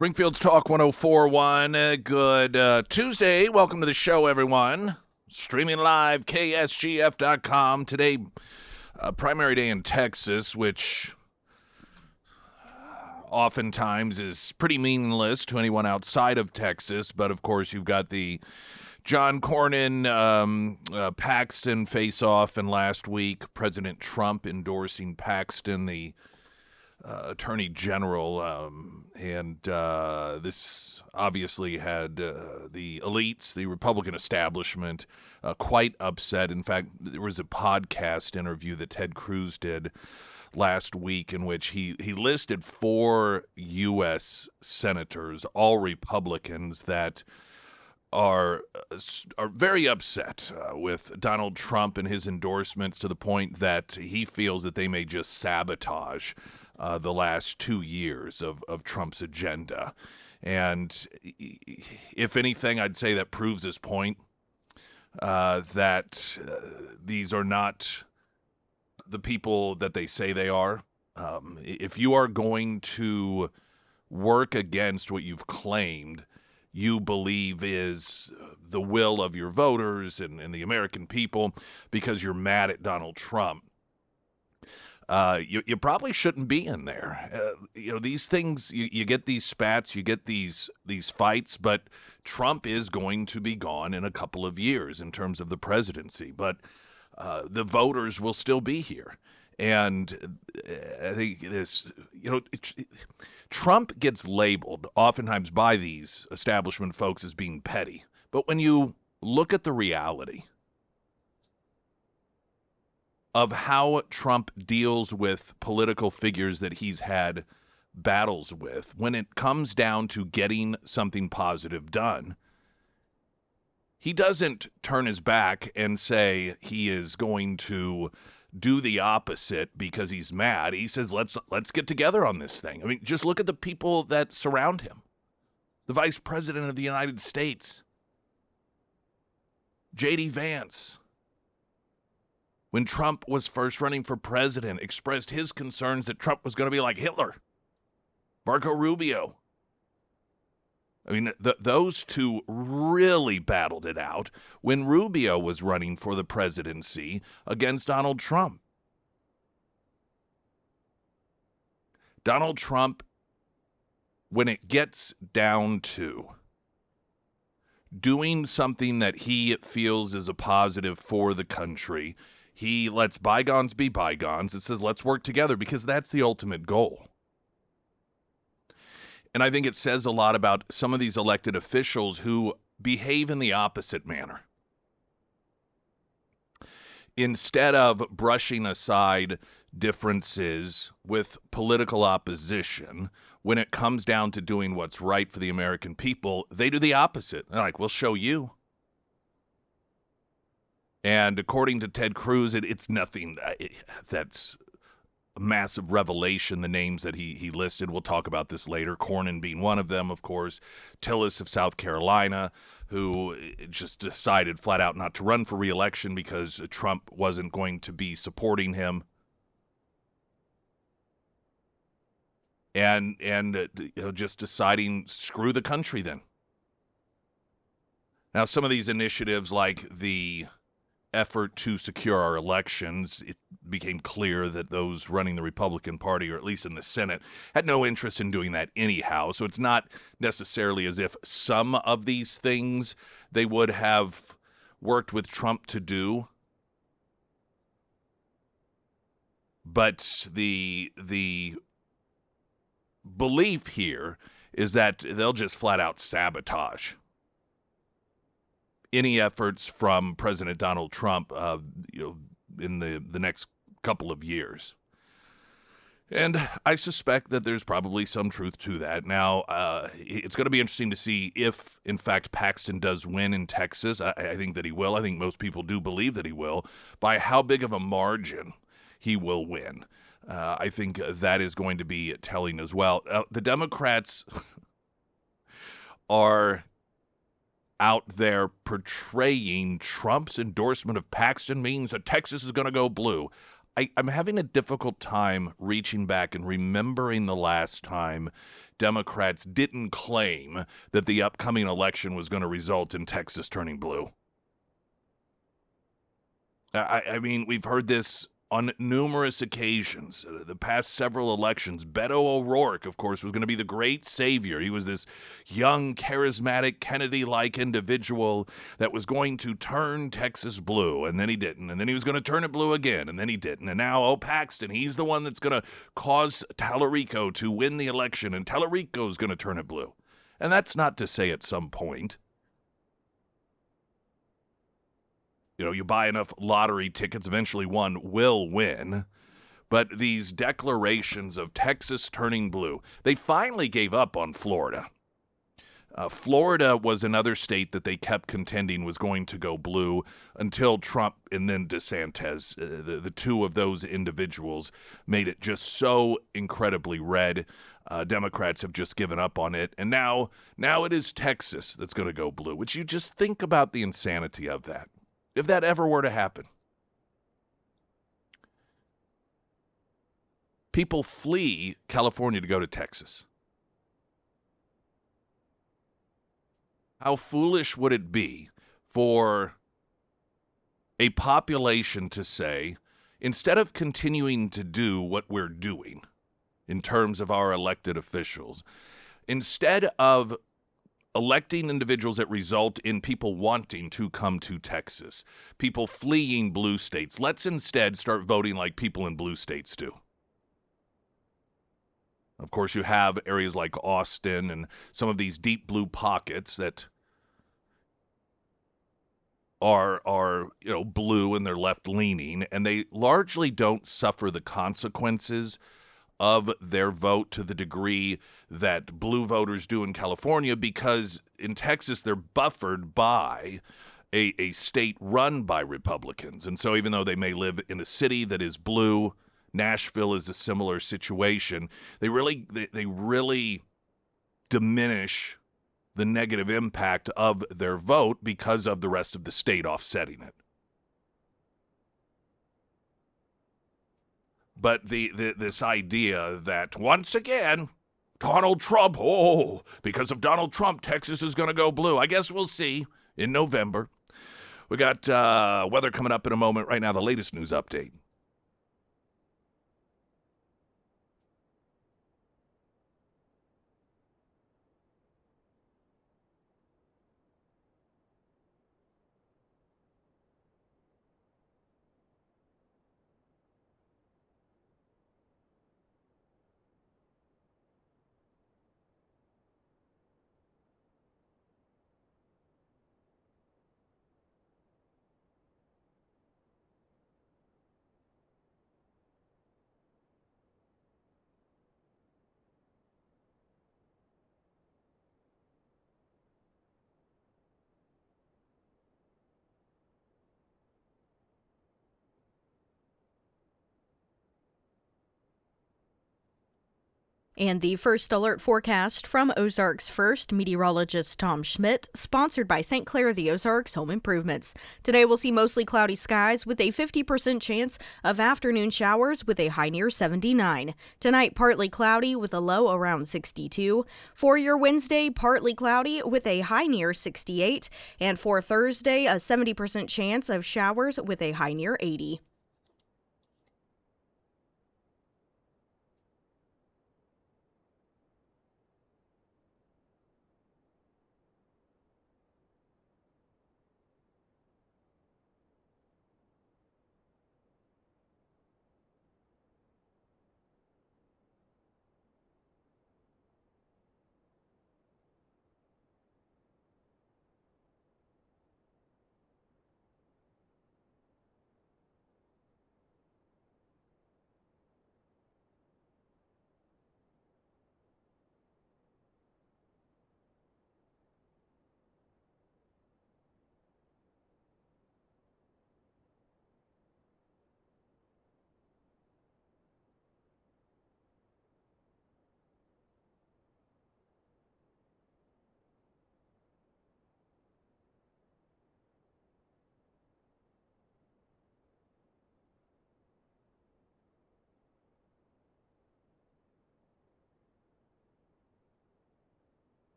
Springfield's Talk 1041. Good Tuesday. Welcome to the show, everyone. Streaming live, KSGF.com. Today, primary day in Texas, which oftentimes is pretty meaningless to anyone outside of Texas. But, of course, you've got the John Cornyn, Paxton face-off, and last week, President Trump endorsing Paxton, the Attorney General, and this obviously had the elites, the Republican establishment, quite upset. In fact, there was a podcast interview that Ted Cruz did last week in which he listed 4 U.S. senators, all Republicans, that are very upset with Donald Trump and his endorsements to the point that he feels that they may just sabotage the last 2 years of Trump's agenda. And if anything, I'd say that proves his point, that these are not the people that they say they are. If you are going to work against what you've claimed you believe is the will of your voters and the American people because you're mad at Donald Trump, you probably shouldn't be in there. These things, you get these spats, you get these fights, but Trump is going to be gone in a couple of years in terms of the presidency. But the voters will still be here. And I think this, Trump gets labeled oftentimes by these establishment folks as being petty. But when you look at the reality of how Trump deals with political figures that he's had battles with, when it comes down to getting something positive done, he doesn't turn his back and say he is going to do the opposite because he's mad. He says, let's get together on this thing. I mean, just look at the people that surround him. The Vice President of the United States, J.D. Vance, when Trump was first running for president, expressed his concerns that Trump was going to be like Hitler. Marco Rubio. I mean, those two really battled it out when Rubio was running for the presidency against Donald Trump. Donald Trump, when it gets down to doing something that he feels is a positive for the country, he lets bygones be bygones. It says, let's work together, because that's the ultimate goal. And I think it says a lot about some of these elected officials who behave in the opposite manner. Instead of brushing aside differences with political opposition, when it comes down to doing what's right for the American people, they do the opposite. They're like, we'll show you. And according to Ted Cruz, it's nothing that's a massive revelation, the names that he listed. We'll talk about this later. Cornyn being one of them, of course. Tillis of South Carolina, who just decided flat out not to run for re-election because Trump wasn't going to be supporting him. And just deciding, screw the country then. Now, some of these initiatives, like the effort to secure our elections, it became clear that those running the Republican Party, or at least in the Senate, had no interest in doing that anyhow. So it's not necessarily as if some of these things they would have worked with Trump to do. But the belief here is that they'll just flat out sabotage any efforts from President Donald Trump, in the next couple of years. And I suspect that there's probably some truth to that. Now, it's going to be interesting to see if, in fact, Paxton does win in Texas. I think that he will. I think most people do believe that he will. By how big of a margin he will win, I think that is going to be telling as well. The Democrats are out there portraying Trump's endorsement of Paxton means that Texas is going to go blue. I'm having a difficult time reaching back and remembering the last time Democrats didn't claim that the upcoming election was going to result in Texas turning blue. I mean, we've heard this on numerous occasions. The past several elections, Beto O'Rourke, of course, was going to be the great savior. He was this young, charismatic, Kennedy-like individual that was going to turn Texas blue, and then he didn't. And then he was going to turn it blue again, and then he didn't. And now, Paxton, he's the one that's going to cause Tallarico to win the election, and Tallarico's going to turn it blue. And that's not to say at some point, you buy enough lottery tickets, eventually one will win. But these declarations of Texas turning blue, they finally gave up on Florida. Florida was another state that they kept contending was going to go blue until Trump and then DeSantis. The two of those individuals made it just so incredibly red. Democrats have just given up on it. And now it is Texas that's going to go blue, which you just think about the insanity of that. If that ever were to happen, people flee California to go to Texas. How foolish would it be for a population to say, instead of continuing to do what we're doing in terms of our elected officials, instead of electing individuals that result in people wanting to come to Texas, people fleeing blue states, let's instead start voting like people in blue states do. Of course, you have areas like Austin and some of these deep blue pockets that are blue and they're left-leaning, and they largely don't suffer the consequences of their vote to the degree that blue voters do in California, because in Texas they're buffered by a state run by Republicans. And so even though they may live in a city that is blue, Nashville is a similar situation, they really diminish the negative impact of their vote because of the rest of the state offsetting it. But this idea that, once again, Donald Trump, because of Donald Trump, Texas is going to go blue. I guess we'll see in November. We got weather coming up in a moment. Right now, the latest news update. And the first alert forecast from Ozarks First meteorologist Tom Schmidt, sponsored by St. Clair of the Ozarks Home Improvements. Today we'll see mostly cloudy skies with a 50% chance of afternoon showers with a high near 79. Tonight, partly cloudy with a low around 62. For your Wednesday, partly cloudy with a high near 68. And for Thursday, a 70% chance of showers with a high near 80.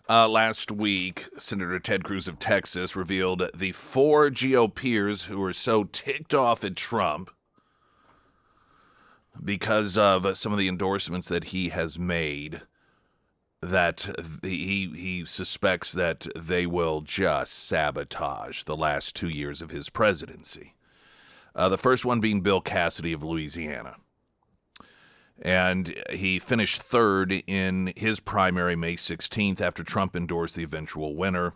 Last week, Senator Ted Cruz of Texas revealed the 4 GOPers who are so ticked off at Trump because of some of the endorsements that he has made that he suspects that they will just sabotage the last 2 years of his presidency. The first one being Bill Cassidy of Louisiana. And he finished third in his primary May 16th after Trump endorsed the eventual winner.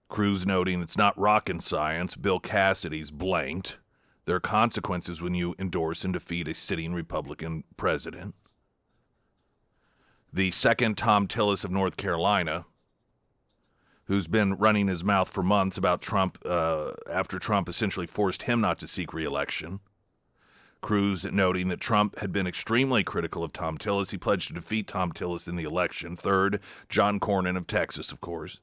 Cruz noting it's not rocket science. Bill Cassidy's blanked. There are consequences when you endorse and defeat a sitting Republican president. The second, Tom Tillis of North Carolina, who's been running his mouth for months about Trump after Trump essentially forced him not to seek re-election. Cruz noting that Trump had been extremely critical of Tom Tillis. He pledged to defeat Tom Tillis in the election. Third, John Cornyn of Texas, of course,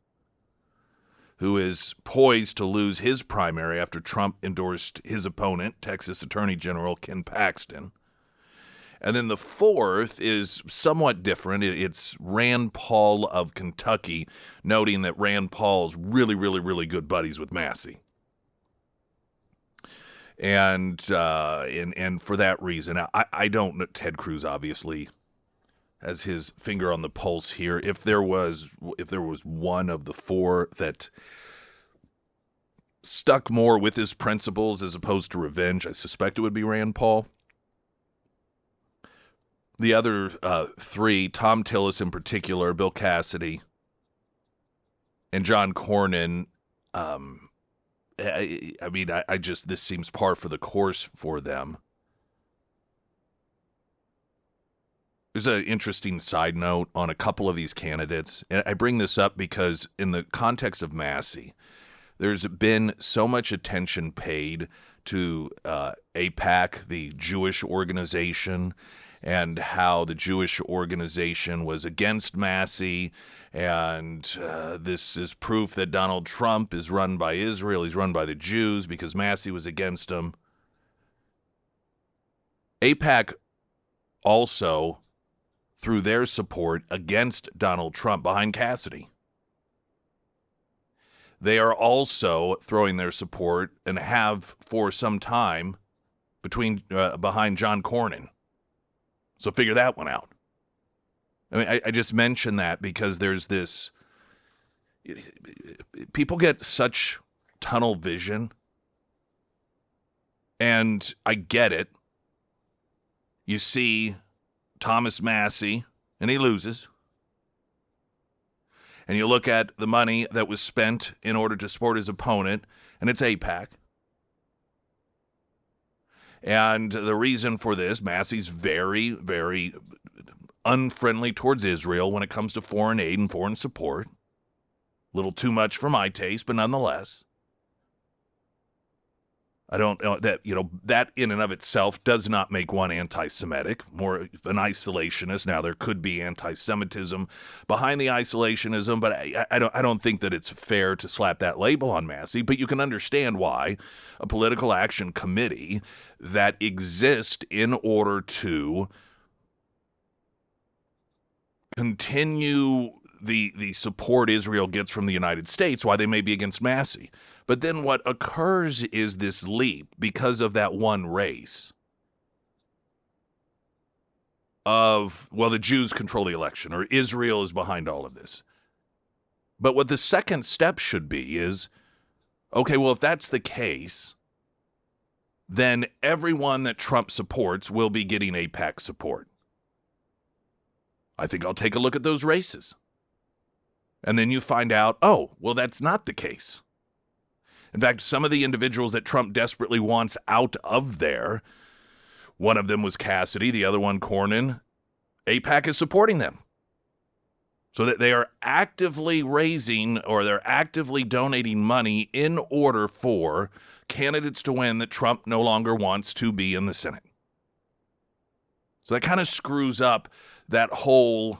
who is poised to lose his primary after Trump endorsed his opponent, Texas Attorney General Ken Paxton. And then the fourth is somewhat different. It's Rand Paul of Kentucky, noting that Rand Paul's really, really, really good buddies with Massey. And for that reason, I don't know. Ted Cruz obviously has his finger on the pulse here. If there was one of the four that stuck more with his principles as opposed to revenge, I suspect it would be Rand Paul. The other three, Tom Tillis in particular, Bill Cassidy, and John Cornyn. I just, this seems par for the course for them. There's an interesting side note on a couple of these candidates. And I bring this up because in the context of Massey, there's been so much attention paid to AIPAC, the Jewish organization, and how the Jewish organization was against Massey. And this is proof that Donald Trump is run by Israel. He's run by the Jews because Massey was against him. AIPAC also threw their support against Donald Trump behind Cassidy. They are also throwing their support and have for some time behind John Cornyn. So figure that one out. I mean, I just mention that because there's this, people get such tunnel vision, and I get it. You see Thomas Massey, and he loses. And you look at the money that was spent in order to support his opponent, and it's AIPAC. And the reason for this, Massey's very, very unfriendly towards Israel when it comes to foreign aid and foreign support. A little too much for my taste, but nonetheless. I don't know that in and of itself does not make one anti-Semitic, more an isolationist. Now, there could be anti-Semitism behind the isolationism, but I don't think that it's fair to slap that label on Massey. But you can understand why a political action committee that exists in order to continue the support Israel gets from the United States, why they may be against Massey. But then what occurs is this leap because of that one race of, well, the Jews control the election, or Israel is behind all of this. But what the second step should be is, okay, well, if that's the case, then everyone that Trump supports will be getting AIPAC support. I think I'll take a look at those races. And then you find out, oh, well, that's not the case. In fact, some of the individuals that Trump desperately wants out of there, one of them was Cassidy, the other one Cornyn, AIPAC is supporting them. So that they are actively raising, or they're actively donating money in order for candidates to win that Trump no longer wants to be in the Senate. So that kind of screws up that whole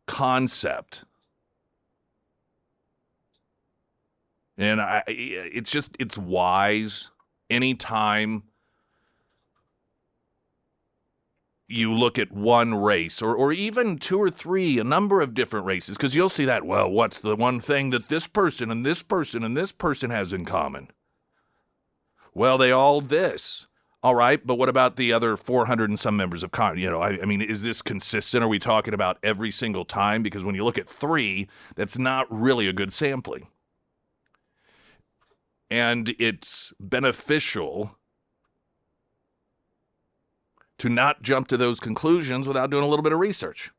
concept. And it's wise anytime you look at one race or even two or three, a number of different races, because you'll see that, well, what's the one thing that this person and this person and this person has in common? Well, they all this. All right, but what about the other 400 and some members of Congress? I mean, is this consistent? Are we talking about every single time? Because when you look at three, that's not really a good sampling. And it's beneficial to not jump to those conclusions without doing a little bit of research.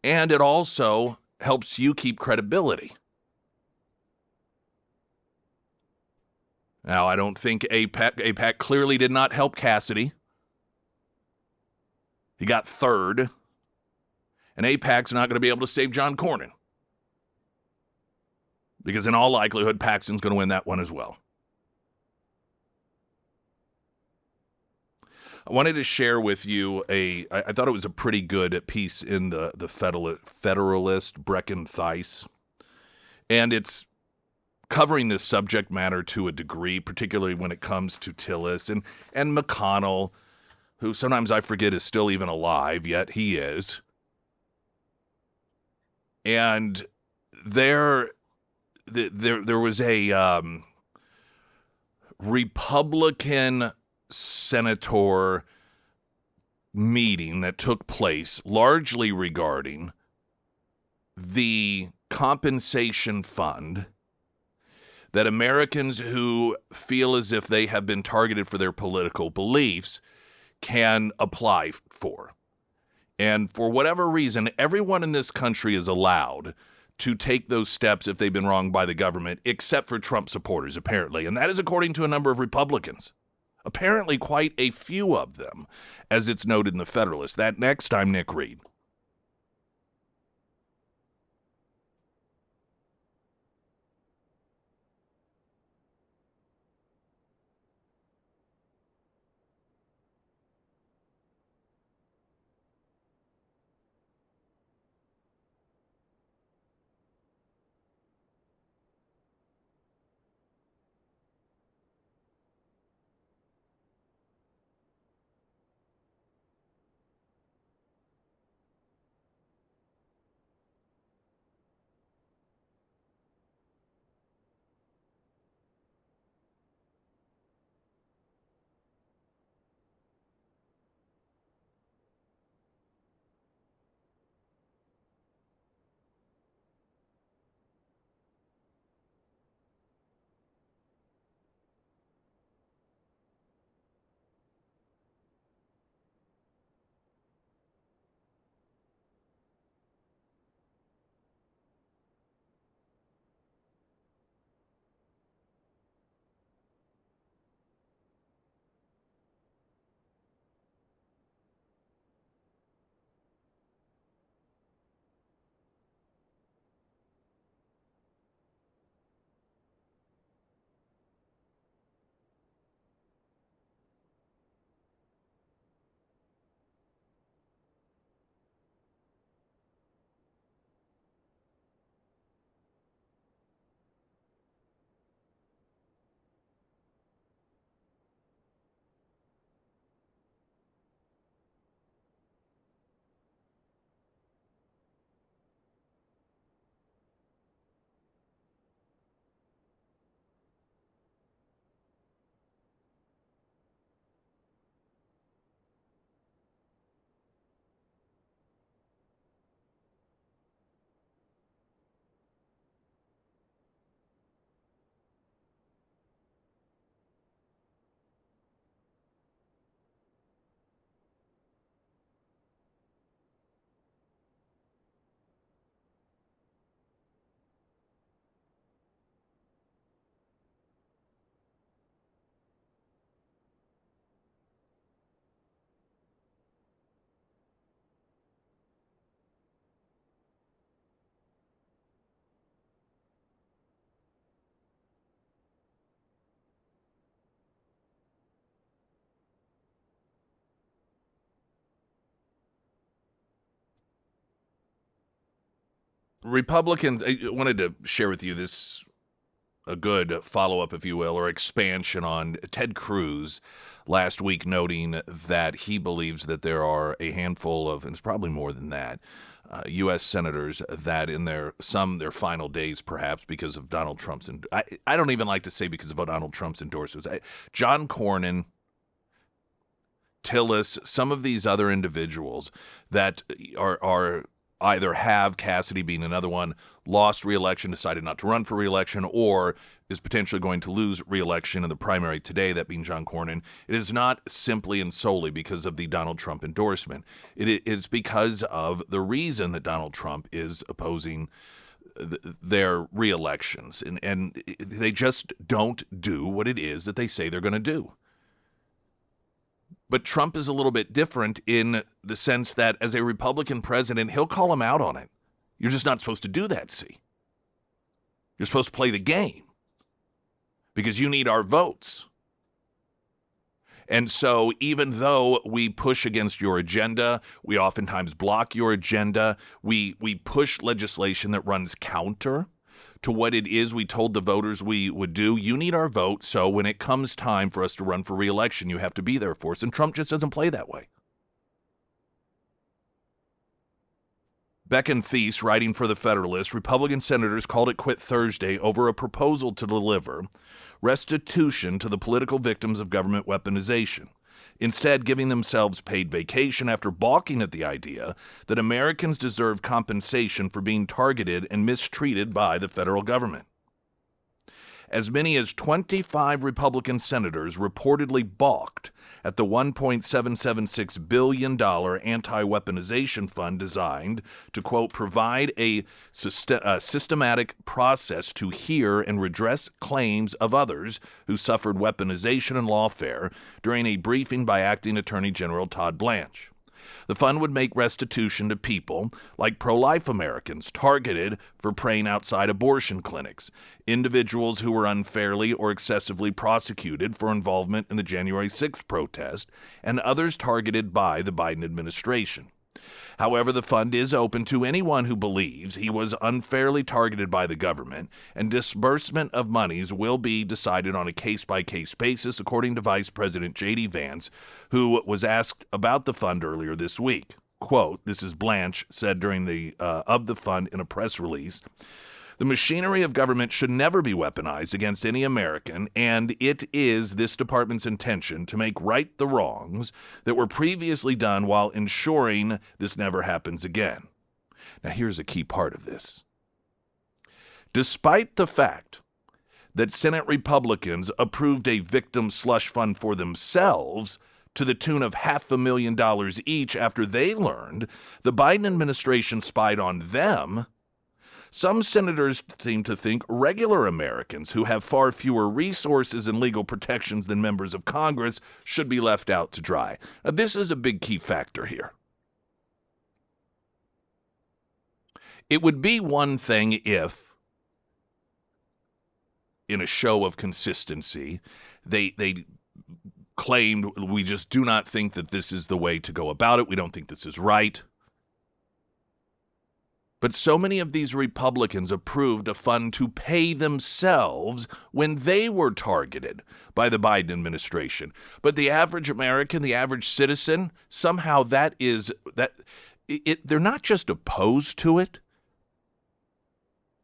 And it also helps you keep credibility. Now, I don't think AIPAC clearly did not help Cassidy. He got third. And AIPAC's not going to be able to save John Cornyn. Because in all likelihood, Paxton's going to win that one as well. I wanted to share with you I thought it was a pretty good piece in the Federalist, Brecken Thies. And it's covering this subject matter to a degree, particularly when it comes to Tillis and McConnell, who sometimes I forget is still even alive, yet he is. And there was a Republican senator meeting that took place largely regarding the compensation fund that Americans who feel as if they have been targeted for their political beliefs can apply for. And for whatever reason, everyone in this country is allowed to take those steps if they've been wronged by the government, except for Trump supporters, apparently. And that is according to a number of Republicans. Apparently quite a few of them, as it's noted in the Federalist. That next time, Nick Reed. Republicans, I wanted to share with you this a good follow-up, if you will, or expansion on Ted Cruz last week, noting that he believes that there are a handful of, and it's probably more than that, U.S. senators that in their final days, perhaps because of Donald Trump's, I don't even like to say because of Donald Trump's endorsements. John Cornyn, Tillis, some of these other individuals that are either have, Cassidy being another one, lost re-election, decided not to run for re-election, or is potentially going to lose re-election in the primary today, that being John Cornyn. It is not simply and solely because of the Donald Trump endorsement. It is because of the reason that Donald Trump is opposing their re-elections, and they just don't do what it is that they say they're going to do. But Trump is a little bit different in the sense that as a Republican president, he'll call him out on it. You're just not supposed to do that, see? You're supposed to play the game because you need our votes. And so even though we push against your agenda, we oftentimes block your agenda, we push legislation that runs counter to what it is we told the voters we would do. You need our vote, so when it comes time for us to run for re-election, you have to be there for us. And Trump just doesn't play that way. Beck and Thies, writing for The Federalist, Republican senators called it quit Thursday over a proposal to deliver restitution to the political victims of government weaponization, instead giving themselves paid vacation after balking at the idea that Americans deserve compensation for being targeted and mistreated by the federal government. As many as 25 Republican senators reportedly balked at the $1.776 billion anti-weaponization fund designed to, quote, provide a systematic process to hear and redress claims of others who suffered weaponization and lawfare during a briefing by Acting Attorney General Todd Blanche. The fund would make restitution to people like pro-life Americans targeted for praying outside abortion clinics, individuals who were unfairly or excessively prosecuted for involvement in the January 6th protest, and others targeted by the Biden administration. However, the fund is open to anyone who believes he was unfairly targeted by the government, and disbursement of monies will be decided on a case-by-case basis, according to Vice President J.D. Vance, who was asked about the fund earlier this week. Quote, this is Blanche said during the fund in a press release. The machinery of government should never be weaponized against any American, and it is this department's intention to make right the wrongs that were previously done while ensuring this never happens again. Now, here's a key part of this. Despite the fact that Senate Republicans approved a victim slush fund for themselves to the tune of $500,000 each after they learned the Biden administration spied on them, some senators seem to think regular Americans who have far fewer resources and legal protections than members of Congress should be left out to dry. Now, this is a big key factor here. It would be one thing if, in a show of consistency, they claimed, we just do not think that this is the way to go about it. We don't think this is right. But so many of these Republicans approved a fund to pay themselves when they were targeted by the Biden administration. But the average American, the average citizen, somehow they're not just opposed to it.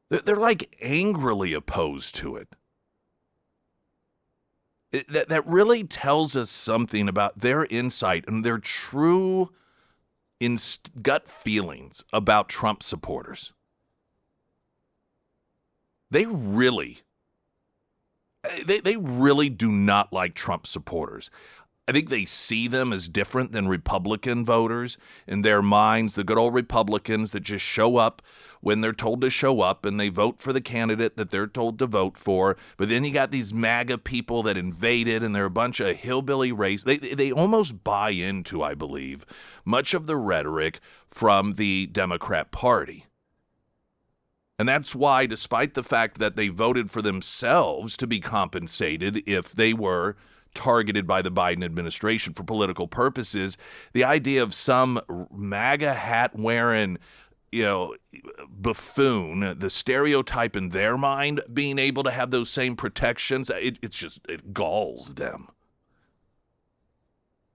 They're like angrily opposed to it. That really tells us something about their insight and their true gut feelings about Trump supporters. They really do not like Trump supporters. I think they see them as different than Republican voters in their minds, the good old Republicans that just show up when they're told to show up and they vote for the candidate that they're told to vote for. But then you got these MAGA people that invaded, and they're a bunch of hillbilly race. They almost buy into, I believe, much of the rhetoric from the Democrat Party. And that's why, despite the fact that they voted for themselves to be compensated if they were targeted by the Biden administration for political purposes, the idea of some MAGA hat wearing, buffoon, the stereotype in their mind, being able to have those same protections, it galls them.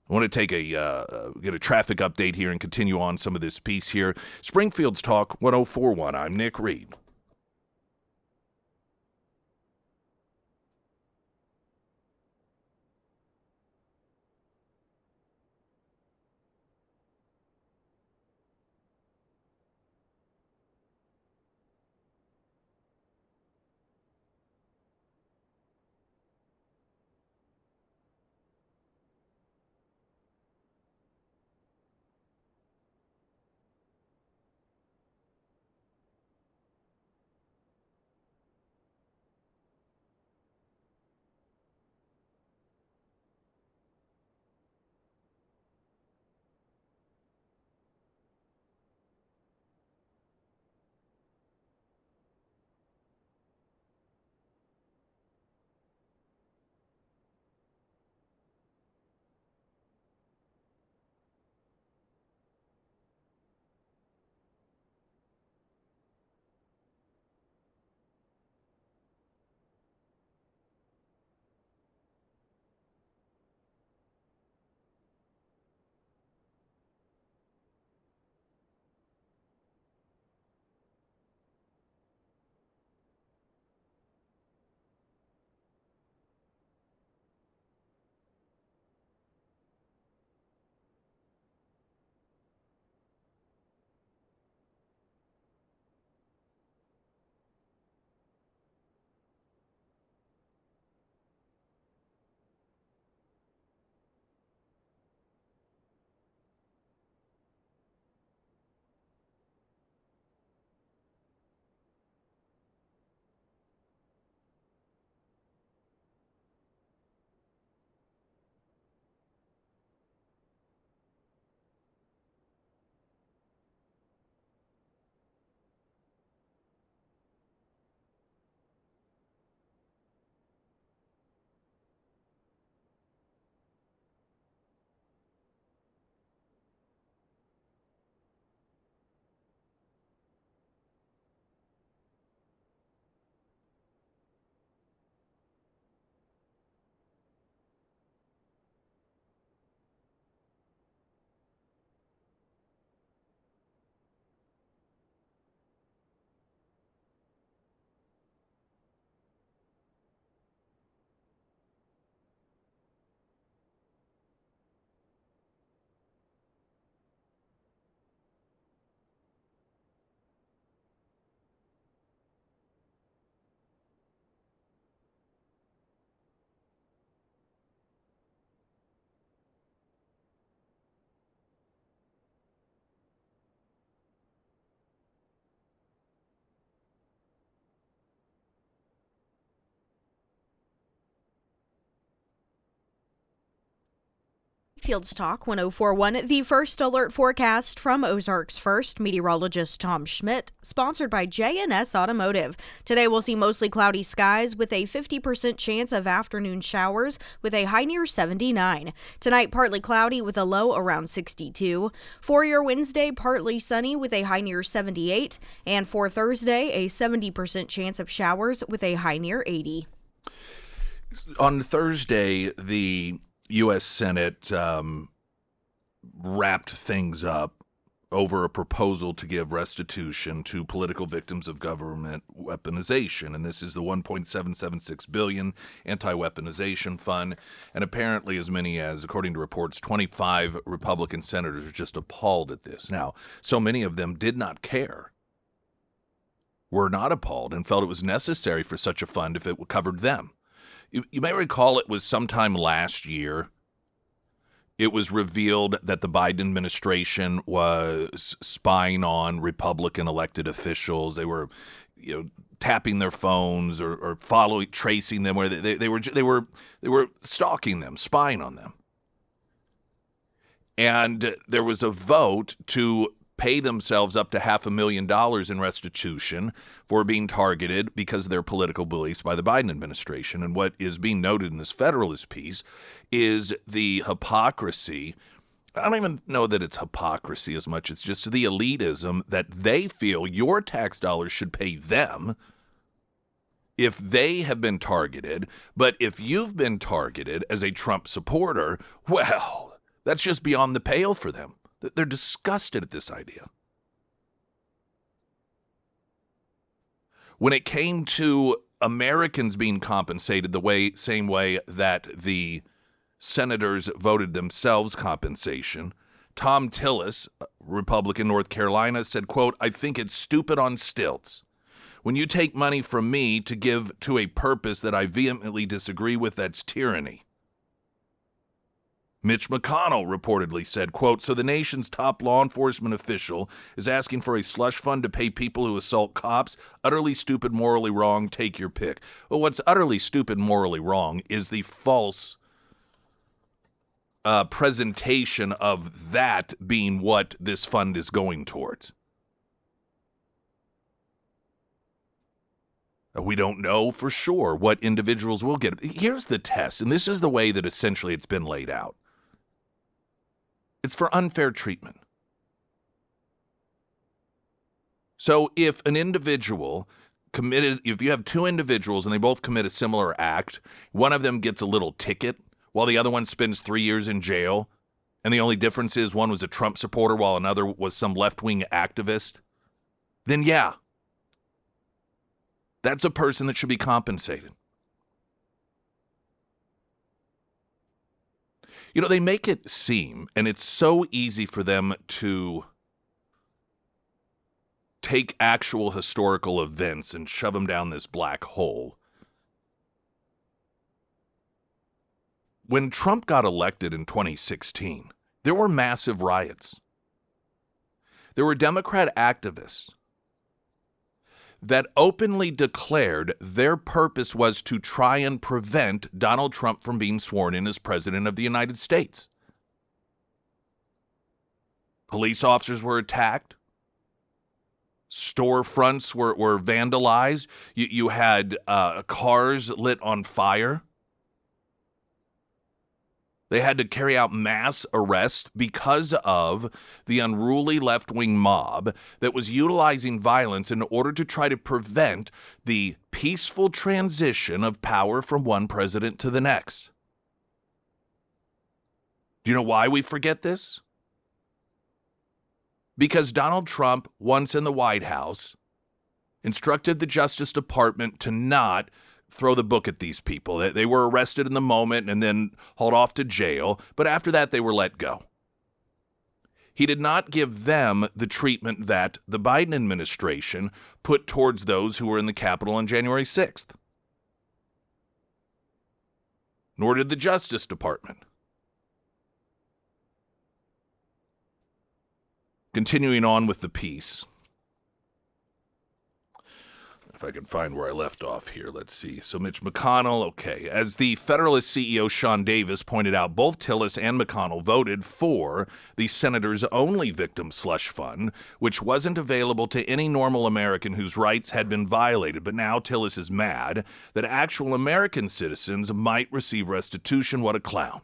I want to take get a traffic update here and continue on some of this piece here. Springfield's Talk 1041. I'm Nick Reed. Springfield's Talk 1041, the first alert forecast from Ozarks First, meteorologist Tom Schmidt, sponsored by J&S Automotive. Today we'll see mostly cloudy skies with a 50% chance of afternoon showers with a high near 79. Tonight, partly cloudy with a low around 62. For your Wednesday, partly sunny with a high near 78. And for Thursday, a 70% chance of showers with a high near 80. On Thursday, the U.S. Senate wrapped things up over a proposal to give restitution to political victims of government weaponization, and this is the $1.776 billion anti-weaponization fund, and apparently as many as, according to reports, 25 Republican senators are just appalled at this. Now, so many of them did not care, were not appalled, and felt it was necessary for such a fund if it covered them. You may recall it was sometime last year. It was revealed that the Biden administration was spying on Republican elected officials. They were, tapping their phones or tracing them, where they were stalking them, spying on them. And there was a vote to pay themselves up to $500,000 in restitution for being targeted because of their political beliefs by the Biden administration. And what is being noted in this Federalist piece is the hypocrisy I don't even know that it's hypocrisy as much. It's just the elitism that they feel your tax dollars should pay them if they have been targeted. But if you've been targeted as a Trump supporter, well, that's just beyond the pale for them. They're disgusted at this idea. When it came to Americans being compensated same way that the senators voted themselves compensation, Tom Tillis, Republican, North Carolina, said, quote, "I think it's stupid on stilts. When you take money from me to give to a purpose that I vehemently disagree with, that's tyranny." Mitch McConnell reportedly said, quote, "So the nation's top law enforcement official is asking for a slush fund to pay people who assault cops? Utterly stupid, morally wrong, take your pick." Well, what's utterly stupid, morally wrong is the false presentation of that being what this fund is going towards. We don't know for sure what individuals will get. Here's the test, and this is the way that essentially it's been laid out. It's for unfair treatment. So if an individual if you have two individuals and they both commit a similar act, one of them gets a little ticket while the other one spends 3 years in jail, and the only difference is one was a Trump supporter while another was some left-wing activist, then yeah, that's a person that should be compensated. You know, they make it seem, and it's so easy for them to take actual historical events and shove them down this black hole. When Trump got elected in 2016, there were massive riots. There were Democrat activists that openly declared their purpose was to try and prevent Donald Trump from being sworn in as president of the United States. Police officers were attacked. Storefronts were vandalized. You had cars lit on fire. They had to carry out mass arrests because of the unruly left-wing mob that was utilizing violence in order to try to prevent the peaceful transition of power from one president to the next. Do you know why we forget this? Because Donald Trump, once in the White House, instructed the Justice Department to not throw the book at these people. They were arrested in the moment and then hauled off to jail, but after that they were let go. He did not give them the treatment that the Biden administration put towards those who were in the Capitol on January 6th. Nor did the Justice Department. Continuing on with the piece. If I can find where I left off here, let's see. So Mitch McConnell, okay. As the Federalist CEO Sean Davis pointed out, both Tillis and McConnell voted for the Senator's only victim slush fund, which wasn't available to any normal American whose rights had been violated. But now Tillis is mad that actual American citizens might receive restitution. What a clown.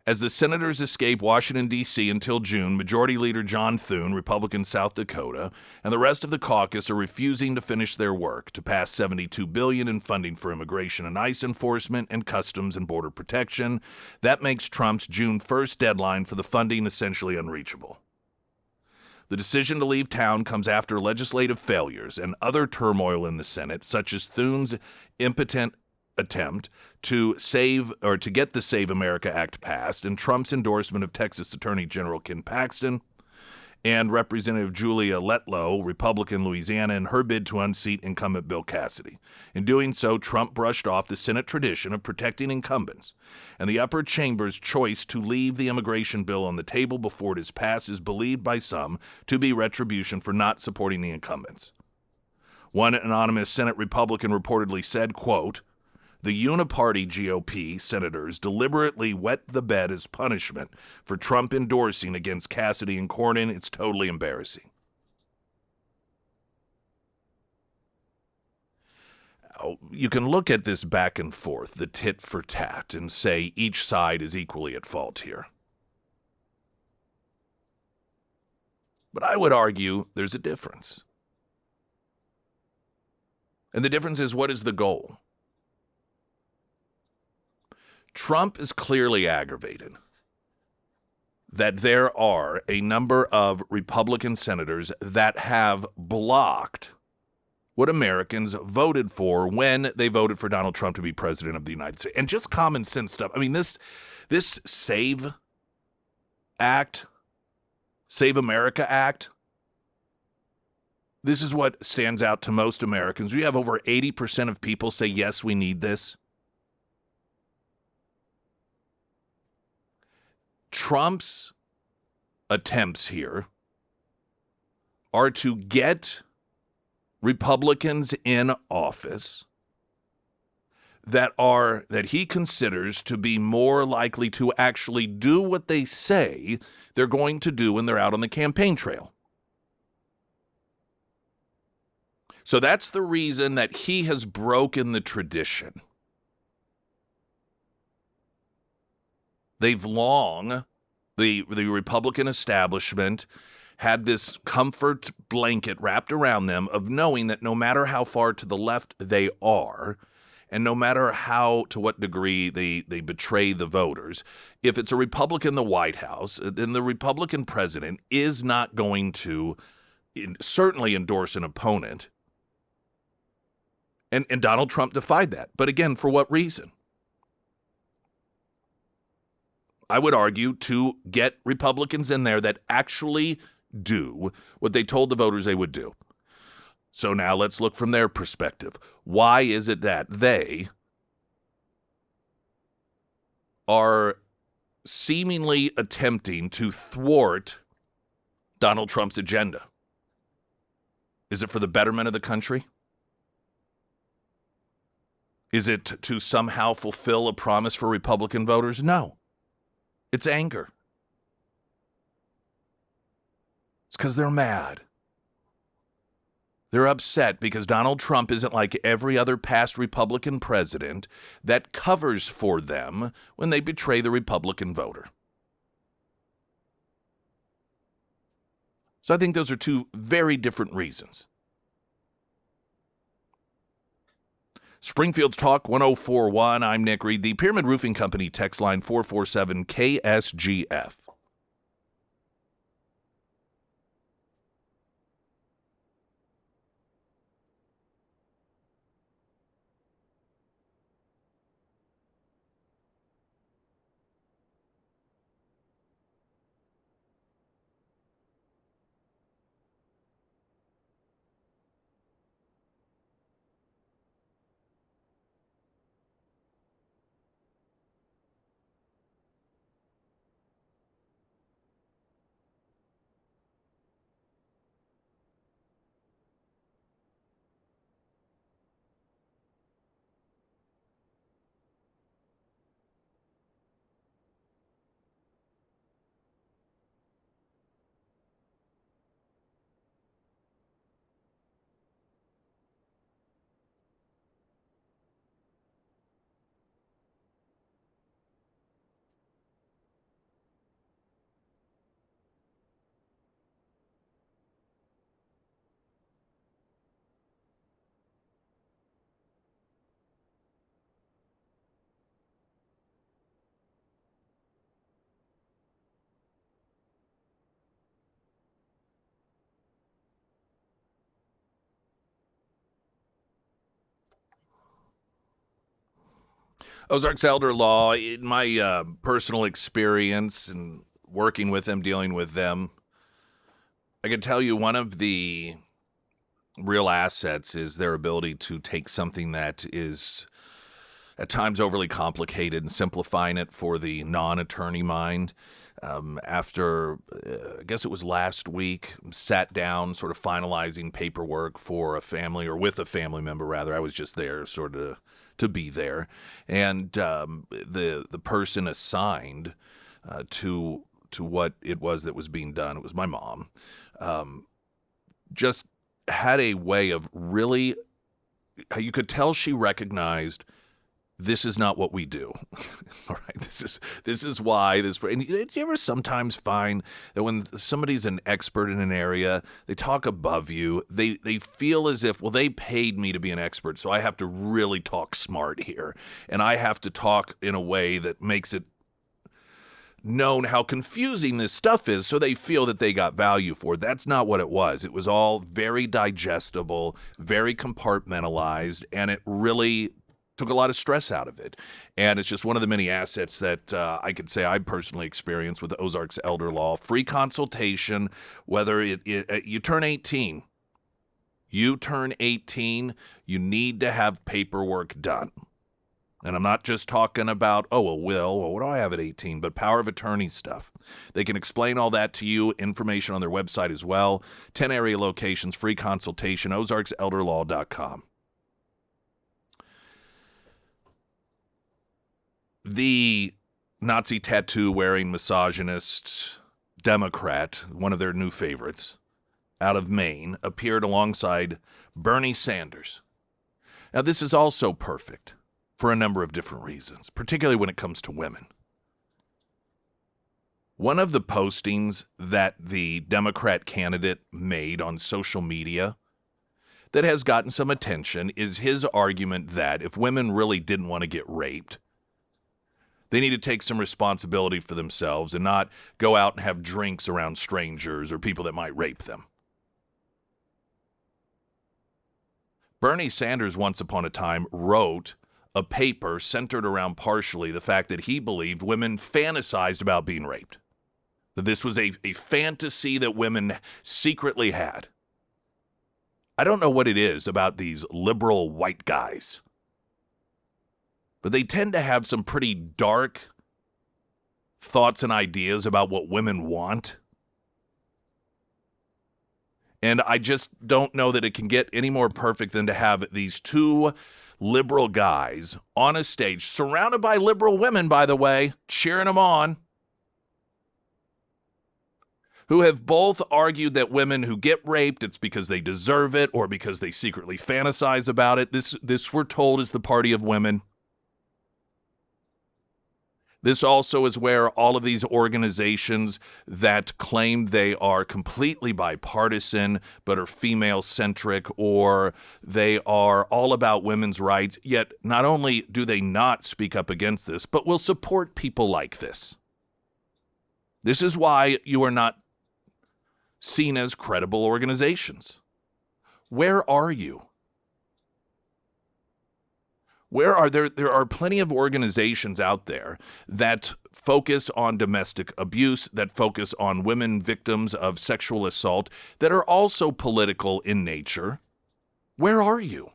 As the senators escape Washington, D.C. until June, Majority Leader John Thune, Republican South Dakota, and the rest of the caucus are refusing to finish their work to pass $72 billion in funding for immigration and ICE enforcement and customs and border protection. That makes Trump's June 1st deadline for the funding essentially unreachable. The decision to leave town comes after legislative failures and other turmoil in the Senate, such as Thune's impotent attempt to get the Save America Act passed and Trump's endorsement of Texas Attorney General Ken Paxton and Representative Julia Letlow, Republican Louisiana, in her bid to unseat incumbent Bill Cassidy. In doing so, Trump brushed off the Senate tradition of protecting incumbents, and the upper chamber's choice to leave the immigration bill on the table before it is passed is believed by some to be retribution for not supporting the incumbents. One anonymous Senate Republican reportedly said, quote, "The uniparty GOP senators deliberately wet the bed as punishment for Trump endorsing against Cassidy and Cornyn. It's totally embarrassing." you can look at this back and forth, the tit for tat, and say each side is equally at fault here. But I would argue there's a difference. And the difference is, what is the goal? Trump is clearly aggravated that there are a number of Republican senators that have blocked what Americans voted for when they voted for Donald Trump to be president of the United States. And just common sense stuff. I mean, this SAVE Act, Save America Act, this is what stands out to most Americans. We have over 80% of people say, yes, we need this. Trump's attempts here are to get Republicans in office that he considers to be more likely to actually do what they say they're going to do when they're out on the campaign trail. So that's the reason that he has broken the tradition. They've long, the Republican establishment, had this comfort blanket wrapped around them of knowing that no matter how far to the left they are, and no matter to what degree they betray the voters, if it's a Republican in the White House, then the Republican president is not going to certainly endorse an opponent. And Donald Trump defied that. But again, for what reason? I would argue to get Republicans in there that actually do what they told the voters they would do. So now let's look from their perspective. Why is it that they are seemingly attempting to thwart Donald Trump's agenda? Is it for the betterment of the country? Is it to somehow fulfill a promise for Republican voters? No. It's anger. It's because they're mad. They're upset because Donald Trump isn't like every other past Republican president that covers for them when they betray the Republican voter. So I think those are two very different reasons. Springfield's Talk 1041. I'm Nick Reed. The Pyramid Roofing Company text line 447 KSGF. Ozarks elder law, in my personal experience and working with them, dealing with them, I can tell you one of the real assets is their ability to take something that is at times overly complicated and simplifying it for the non-attorney mind. After, I guess it was last week, sat down sort of finalizing paperwork for a family, or with a family member rather. I was just there sort of to be there. And the person assigned to what it was that was being done, it was my mom, just had a way of really you could tell she recognized this is not what we do. All right, this is why this. And do you ever sometimes find that when somebody's an expert in an area, they talk above you. They feel as if, well, they paid me to be an expert, so I have to really talk smart here, and I have to talk in a way that makes it known how confusing this stuff is, so they feel that they got value for it. That's not what it was. It was all very digestible, very compartmentalized, and it really took a lot of stress out of it. And it's just one of the many assets that I could say I personally experienced with the Ozarks Elder Law. Free consultation, whether you turn 18. You turn 18, you need to have paperwork done. And I'm not just talking about, well, what do I have at 18? But power of attorney stuff. They can explain all that to you, information on their website as well. 10 area locations, free consultation, ozarkselderlaw.com. The Nazi tattoo-wearing misogynist Democrat, one of their new favorites, out of Maine, appeared alongside Bernie Sanders. Now, this is also perfect for a number of different reasons, particularly when it comes to women. One of the postings that the Democrat candidate made on social media that has gotten some attention is his argument that if women really didn't want to get raped, they need to take some responsibility for themselves and not go out and have drinks around strangers or people that might rape them. Bernie Sanders, once upon a time, wrote a paper centered around partially the fact that he believed women fantasized about being raped. That this was a fantasy that women secretly had. I don't know what it is about these liberal white guys, but they tend to have some pretty dark thoughts and ideas about what women want. And I just don't know that it can get any more perfect than to have these two liberal guys on a stage, surrounded by liberal women, by the way, cheering them on, who have both argued that women who get raped, it's because they deserve it or because they secretly fantasize about it. This we're told, is the party of women. This also is where all of these organizations that claim they are completely bipartisan but are female-centric, or they are all about women's rights, yet not only do they not speak up against this, but will support people like this. This is why you are not seen as credible organizations. Where are you? There are plenty of organizations out there that focus on domestic abuse, that focus on women victims of sexual assault, that are also political in nature. Where are you?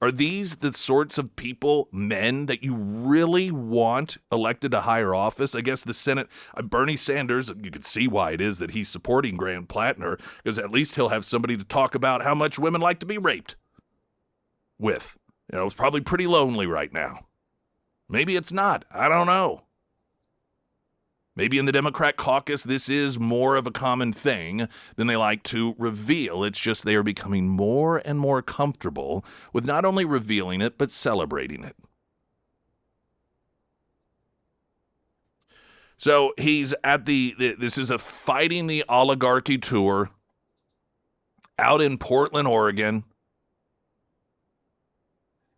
Are these the sorts of people, men, that you really want elected to higher office? I guess the Senate, Bernie Sanders, you can see why it is that he's supporting Grant Plattner, because at least he'll have somebody to talk about how much women like to be raped with. You know, it's probably pretty lonely right now. Maybe it's not. I don't know. Maybe in the Democrat caucus, this is more of a common thing than they like to reveal. It's just they are becoming more and more comfortable with not only revealing it, but celebrating it. So he's at this is a Fighting the Oligarchy tour out in Portland, Oregon.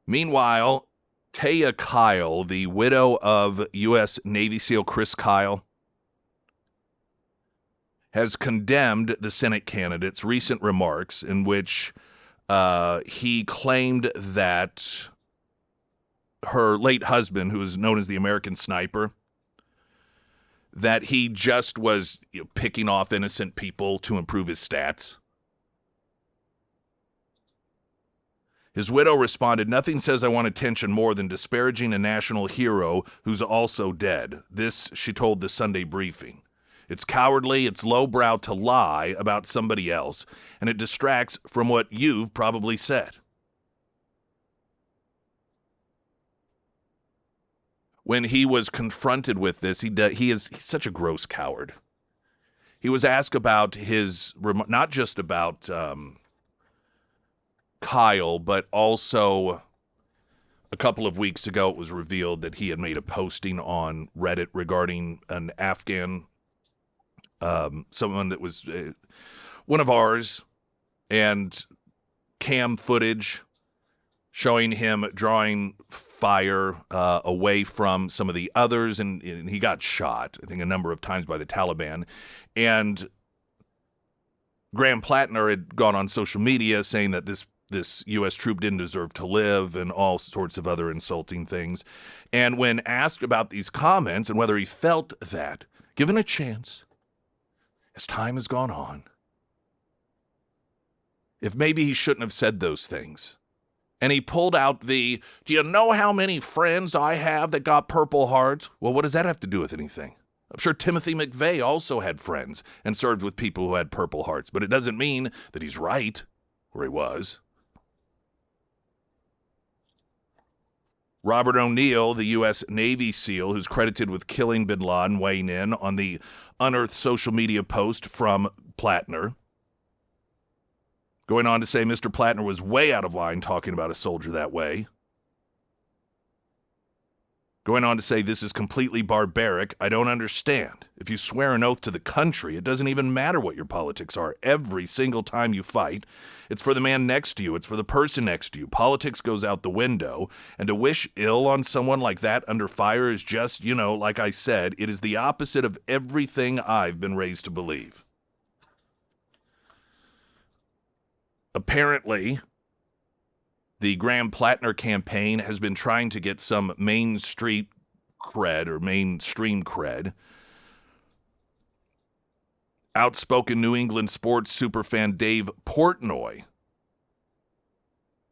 Meanwhile, Taya Kyle, the widow of U.S. Navy SEAL Chris Kyle, has condemned the Senate candidate's recent remarks in which he claimed that her late husband, who is known as the American Sniper, that he just was picking off innocent people to improve his stats. His widow responded, "Nothing says I want attention more than disparaging a national hero who's also dead." This, she told the Sunday briefing. "It's cowardly, it's lowbrow to lie about somebody else, and it distracts from what you've probably said." When he was confronted with this, he's such a gross coward. He was asked about his, not just about Kyle, but also a couple of weeks ago it was revealed that he had made a posting on Reddit regarding an Afghan, someone that was one of ours, and cam footage showing him drawing fire away from some of the others, and he got shot, I think, a number of times by the Taliban. And Graham Plattner had gone on social media saying that this U.S. troop didn't deserve to live and all sorts of other insulting things. And when asked about these comments and whether he felt that, given a chance, as time has gone on, if maybe he shouldn't have said those things. And he pulled out do you know how many friends I have that got Purple Hearts? Well, what does that have to do with anything? I'm sure Timothy McVeigh also had friends and served with people who had Purple Hearts, but it doesn't mean that he's right, or he was. Robert O'Neill, the U.S. Navy SEAL who's credited with killing bin Laden, weighing in on the unearthed social media post from Plattner, going on to say Mr. Plattner was way out of line talking about a soldier that way. Going on to say, this is completely barbaric. I don't understand. If you swear an oath to the country, it doesn't even matter what your politics are. Every single time you fight, it's for the man next to you. It's for the person next to you. Politics goes out the window. And to wish ill on someone like that under fire is just, like I said, it is the opposite of everything I've been raised to believe. Apparently, the Graham Plattner campaign has been trying to get some Main Street cred or mainstream cred. Outspoken New England sports superfan Dave Portnoy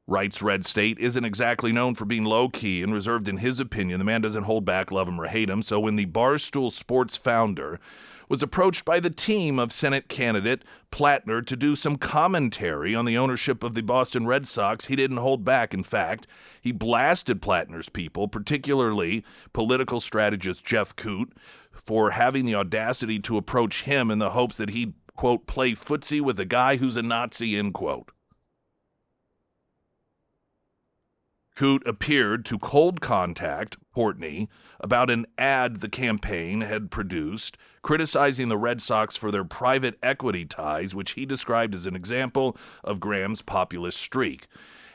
writes Red State isn't exactly known for being low-key and reserved in his opinion. The man doesn't hold back, love him or hate him. So when the Barstool Sports founder was approached by the team of Senate candidate Plattner to do some commentary on the ownership of the Boston Red Sox, he didn't hold back. In fact, he blasted Plattner's people, particularly political strategist Jeff Coote, for having the audacity to approach him in the hopes that he'd, quote, play footsie with a guy who's a Nazi, end quote. Coote appeared to cold contact Portnoy about an ad the campaign had produced criticizing the Red Sox for their private equity ties, which he described as an example of Graham's populist streak,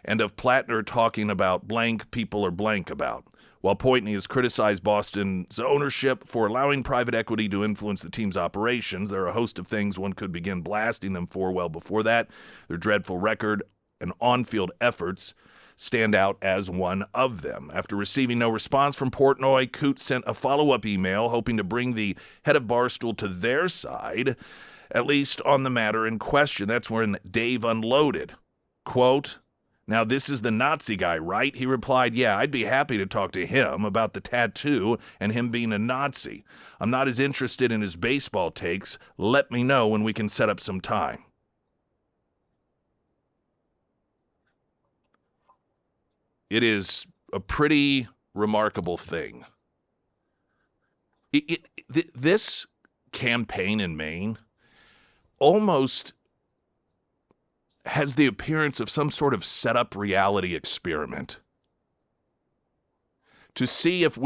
and of Plattner talking about blank people are blank about. While Portnoy has criticized Boston's ownership for allowing private equity to influence the team's operations, there are a host of things one could begin blasting them for well before that. Their dreadful record and on-field efforts stand out as one of them. After receiving no response from Portnoy, Coote sent a follow-up email hoping to bring the head of Barstool to their side, at least on the matter in question. That's when Dave unloaded. Quote, "Now this is the Nazi guy, right?" He replied, "Yeah, I'd be happy to talk to him about the tattoo and him being a Nazi. I'm not as interested in his baseball takes. Let me know when we can set up some time." It is a pretty remarkable thing. This campaign in Maine almost has the appearance of some sort of set-up reality experiment to see if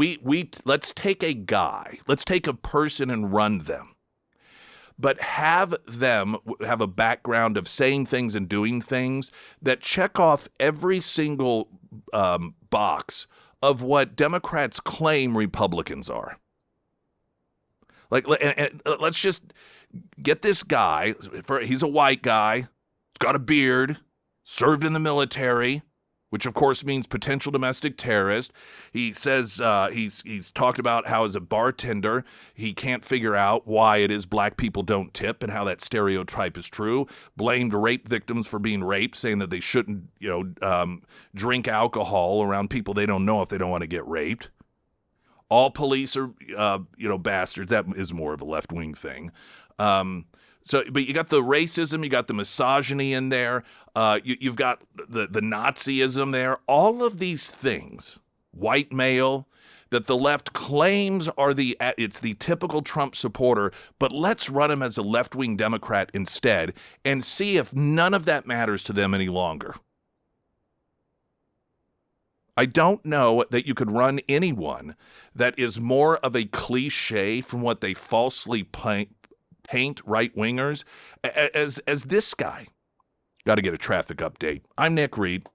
let's take a guy, let's take a person and run them, but have them have a background of saying things and doing things that check off every single box of what Democrats claim Republicans are. And let's just get this guy. He's a white guy. He's got a beard. Served in the military, which of course means potential domestic terrorist. He says he's talked about how as a bartender he can't figure out why it is black people don't tip and how that stereotype is true. Blamed rape victims for being raped, saying that they shouldn't drink alcohol around people they don't know if they don't want to get raped. All police are bastards. That is more of a left-wing thing. But you got the racism, you got the misogyny in there, you've got the Nazism there. All of these things, white male, that the left claims are it's the typical Trump supporter, but let's run him as a left-wing Democrat instead and see if none of that matters to them any longer. I don't know that you could run anyone that is more of a cliche from what they falsely paint right wingers as this guy. Got to get a traffic update. I'm Nick Reed.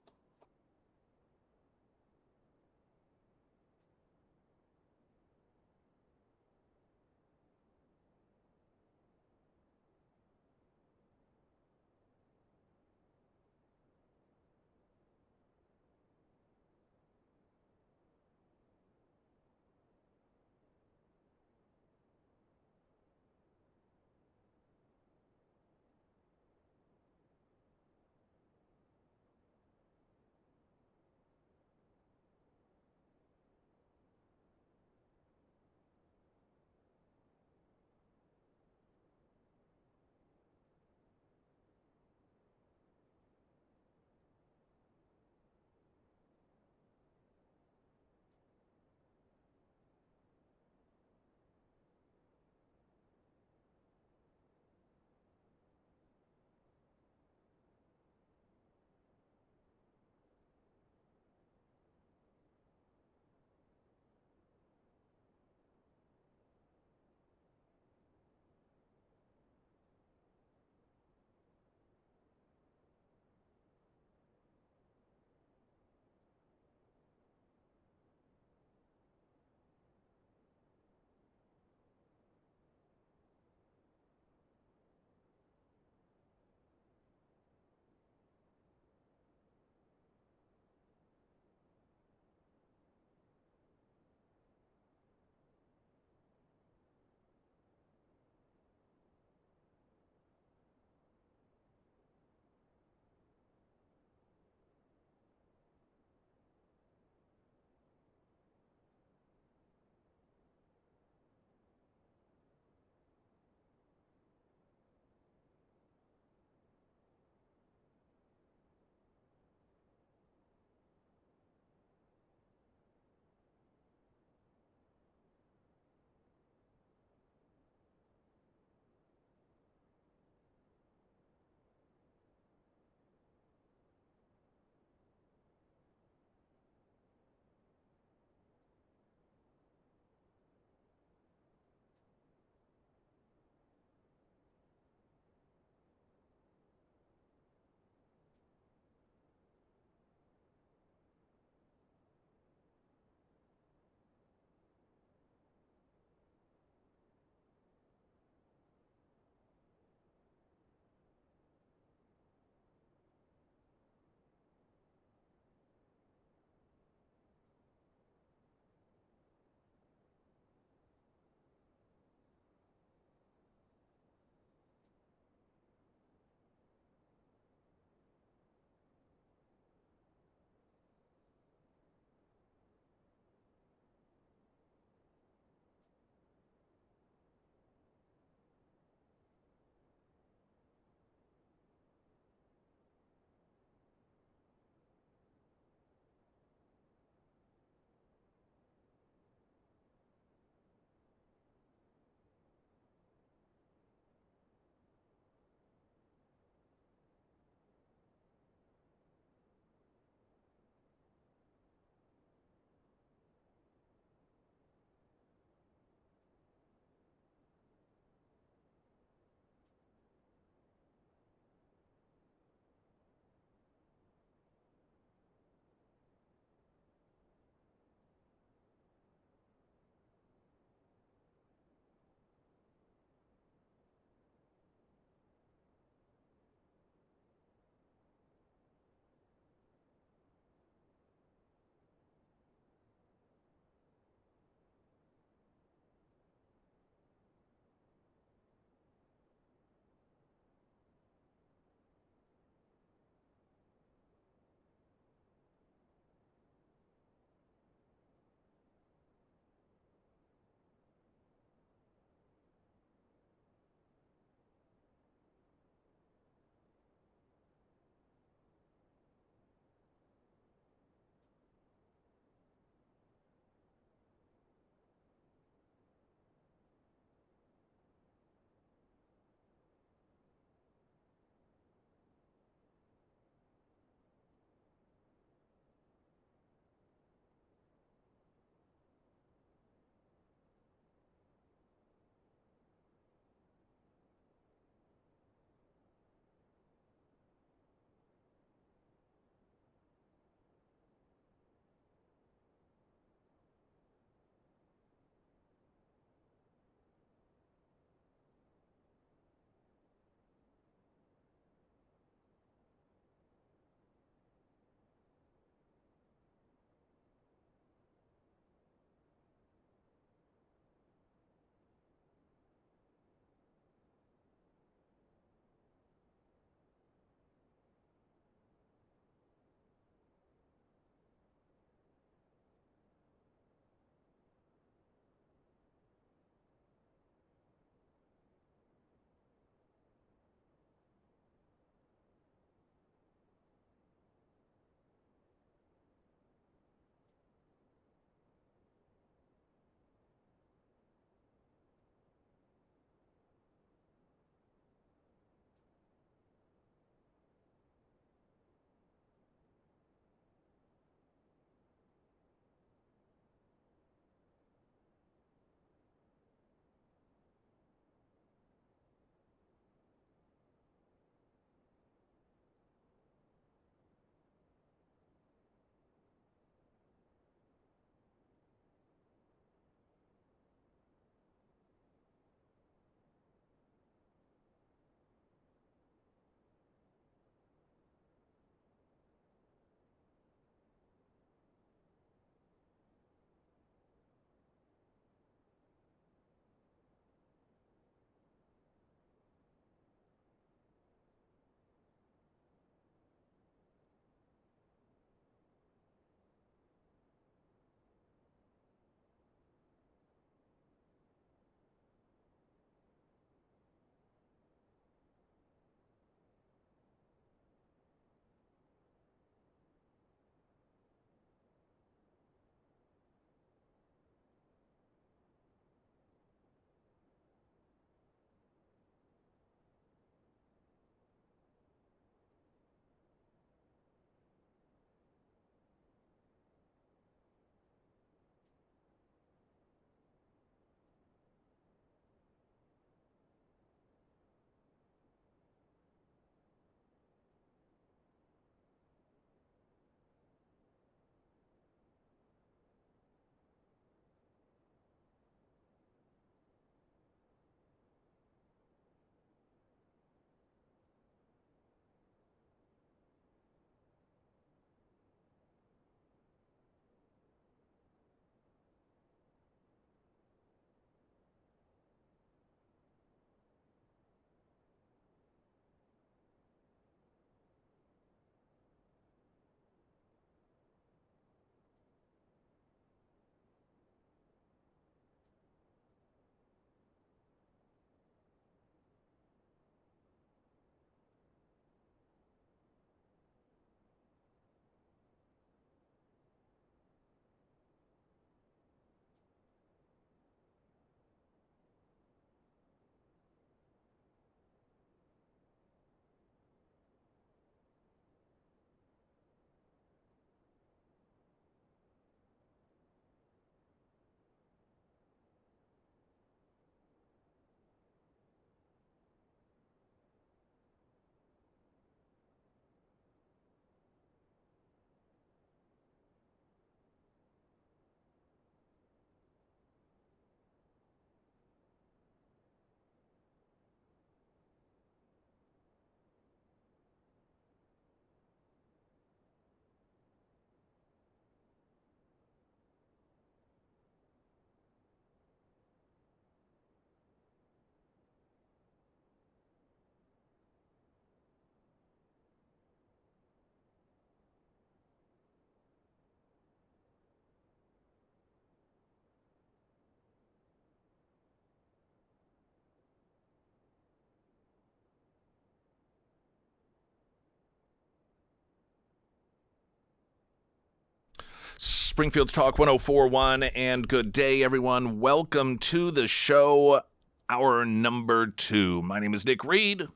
Springfield's Talk 1041, and good day, everyone. Welcome to the show, hour number 2. My name is Nick Reed.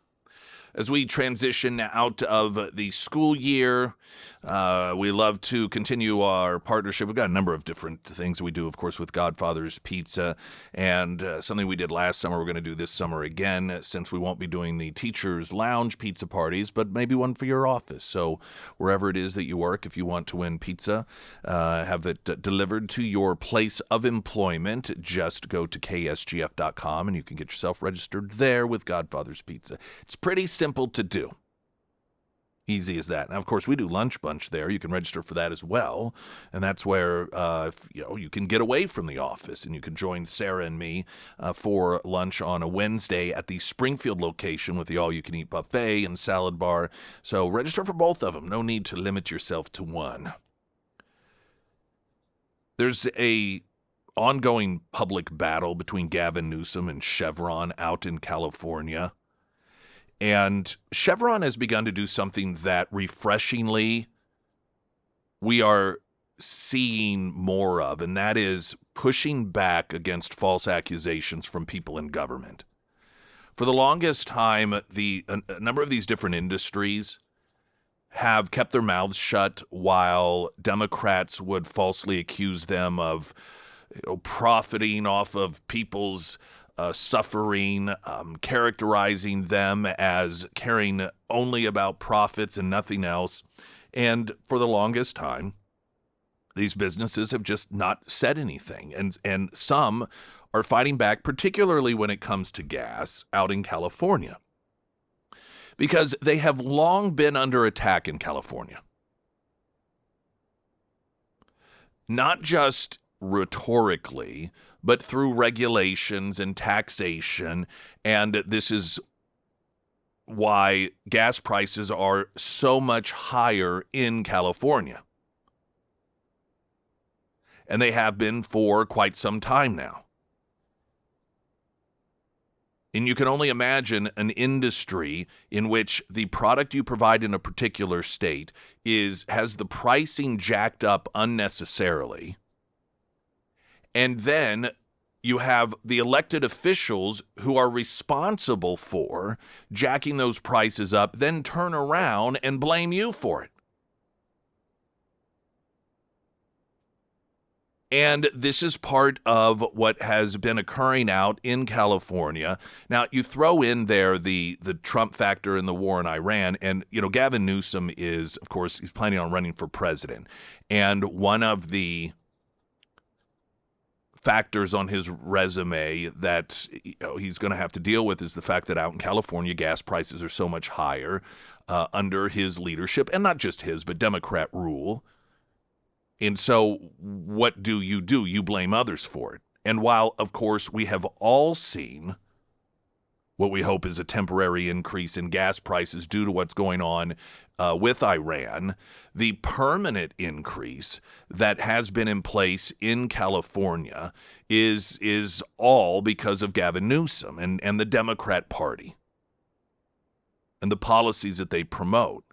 As we transition out of the school year, we love to continue our partnership. We've got a number of different things we do, of course, with Godfather's Pizza, and something we did last summer we're going to do this summer again, since we won't be doing the Teacher's Lounge pizza parties, but maybe one for your office. So wherever it is that you work, if you want to win pizza, have it delivered to your place of employment, just go to ksgf.com and you can get yourself registered there with Godfather's Pizza. It's pretty simple to do. Easy as that. Now, of course, we do Lunch Bunch there. You can register for that as well. And that's where you can get away from the office and you can join Sarah and me for lunch on a Wednesday at the Springfield location with the all-you-can-eat buffet and salad bar. So register for both of them. No need to limit yourself to one. There's a ongoing public battle between Gavin Newsom and Chevron out in California. And Chevron has begun to do something that refreshingly we are seeing more of, and that is pushing back against false accusations from people in government. For the longest time, a number of these different industries have kept their mouths shut while Democrats would falsely accuse them of profiting off of people's suffering, characterizing them as caring only about profits and nothing else. And for the longest time, these businesses have just not said anything. And some are fighting back, particularly when it comes to gas out in California, because they have long been under attack in California. Not just rhetorically, but through regulations and taxation, and this is why gas prices are so much higher in California. And they have been for quite some time now. And you can only imagine an industry in which the product you provide in a particular state has the pricing jacked up unnecessarily. And then you have the elected officials who are responsible for jacking those prices up, then turn around and blame you for it. And this is part of what has been occurring out in California. Now, you throw in there the Trump factor in the war in Iran, and, Gavin Newsom is, of course, he's planning on running for president. And one of the factors on his resume that he's going to have to deal with is the fact that out in California, gas prices are so much higher under his leadership, and not just his, but Democrat rule. And so what do? You blame others for it. And while, of course, we have all seen what we hope is a temporary increase in gas prices due to what's going on with Iran, the permanent increase that has been in place in California is all because of Gavin Newsom and the Democrat Party and the policies that they promote.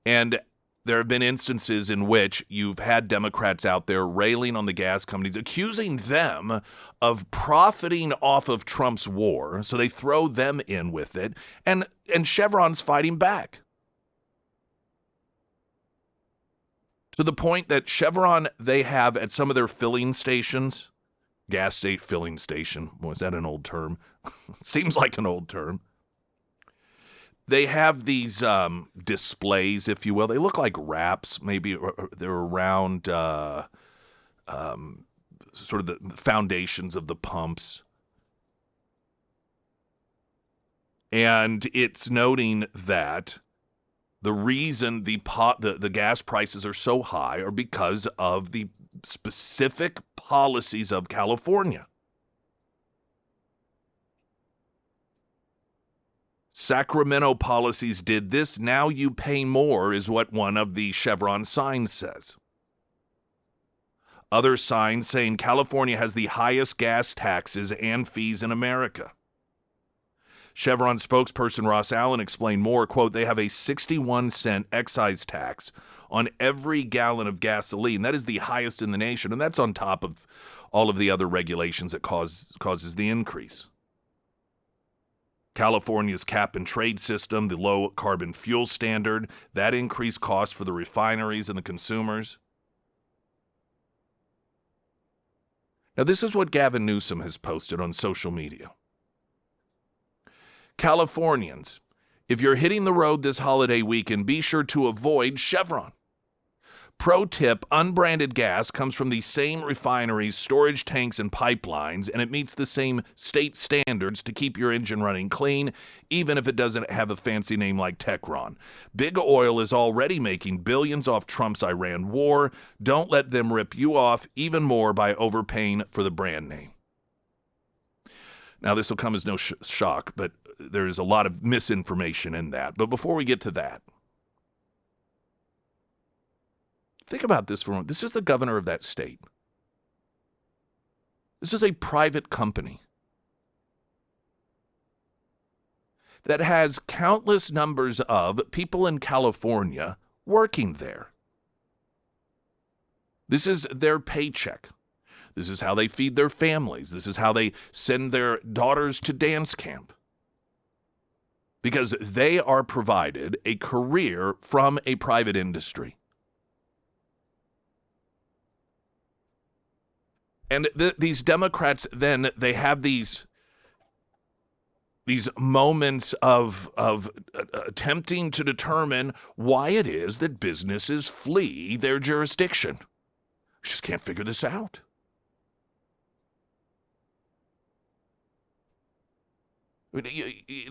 And there have been instances in which you've had Democrats out there railing on the gas companies, accusing them of profiting off of Trump's war. So they throw them in with it. And Chevron's fighting back. To the point that Chevron, they have at some of their filling stations, gas state filling station, was that an old term? Seems like an old term. They have these displays, if you will. They look like wraps. Maybe they're around sort of the foundations of the pumps. And it's noting that the reason the gas prices are so high are because of the specific policies of California. Sacramento policies did this, now you pay more, is what one of the Chevron signs says. Other signs saying California has the highest gas taxes and fees in America. Chevron spokesperson Ross Allen explained more, quote, they have a 61-cent excise tax on every gallon of gasoline. That is the highest in the nation, and that's on top of all of the other regulations that causes the increase. California's cap-and-trade system, the low-carbon fuel standard, that increased costs for the refineries and the consumers. Now, this is what Gavin Newsom has posted on social media. Californians, if you're hitting the road this holiday weekend, be sure to avoid Chevron. Pro tip, unbranded gas comes from the same refineries, storage tanks, and pipelines, and it meets the same state standards to keep your engine running clean, even if it doesn't have a fancy name like Techron. Big Oil is already making billions off Trump's Iran war. Don't let them rip you off even more by overpaying for the brand name. Now, this will come as no shock, but there's a lot of misinformation in that. But before we get to that, think about this for a moment. This is the governor of that state. This is a private company that has countless numbers of people in California working there. This is their paycheck. This is how they feed their families. This is how they send their daughters to dance camp. Because they are provided a career from a private industry. And these Democrats, then, they have these moments of attempting to determine why it is that businesses flee their jurisdiction. Just can't figure this out.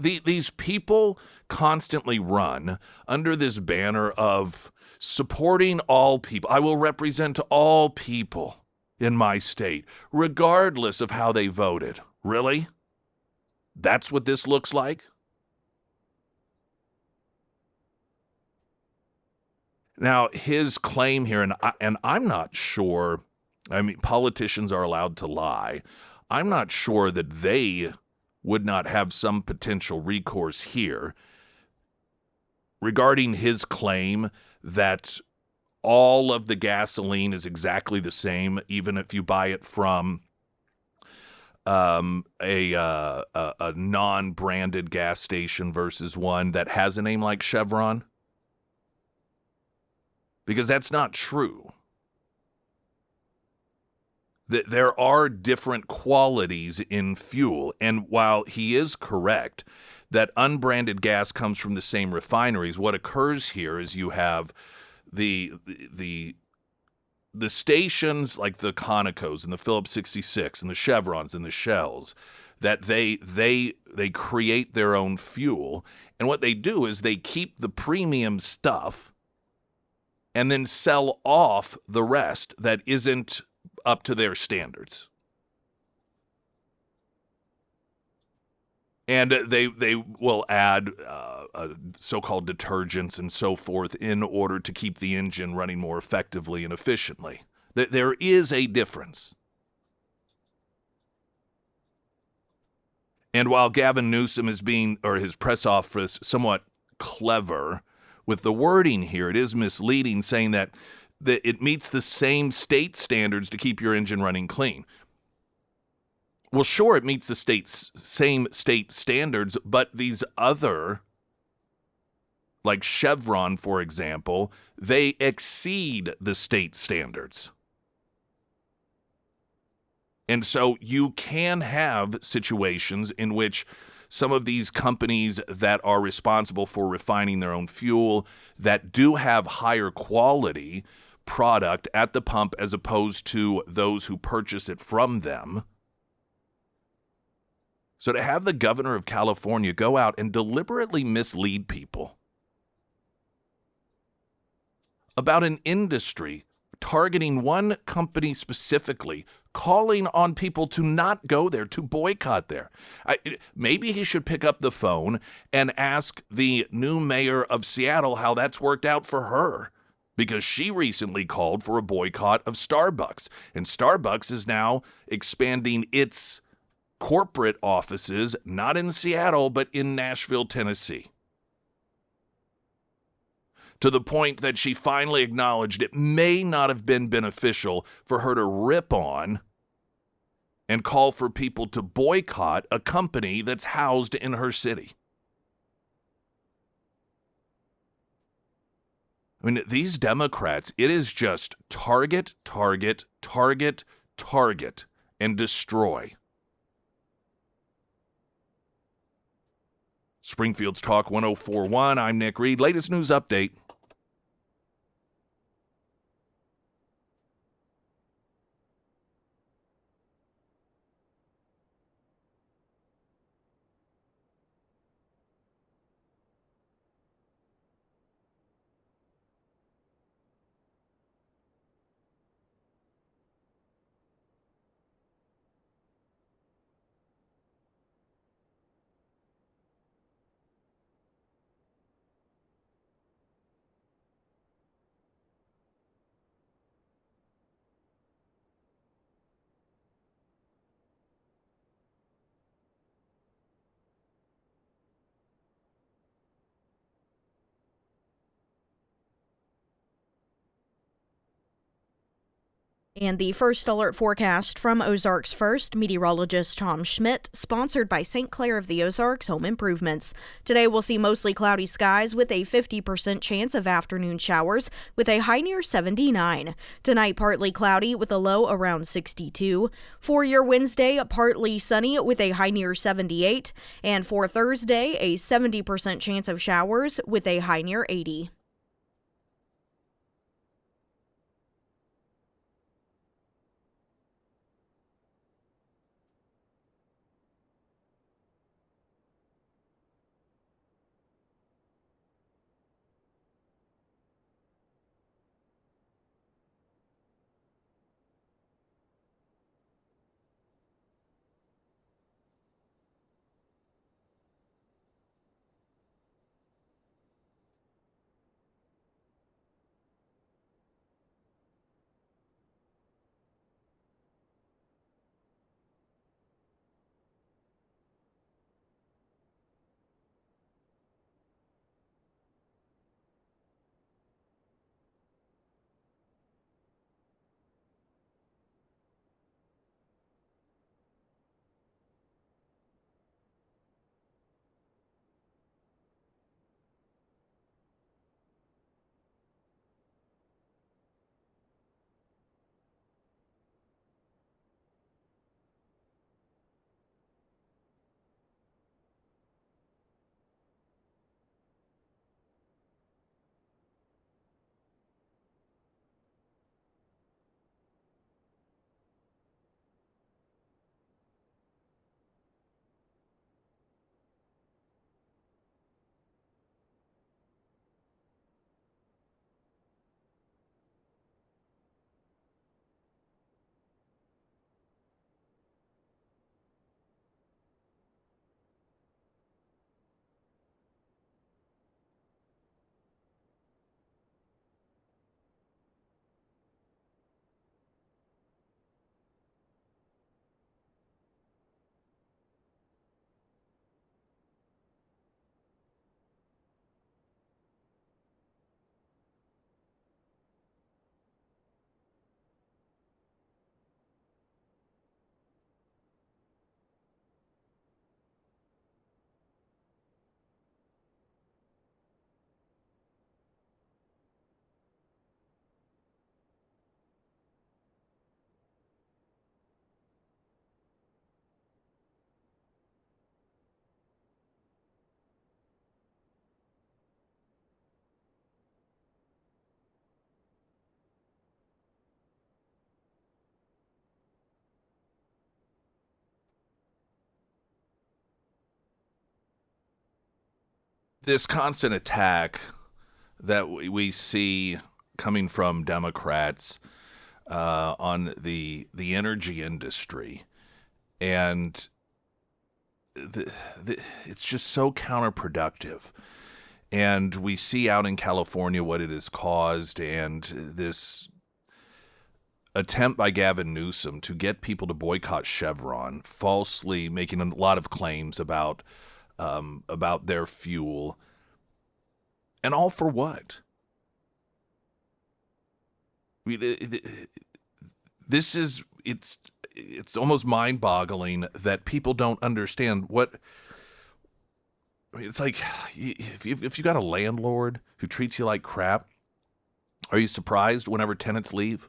These people constantly run under this banner of supporting all people. I will represent all people in my state, regardless of how they voted. Really? That's what this looks like? Now, his claim here, and I'm not sure, I mean, politicians are allowed to lie. I'm not sure that they would not have some potential recourse here regarding his claim that all of the gasoline is exactly the same, even if you buy it from a non-branded gas station versus one that has a name like Chevron. Because that's not true. There are different qualities in fuel, and while he is correct that unbranded gas comes from the same refineries, what occurs here is you have the stations like the Conocos and the Phillips 66 and the Chevrons and the Shells, that they create their own fuel, and what they do is they keep the premium stuff and then sell off the rest that isn't up to their standards. And they will add so-called detergents and so forth in order to keep the engine running more effectively and efficiently. There is a difference. And while Gavin Newsom is his press office, somewhat clever with the wording here, it is misleading, saying that it meets the same state standards to keep your engine running clean. Well, sure, it meets the same state standards, but these other, like Chevron, for example, they exceed the state standards. And so you can have situations in which some of these companies that are responsible for refining their own fuel that do have higher quality product at the pump as opposed to those who purchase it from them. So to have the governor of California go out and deliberately mislead people about an industry targeting one company specifically, calling on people to not go there, to boycott there. Maybe he should pick up the phone and ask the new mayor of Seattle how that's worked out for her, because she recently called for a boycott of Starbucks, and Starbucks is now expanding its corporate offices, not in Seattle, but in Nashville, Tennessee. To the point that she finally acknowledged it may not have been beneficial for her to rip on and call for people to boycott a company that's housed in her city. I mean, these Democrats, it is just target, target, target, target, and destroy. Springfield's Talk 104.1. I'm Nick Reed. Latest news update. And the first alert forecast from Ozarks First, meteorologist Tom Schmidt, sponsored by St. Clair of the Ozarks Home Improvements. Today we'll see mostly cloudy skies with a 50% chance of afternoon showers with a high near 79. Tonight partly cloudy with a low around 62. For your Wednesday, partly sunny with a high near 78. And for Thursday, a 70% chance of showers with a high near 80. This constant attack that we see coming from Democrats on the energy industry, and it's just so counterproductive. And we see out in California what it has caused, and this attempt by Gavin Newsom to get people to boycott Chevron, falsely making a lot of claims about their fuel, and all for what? I mean, it's almost mind-boggling that people don't understand what. I mean, it's like if you got a landlord who treats you like crap, are you surprised whenever tenants leave?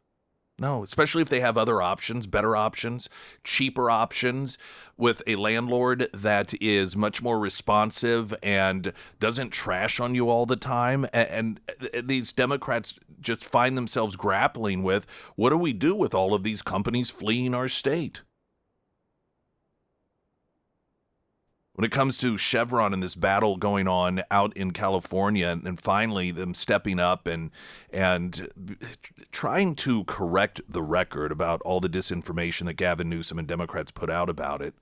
No, especially if they have other options, better options, cheaper options with a landlord that is much more responsive and doesn't trash on you all the time. And these Democrats just find themselves grappling with, what do we do with all of these companies fleeing our state? When it comes to Chevron and this battle going on out in California, and finally them stepping up and trying to correct the record about all the disinformation that Gavin Newsom and Democrats put out about it.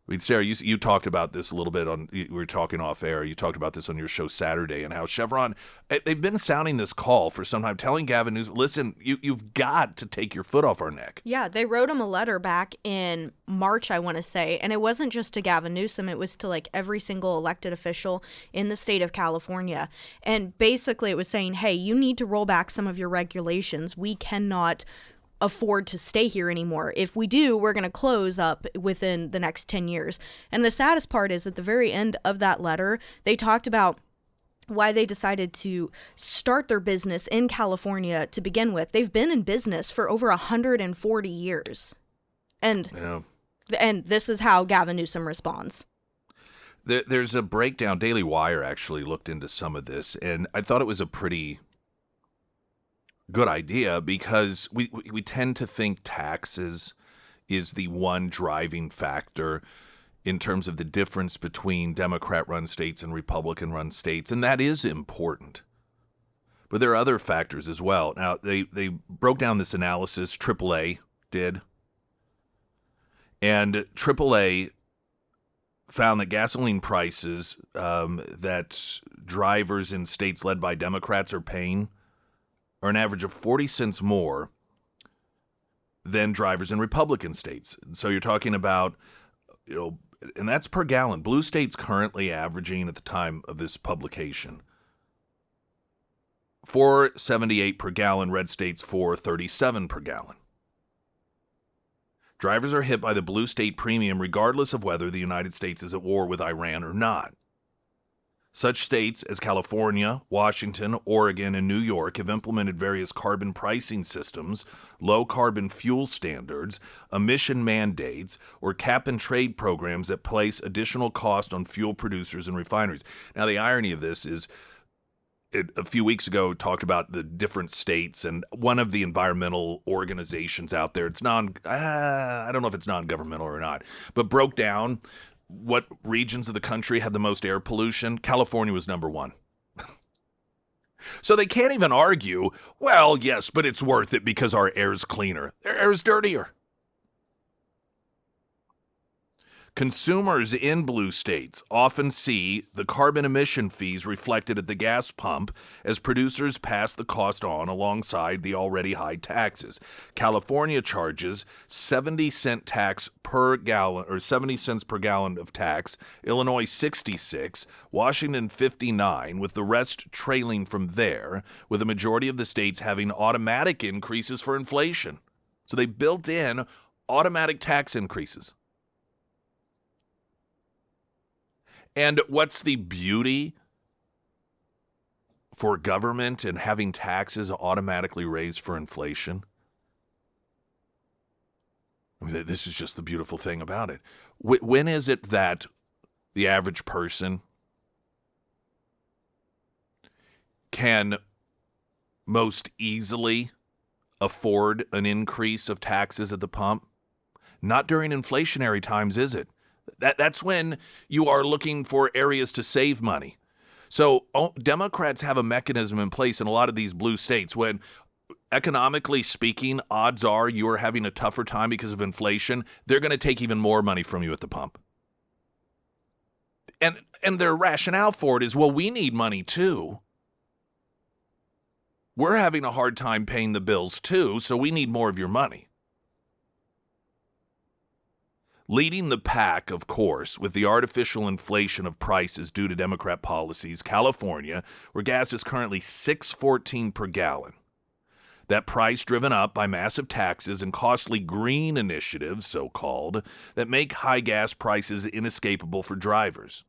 I mean, Sarah, you talked about this a little bit we were talking off air. You talked about this on your show Saturday and how Chevron, they've been sounding this call for some time, telling Gavin Newsom, listen, you've got to take your foot off our neck. Yeah, they wrote him a letter back in March, I want to say, and it wasn't just to Gavin Newsom, it was to like every single elected official in the state of California. And basically it was saying, hey, you need to roll back some of your regulations. We cannot afford to stay here anymore. If we do, we're going to close up within the next 10 years. And the saddest part is at the very end of that letter, they talked about why they decided to start their business in California to begin with. They've been in business for over 140 years. And this is how Gavin Newsom responds. There's a breakdown. Daily Wire actually looked into some of this, and I thought it was a pretty good idea because we tend to think taxes is the one driving factor in terms of the difference between Democrat-run states and Republican-run states, and that is important. But there are other factors as well. Now, they broke down this analysis, AAA did, and AAA found that gasoline prices that drivers in states led by Democrats are paying are an average of 40 cents more than drivers in Republican states. So you're talking about, and that's per gallon. Blue states currently averaging at the time of this publication $4.78 per gallon, red states $4.37 per gallon. Drivers are hit by the blue state premium regardless of whether the United States is at war with Iran or not. Such states as California, Washington, Oregon, and New York have implemented various carbon pricing systems, low-carbon fuel standards, emission mandates, or cap-and-trade programs that place additional cost on fuel producers and refineries. Now, the irony of this is, a few weeks ago, talked about the different states, and one of the environmental organizations out there, it's I don't know if it's non-governmental or not, but broke down what regions of the country had the most air pollution. California was number one. So they can't even argue, well, yes, but it's worth it because our air's cleaner. Their air is dirtier. Consumers in blue states often see the carbon emission fees reflected at the gas pump as producers pass the cost on alongside the already high taxes. California charges 70-cent tax per gallon, or 70 cents per gallon of tax. Illinois 66, Washington 59, with the rest trailing from there, with the majority of the states having automatic increases for inflation. So they built in automatic tax increases. And what's the beauty for government and having taxes automatically raised for inflation? I mean, this is just the beautiful thing about it. When is it that the average person can most easily afford an increase of taxes at the pump? Not during inflationary times, is it? That's when you are looking for areas to save money. So Democrats have a mechanism in place in a lot of these blue states when, economically speaking, odds are you are having a tougher time because of inflation. They're going to take even more money from you at the pump. And their rationale for it is, well, we need money too. We're having a hard time paying the bills too, so we need more of your money. Leading the pack, of course, with the artificial inflation of prices due to Democrat policies, California, where gas is currently $6.14 per gallon. That price driven up by massive taxes and costly green initiatives, so-called, that make high gas prices inescapable for drivers.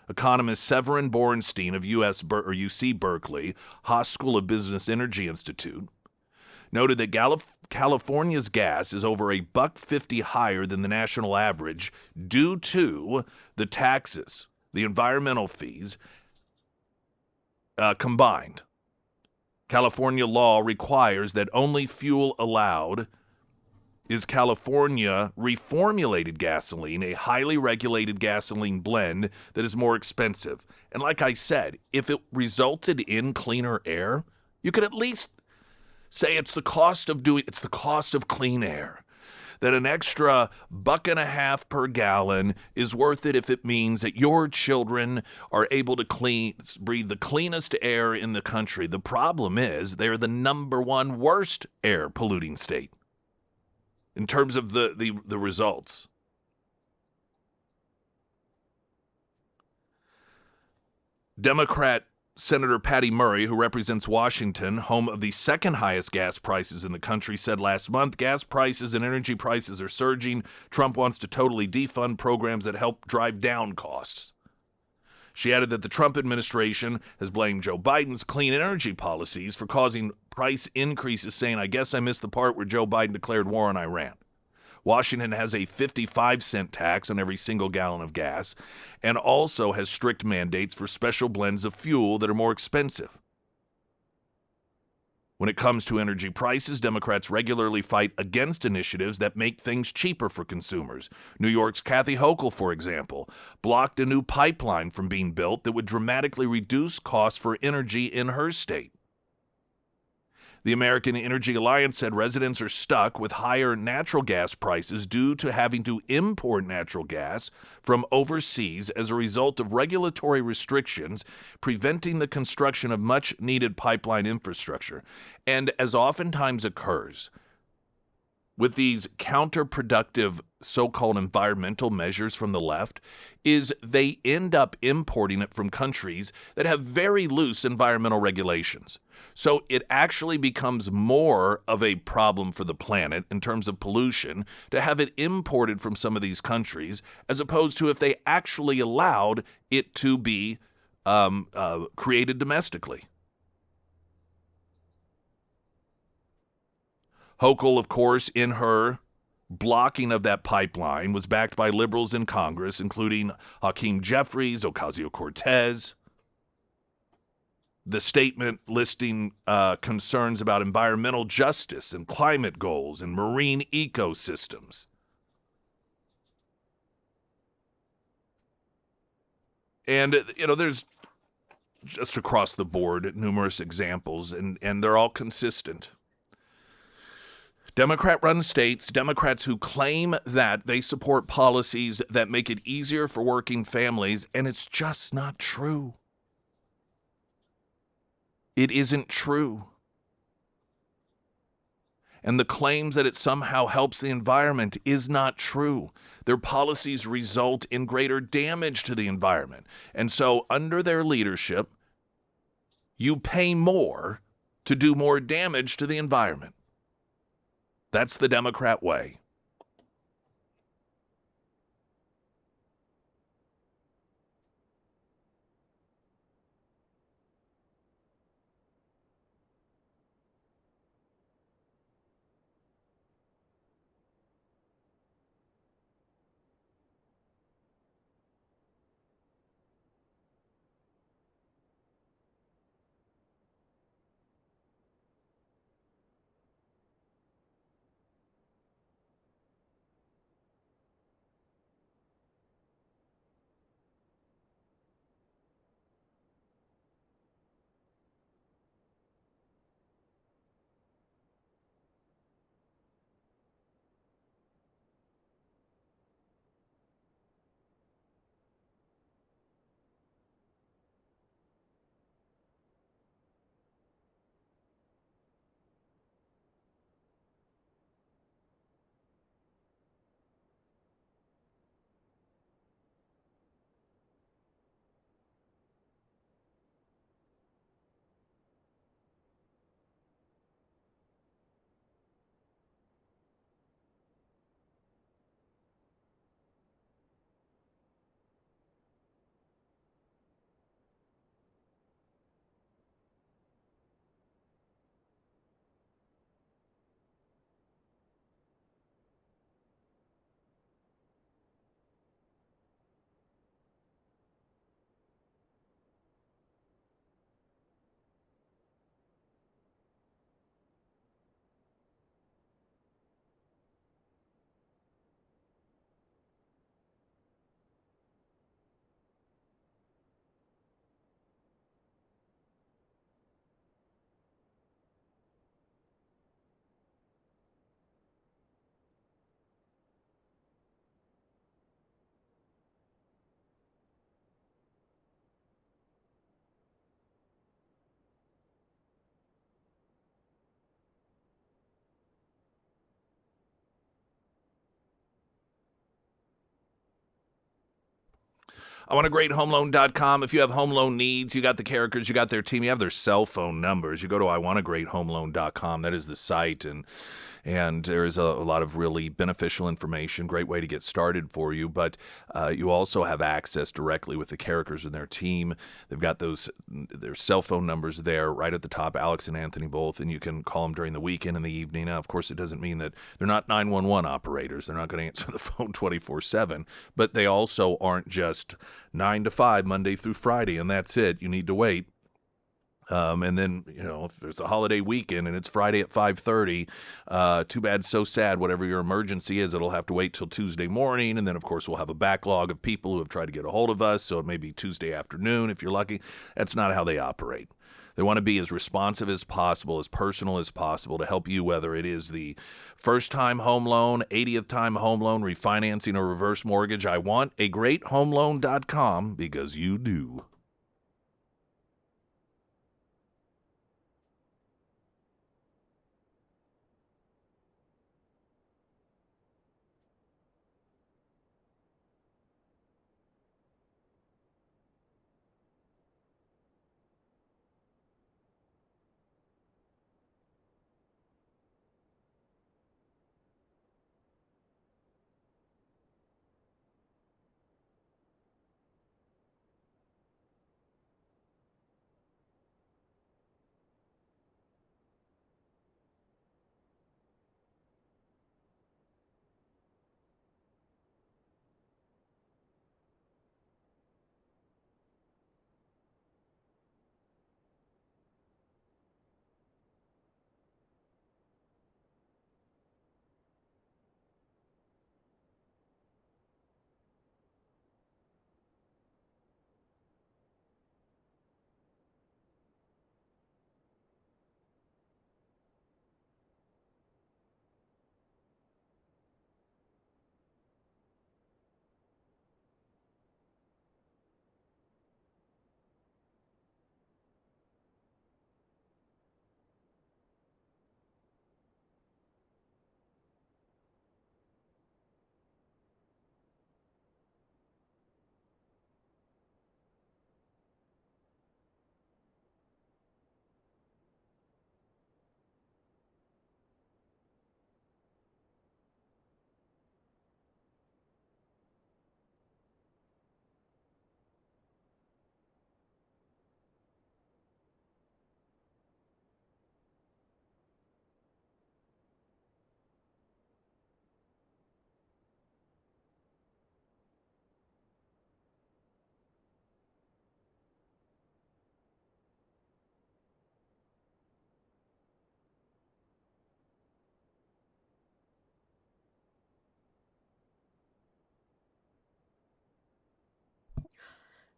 Economist Severin Borenstein of UC Berkeley, Haas School of Business Energy Institute, noted that California's gas is over $1.50 higher than the national average due to the taxes, the environmental fees combined. California law requires that only fuel allowed is California reformulated gasoline, a highly regulated gasoline blend that is more expensive. And like I said, if it resulted in cleaner air, you could at least say it's the cost of clean air. That an extra $1.50 per gallon is worth it if it means that your children are able to breathe the cleanest air in the country. The problem is they're the number one worst air polluting state in terms of the results. Democrat Senator Patty Murray, who represents Washington, home of the second highest gas prices in the country, said last month gas prices and energy prices are surging. Trump wants to totally defund programs that help drive down costs. She added that the Trump administration has blamed Joe Biden's clean energy policies for causing price increases, saying, "I guess I missed the part where Joe Biden declared war on Iran." Washington has a 55-cent tax on every single gallon of gas and also has strict mandates for special blends of fuel that are more expensive. When it comes to energy prices, Democrats regularly fight against initiatives that make things cheaper for consumers. New York's Kathy Hochul, for example, blocked a new pipeline from being built that would dramatically reduce costs for energy in her state. The American Energy Alliance said residents are stuck with higher natural gas prices due to having to import natural gas from overseas as a result of regulatory restrictions preventing the construction of much-needed pipeline infrastructure. And as oftentimes occurs with these counterproductive so-called environmental measures from the left, is they end up importing it from countries that have very loose environmental regulations. So it actually becomes more of a problem for the planet in terms of pollution to have it imported from some of these countries as opposed to if they actually allowed it to be created domestically. Hochul, of course, in her blocking of that pipeline, was backed by liberals in Congress, including Hakeem Jeffries, Ocasio-Cortez. The statement listing concerns about environmental justice and climate goals and marine ecosystems. And, there's just across the board numerous examples, and they're all consistent. Democrat-run states, Democrats who claim that they support policies that make it easier for working families, and it's just not true. It isn't true. And the claims that it somehow helps the environment is not true. Their policies result in greater damage to the environment. And so under their leadership, you pay more to do more damage to the environment. That's the Democrat way. I want a great homeloan.com. If you have home loan needs, you got the characters, you got their team, you have their cell phone numbers. You go to iwantagreathomeloan.com. That is the site, and there is a lot of really beneficial information, great way to get started for you. But you also have access directly with the characters and their team. They've got their cell phone numbers there right at the top, Alex and Anthony both, and you can call them during the weekend and the evening. Now, of course, it doesn't mean that they're not 911 operators. They're not going to answer the phone 24/7, but they also aren't just 9 to 5, Monday through Friday, and that's it. You need to wait. And then, if there's a holiday weekend and it's Friday at 5:30, too bad, so sad, whatever your emergency is, it'll have to wait till Tuesday morning. And then, of course, we'll have a backlog of people who have tried to get a hold of us. So it may be Tuesday afternoon if you're lucky. That's not how they operate. They want to be as responsive as possible, as personal as possible to help you, whether it is the first-time home loan, 80th time home loan, refinancing, or reverse mortgage. I want a great homeloan.com because you do.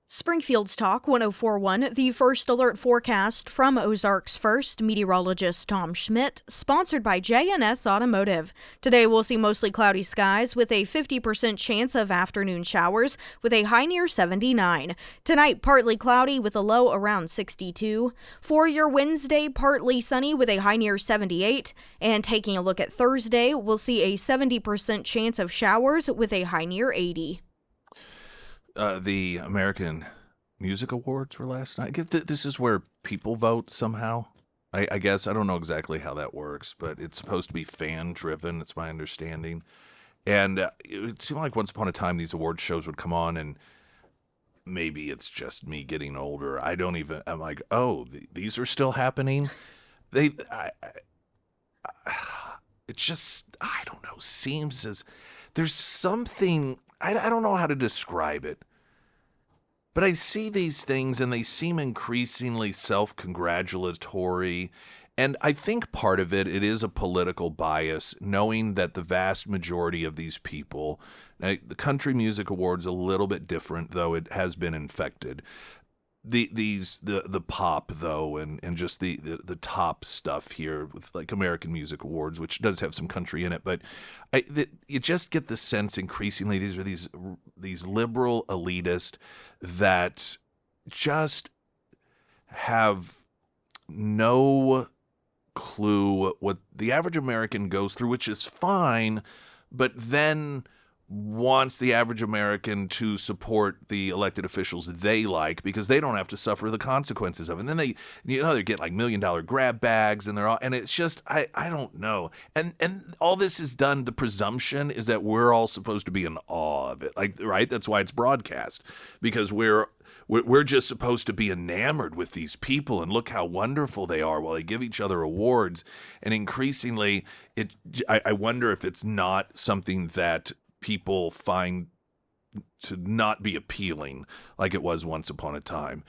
Springfield's Talk 1041, the first alert forecast from Ozarks First, meteorologist Tom Schmidt, sponsored by J&S Automotive. Today we'll see mostly cloudy skies with a 50% chance of afternoon showers with a high near 79. Tonight, partly cloudy with a low around 62. For your Wednesday, partly sunny with a high near 78. And taking a look at Thursday, we'll see a 70% chance of showers with a high near 80. The American Music Awards were last night. This is where people vote somehow. I guess I don't know exactly how that works, but it's supposed to be fan-driven. It's my understanding. And it seemed like once upon a time these award shows would come on, and maybe it's just me getting older. I'm like, oh, these are still happening. It just, I don't know, seems as there's something, I don't know how to describe it. But I see these things and they seem increasingly self-congratulatory. And I think part of it is a political bias, knowing that the vast majority of these people, the Country Music Awards a little bit different, though it has been infected. The pop, though, and just the top stuff here with like American Music Awards, which does have some country in it, but you just get the sense increasingly these are these liberal elitists that just have no clue what the average American goes through, which is fine, but then wants the average American to support the elected officials they like because they don't have to suffer the consequences of it. And then they get like $1 million grab bags and and it's just, I don't know. And all this is done, the presumption is that we're all supposed to be in awe of it. Like, right? That's why it's broadcast, because we're just supposed to be enamored with these people and look how wonderful they are while they give each other awards. And increasingly, I wonder if it's not something that people find to not be appealing like it was once upon a time.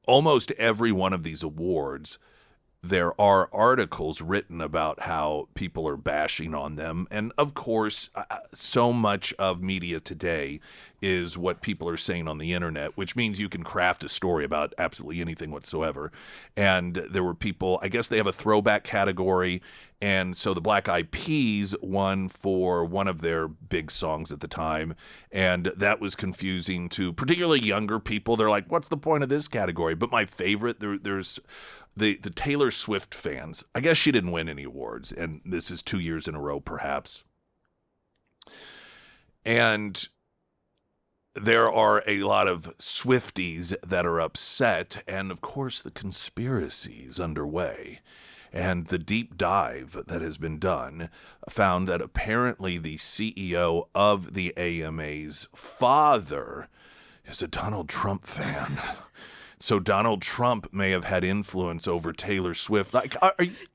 Almost every one of these awards, there are articles written about how people are bashing on them. And of course, so much of media today is what people are saying on the internet, which means you can craft a story about absolutely anything whatsoever. And there were people, I guess they have a throwback category. And so the Black Eyed Peas won for one of their big songs at the time. And that was confusing to particularly younger people. They're like, what's the point of this category? But my favorite, there's the Taylor Swift fans. I guess she didn't win any awards, and this is 2 years in a row, perhaps. And there are a lot of Swifties that are upset, and of course the conspiracy is underway. And the deep dive that has been done found that apparently the CEO of the AMA's father is a Donald Trump fan. So Donald Trump may have had influence over Taylor Swift. Like,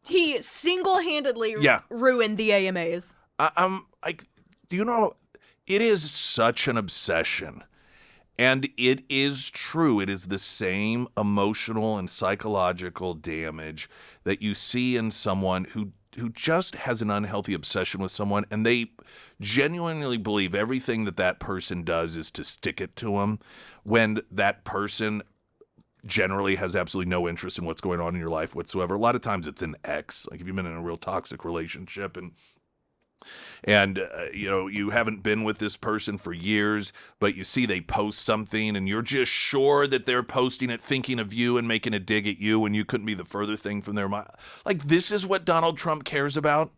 he single-handedly Yeah. ruined the AMAs. I'm like, do you know, it is such an obsession. And it is true. It is the same emotional and psychological damage that you see in someone who just has an unhealthy obsession with someone, and they genuinely believe everything that person does is to stick it to them, when that person generally has absolutely no interest in what's going on in your life whatsoever. A lot of times it's an ex, like if you've been in a real toxic relationship and you haven't been with this person for years, but you see they post something and you're just sure that they're posting it thinking of you and making a dig at you, and you couldn't be the further thing from their mind. Like, this is what Donald Trump cares about.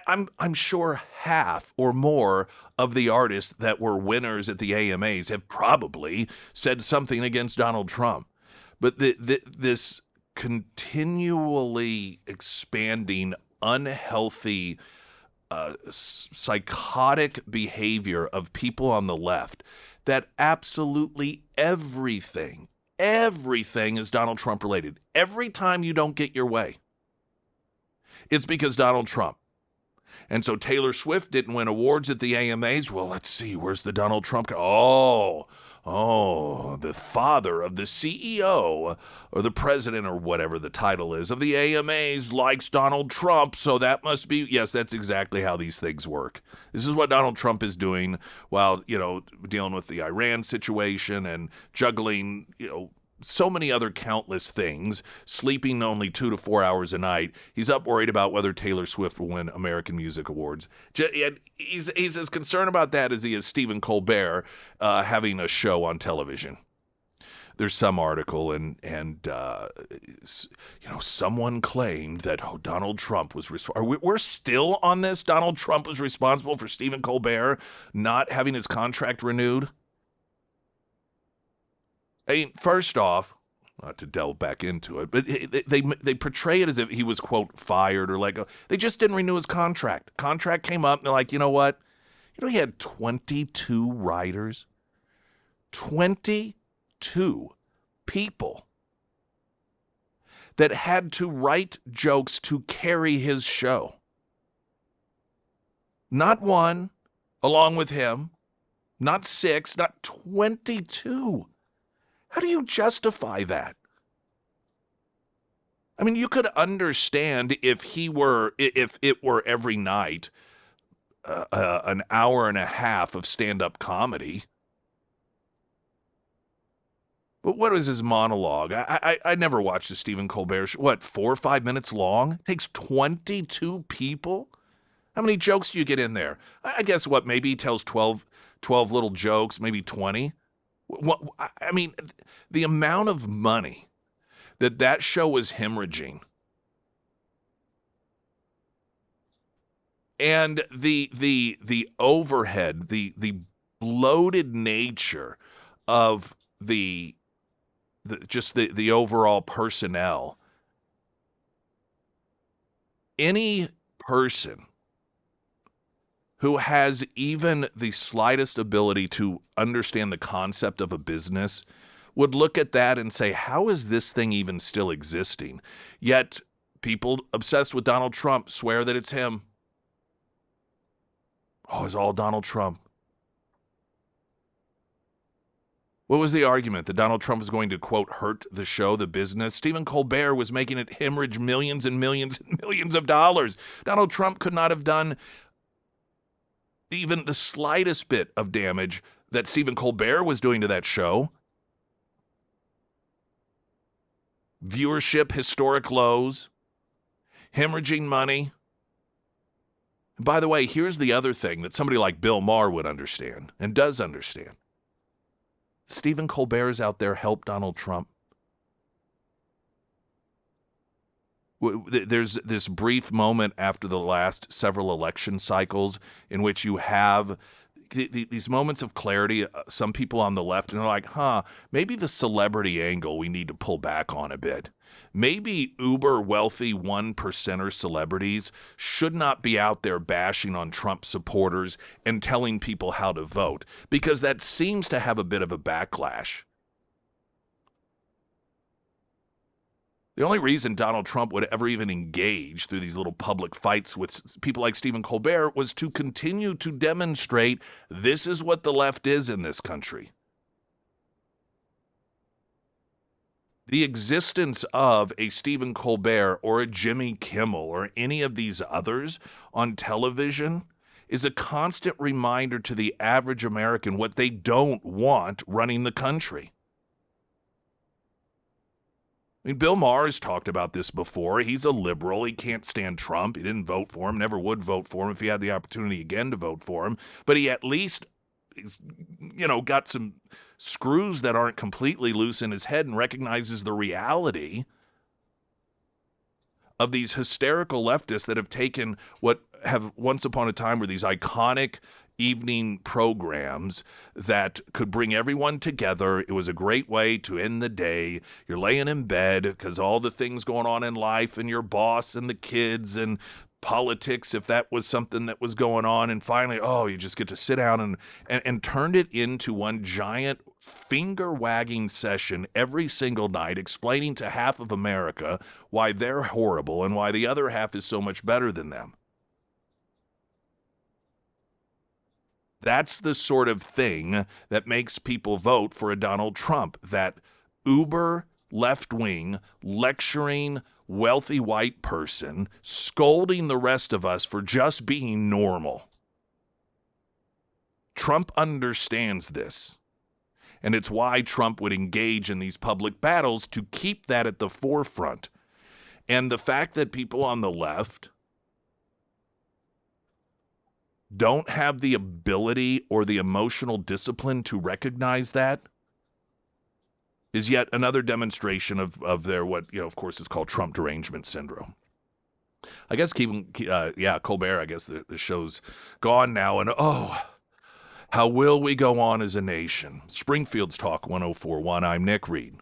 I'm sure half or more of the artists that were winners at the AMAs have probably said something against Donald Trump. But this continually expanding, unhealthy, psychotic behavior of people on the left, that absolutely everything is Donald Trump related. Every time you don't get your way, it's because Donald Trump. And so Taylor Swift didn't win awards at the AMAs. Well, let's see. Where's the Donald Trump? Oh, the father of the CEO or the president or whatever the title is of the AMAs likes Donald Trump. So that must be, yes, that's exactly how these things work. This is what Donald Trump is doing while, dealing with the Iran situation and juggling, so many other countless things, sleeping only 2 to 4 hours a night. He's up worried about whether Taylor Swift will win American Music Awards. He's as concerned about that as he is Stephen Colbert having a show on television. There's some article and someone claimed that Donald Trump was responsible. We're still on this. Donald Trump was responsible for Stephen Colbert not having his contract renewed. I mean, first off, not to delve back into it, but they portray it as if he was, quote, fired or they just didn't renew his contract. Contract came up, and they're like, you know what? He had 22 writers, 22 people that had to write jokes to carry his show. Not one, along with him, not 6, not 22. How do you justify that? I mean, you could understand if it were every night an hour and a half of stand-up comedy. But what is his monologue? I never watched the Stephen Colbert show. What, 4 or 5 minutes long? It takes 22 people? How many jokes do you get in there? I guess maybe he tells 12 little jokes, maybe 20. I mean, the amount of money that show was hemorrhaging. And the overhead, the bloated nature of the overall personnel. Any person who has even the slightest ability to understand the concept of a business would look at that and say, how is this thing even still existing? Yet people obsessed with Donald Trump swear that it's him. Oh, it's all Donald Trump. What was the argument? That Donald Trump was going to, quote, hurt the show, the business? Stephen Colbert was making it hemorrhage millions and millions and millions of dollars. Donald Trump could not have done even the slightest bit of damage that Stephen Colbert was doing to that show. Viewership, historic lows, hemorrhaging money. And by the way, here's the other thing that somebody like Bill Maher would understand and does understand. Stephen Colbert's out there helped Donald Trump. There's this brief moment after the last several election cycles in which you have these moments of clarity. Some people on the left, and they're like, maybe the celebrity angle we need to pull back on a bit. Maybe uber wealthy 1%er celebrities should not be out there bashing on Trump supporters and telling people how to vote, because that seems to have a bit of a backlash. The only reason Donald Trump would ever even engage through these little public fights with people like Stephen Colbert was to continue to demonstrate this is what the left is in this country. The existence of a Stephen Colbert or a Jimmy Kimmel or any of these others on television is a constant reminder to the average American what they don't want running the country. I mean, Bill Maher has talked about this before. He's a liberal. He can't stand Trump. He didn't vote for him, never would vote for him if he had the opportunity again to vote for him. But he at least is, got some screws that aren't completely loose in his head and recognizes the reality of these hysterical leftists that have taken what have once upon a time were these iconic evening programs that could bring everyone together. It was a great way to end the day. You're laying in bed because all the things going on in life and your boss and the kids and politics, if that was something that was going on, and finally, you just get to sit down and turned it into one giant finger-wagging session every single night explaining to half of America why they're horrible and why the other half is so much better than them. That's the sort of thing that makes people vote for a Donald Trump, that uber left-wing lecturing wealthy white person scolding the rest of us for just being normal. Trump understands this, and it's why Trump would engage in these public battles to keep that at the forefront. And the fact that people on the left don't have the ability or the emotional discipline to recognize that is yet another demonstration of their, what, of course, is called Trump derangement syndrome. I guess Colbert, I guess the show's gone now, and how will we go on as a nation? Springfield's Talk 104.1. I'm Nick Reed.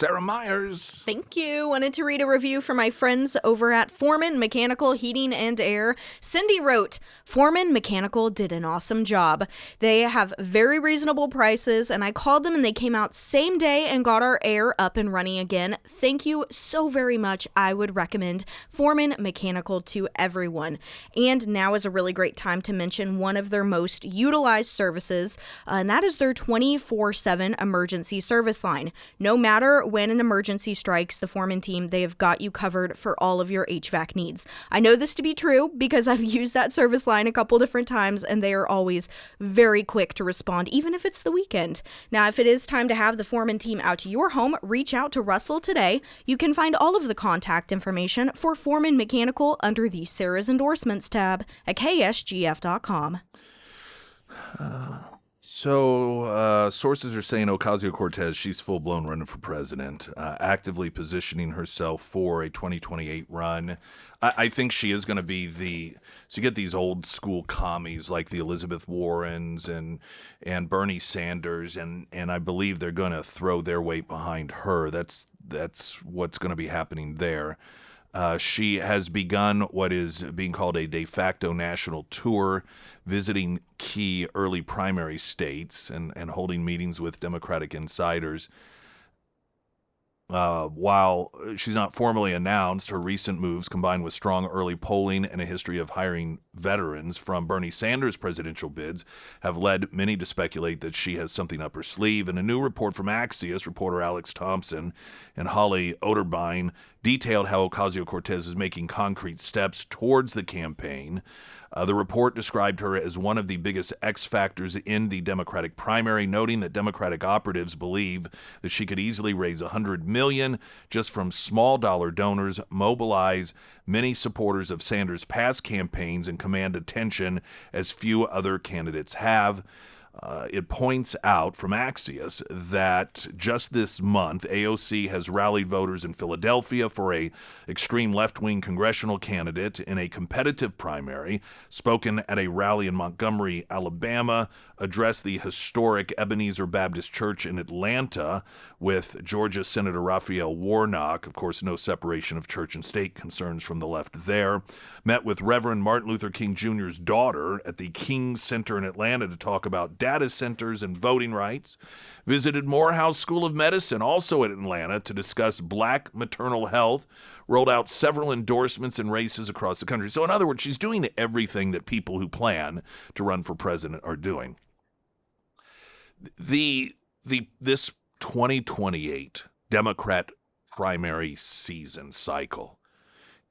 Sarah Myers. Thank you. Wanted to read a review from my friends over at Foreman Mechanical Heating and Air. Cindy wrote, Foreman Mechanical did an awesome job. They have very reasonable prices, and I called them and they came out same day and got our air up and running again. Thank you so very much. I would recommend Foreman Mechanical to everyone. And now is a really great time to mention one of their most utilized services, and that is their 24/7 emergency service line. No matter when an emergency strikes, the Foreman team, they have got you covered for all of your HVAC needs. I know this to be true because I've used that service line a couple different times, and they are always very quick to respond, even if it's the weekend. Now, if it is time to have the Foreman team out to your home, reach out to Russell today. You can find all of the contact information for Foreman Mechanical under the Sarah's Endorsements tab at ksgf.com. So sources are saying Ocasio-Cortez, she's full-blown running for president, actively positioning herself for a 2028 run. I think she is going to be so you get these old school commies like the Elizabeth Warrens and Bernie Sanders, and I believe they're going to throw their weight behind her. That's what's going to be happening there. She has begun what is being called a de facto national tour, visiting key early primary states and holding meetings with Democratic insiders. While she's not formally announced, her recent moves, combined with strong early polling and a history of hiring veterans from Bernie Sanders' presidential bids, have led many to speculate that she has something up her sleeve. And a new report from Axios, reporter Alex Thompson and Holly Oderbine detailed how Ocasio-Cortez is making concrete steps towards the campaign. The report described her as one of the biggest X factors in the Democratic primary, noting that Democratic operatives believe that she could easily raise $100 million just from small dollar donors, mobilize many supporters of Sanders' past campaigns, and command attention as few other candidates have. It points out from Axios that just this month, AOC has rallied voters in Philadelphia for a extreme left-wing congressional candidate in a competitive primary, spoken at a rally in Montgomery, Alabama, addressed the historic Ebenezer Baptist Church in Atlanta with Georgia Senator Raphael Warnock. Of course, no separation of church and state concerns from the left there. Met with Reverend Martin Luther King Jr.'s daughter at the King Center in Atlanta to talk about data centers and voting rights. Visited Morehouse School of Medicine, also in Atlanta, to discuss black maternal health. Rolled out several endorsements in races across the country. So in other words, she's doing everything that people who plan to run for president are doing. This 2028 Democrat primary season cycle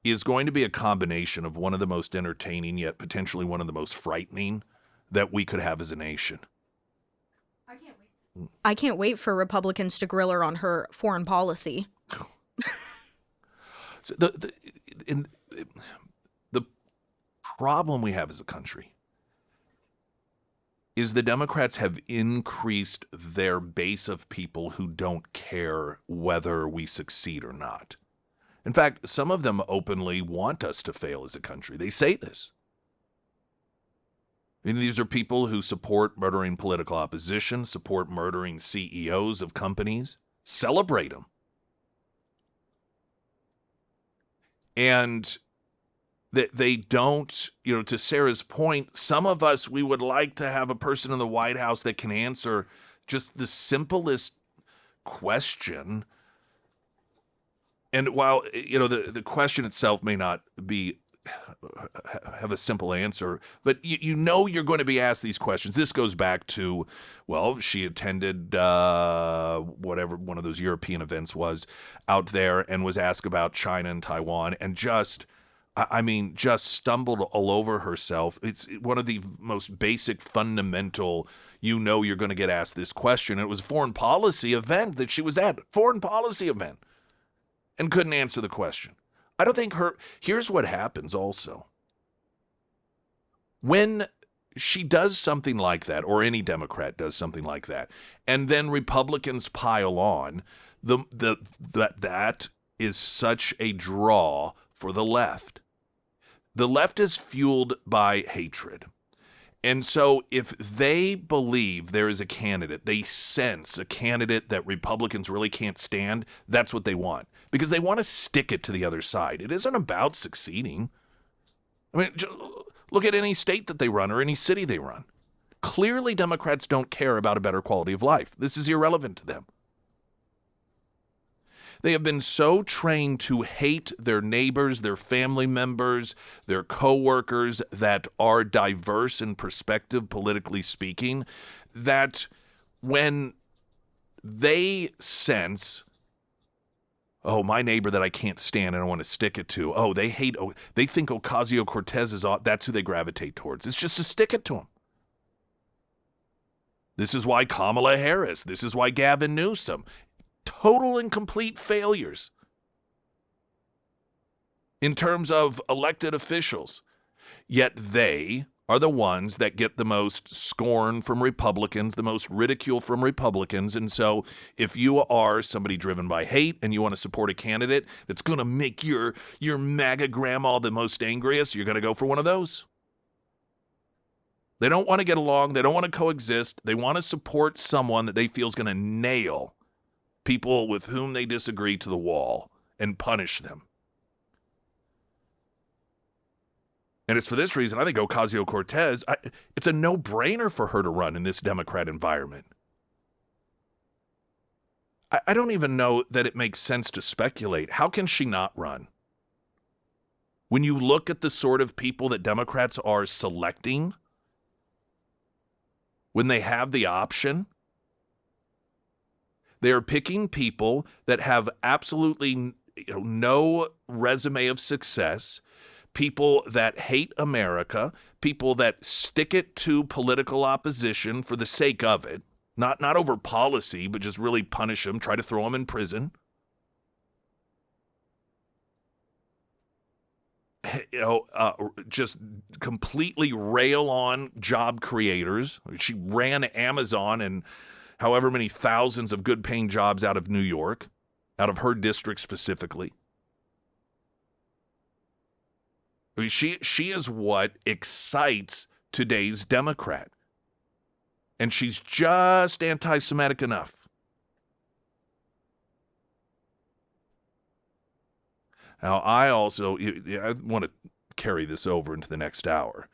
is going to be a combination of one of the most entertaining, yet potentially one of the most frightening that we could have as a nation. I can't wait for Republicans to grill her on her foreign policy. So the problem we have as a country is the Democrats have increased their base of people who don't care whether we succeed or not. In fact, some of them openly want us to fail as a country. They say this. And these are people who support murdering political opposition, support murdering CEOs of companies, celebrate them. And that they don't, to Sarah's point, some of us, we would like to have a person in the White House that can answer just the simplest question. And while, the question itself may not have a simple answer, but you're going to be asked these questions. This goes back to, she attended whatever one of those European events was out there and was asked about China and Taiwan and just stumbled all over herself. It's one of the most basic, fundamental, you're going to get asked this question. It was a foreign policy event that she was at, and couldn't answer the question. I don't think here's what happens also. When she does something like that, or any Democrat does something like that, and then Republicans pile on, that is such a draw for the left. The left is fueled by hatred. And so if they believe there is a candidate, they sense a candidate that Republicans really can't stand, that's what they want. Because they want to stick it to the other side. It isn't about succeeding. I mean, look at any state that they run or any city they run. Clearly, Democrats don't care about a better quality of life. This is irrelevant to them. They have been so trained to hate their neighbors, their family members, their coworkers that are diverse in perspective, politically speaking, that when they sense, oh, my neighbor that I can't stand and I want to stick it to, oh, they think Ocasio-Cortez is, that's who they gravitate towards. It's just to stick it to them. This is why Kamala Harris, this is why Gavin Newsom, total and complete failures in terms of elected officials. Yet they are the ones that get the most scorn from Republicans, the most ridicule from Republicans. And so if you are somebody driven by hate and you want to support a candidate that's going to make your MAGA grandma the most angriest, you're going to go for one of those. They don't want to get along. They don't want to coexist. They want to support someone that they feel is going to nail people with whom they disagree to the wall and punish them. And it's for this reason I think Ocasio-Cortez, it's a no-brainer for her to run in this Democrat environment. I don't even know that it makes sense to speculate. How can she not run? When you look at the sort of people that Democrats are selecting, when they have the option, they are picking people that have absolutely no resume of success, people that hate America, people that stick it to political opposition for the sake of it, not over policy, but just really punish them, try to throw them in prison. Just completely rail on job creators. She ran Amazon and however many thousands of good-paying jobs out of New York, out of her district specifically. I mean, she is what excites today's Democrat. And she's just anti-Semitic enough. Now, I want to carry this over into the next hour.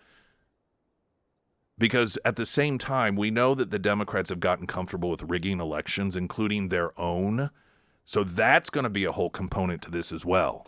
Because at the same time, we know that the Democrats have gotten comfortable with rigging elections, including their own. So that's going to be a whole component to this as well.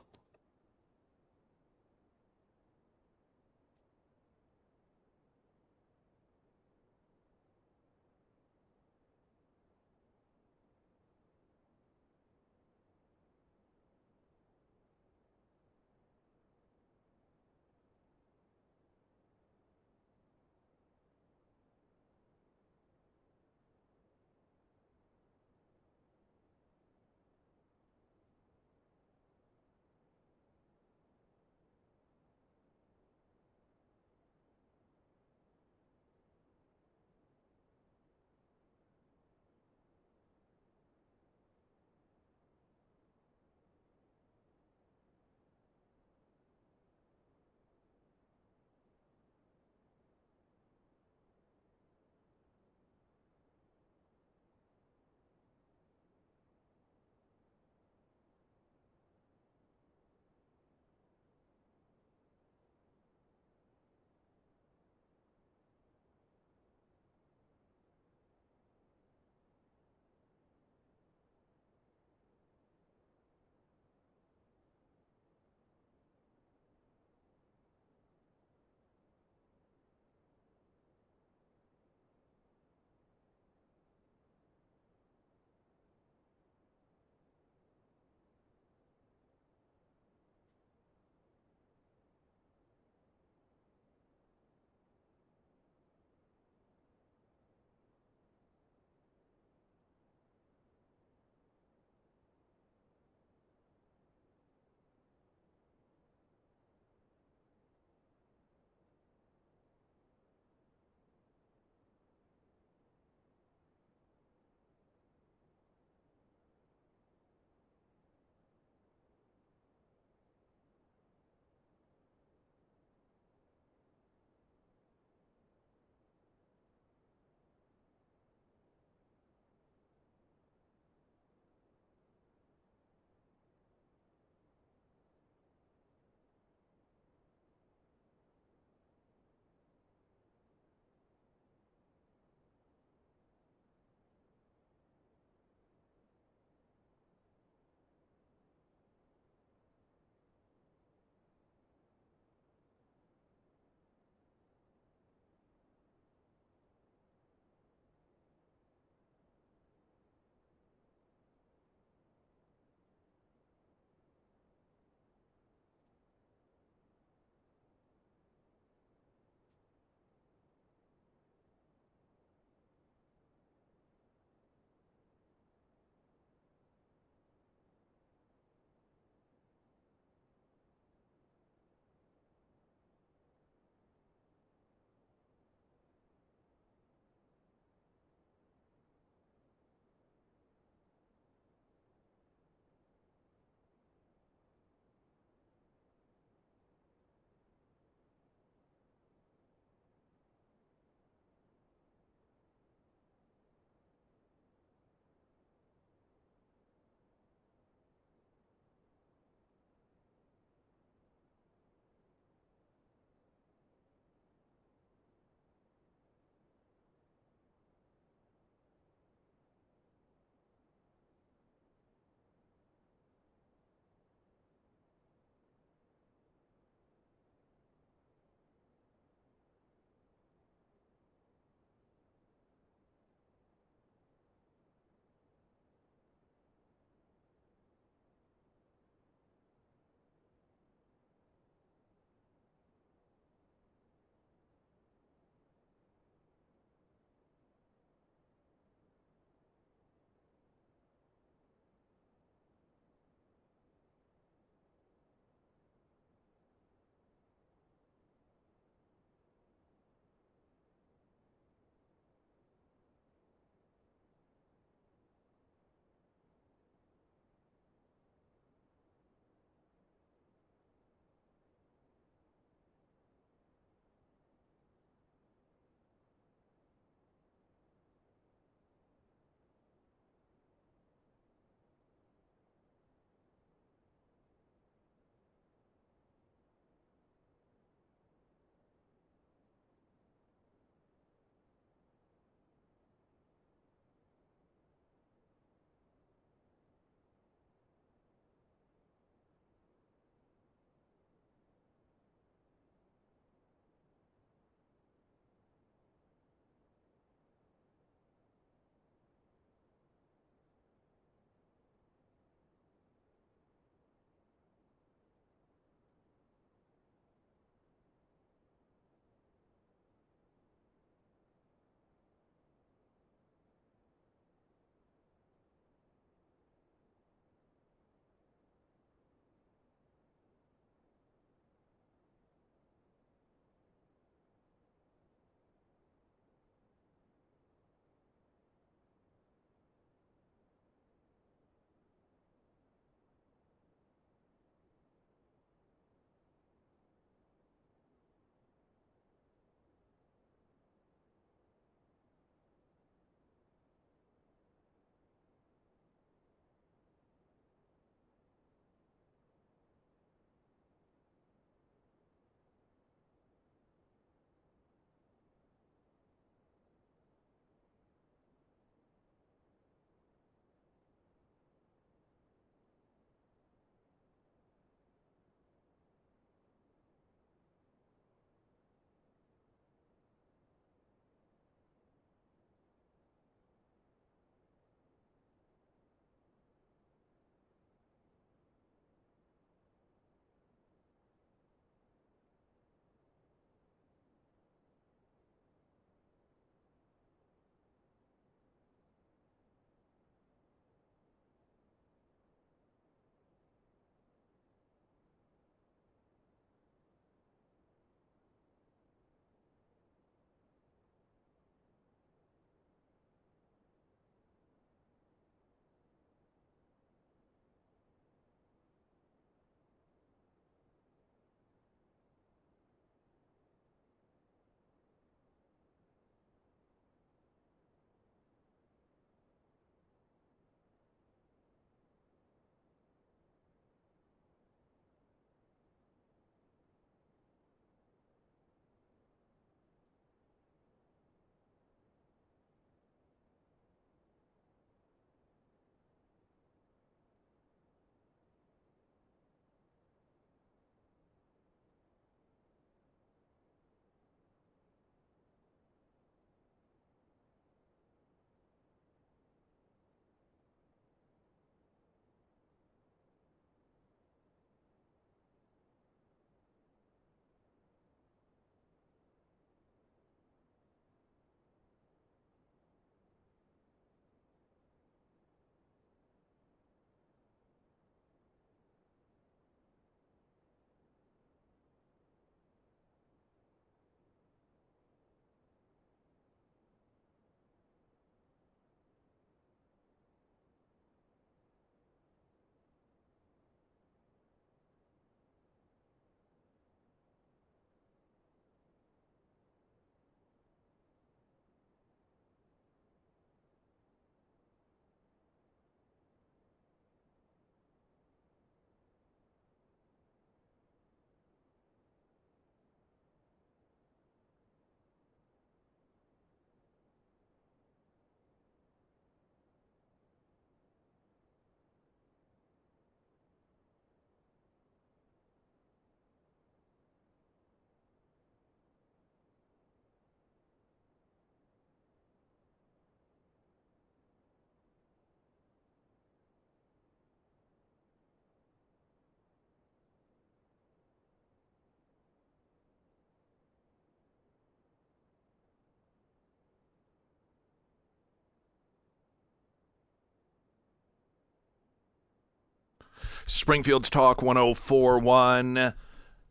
Springfield's Talk 1041.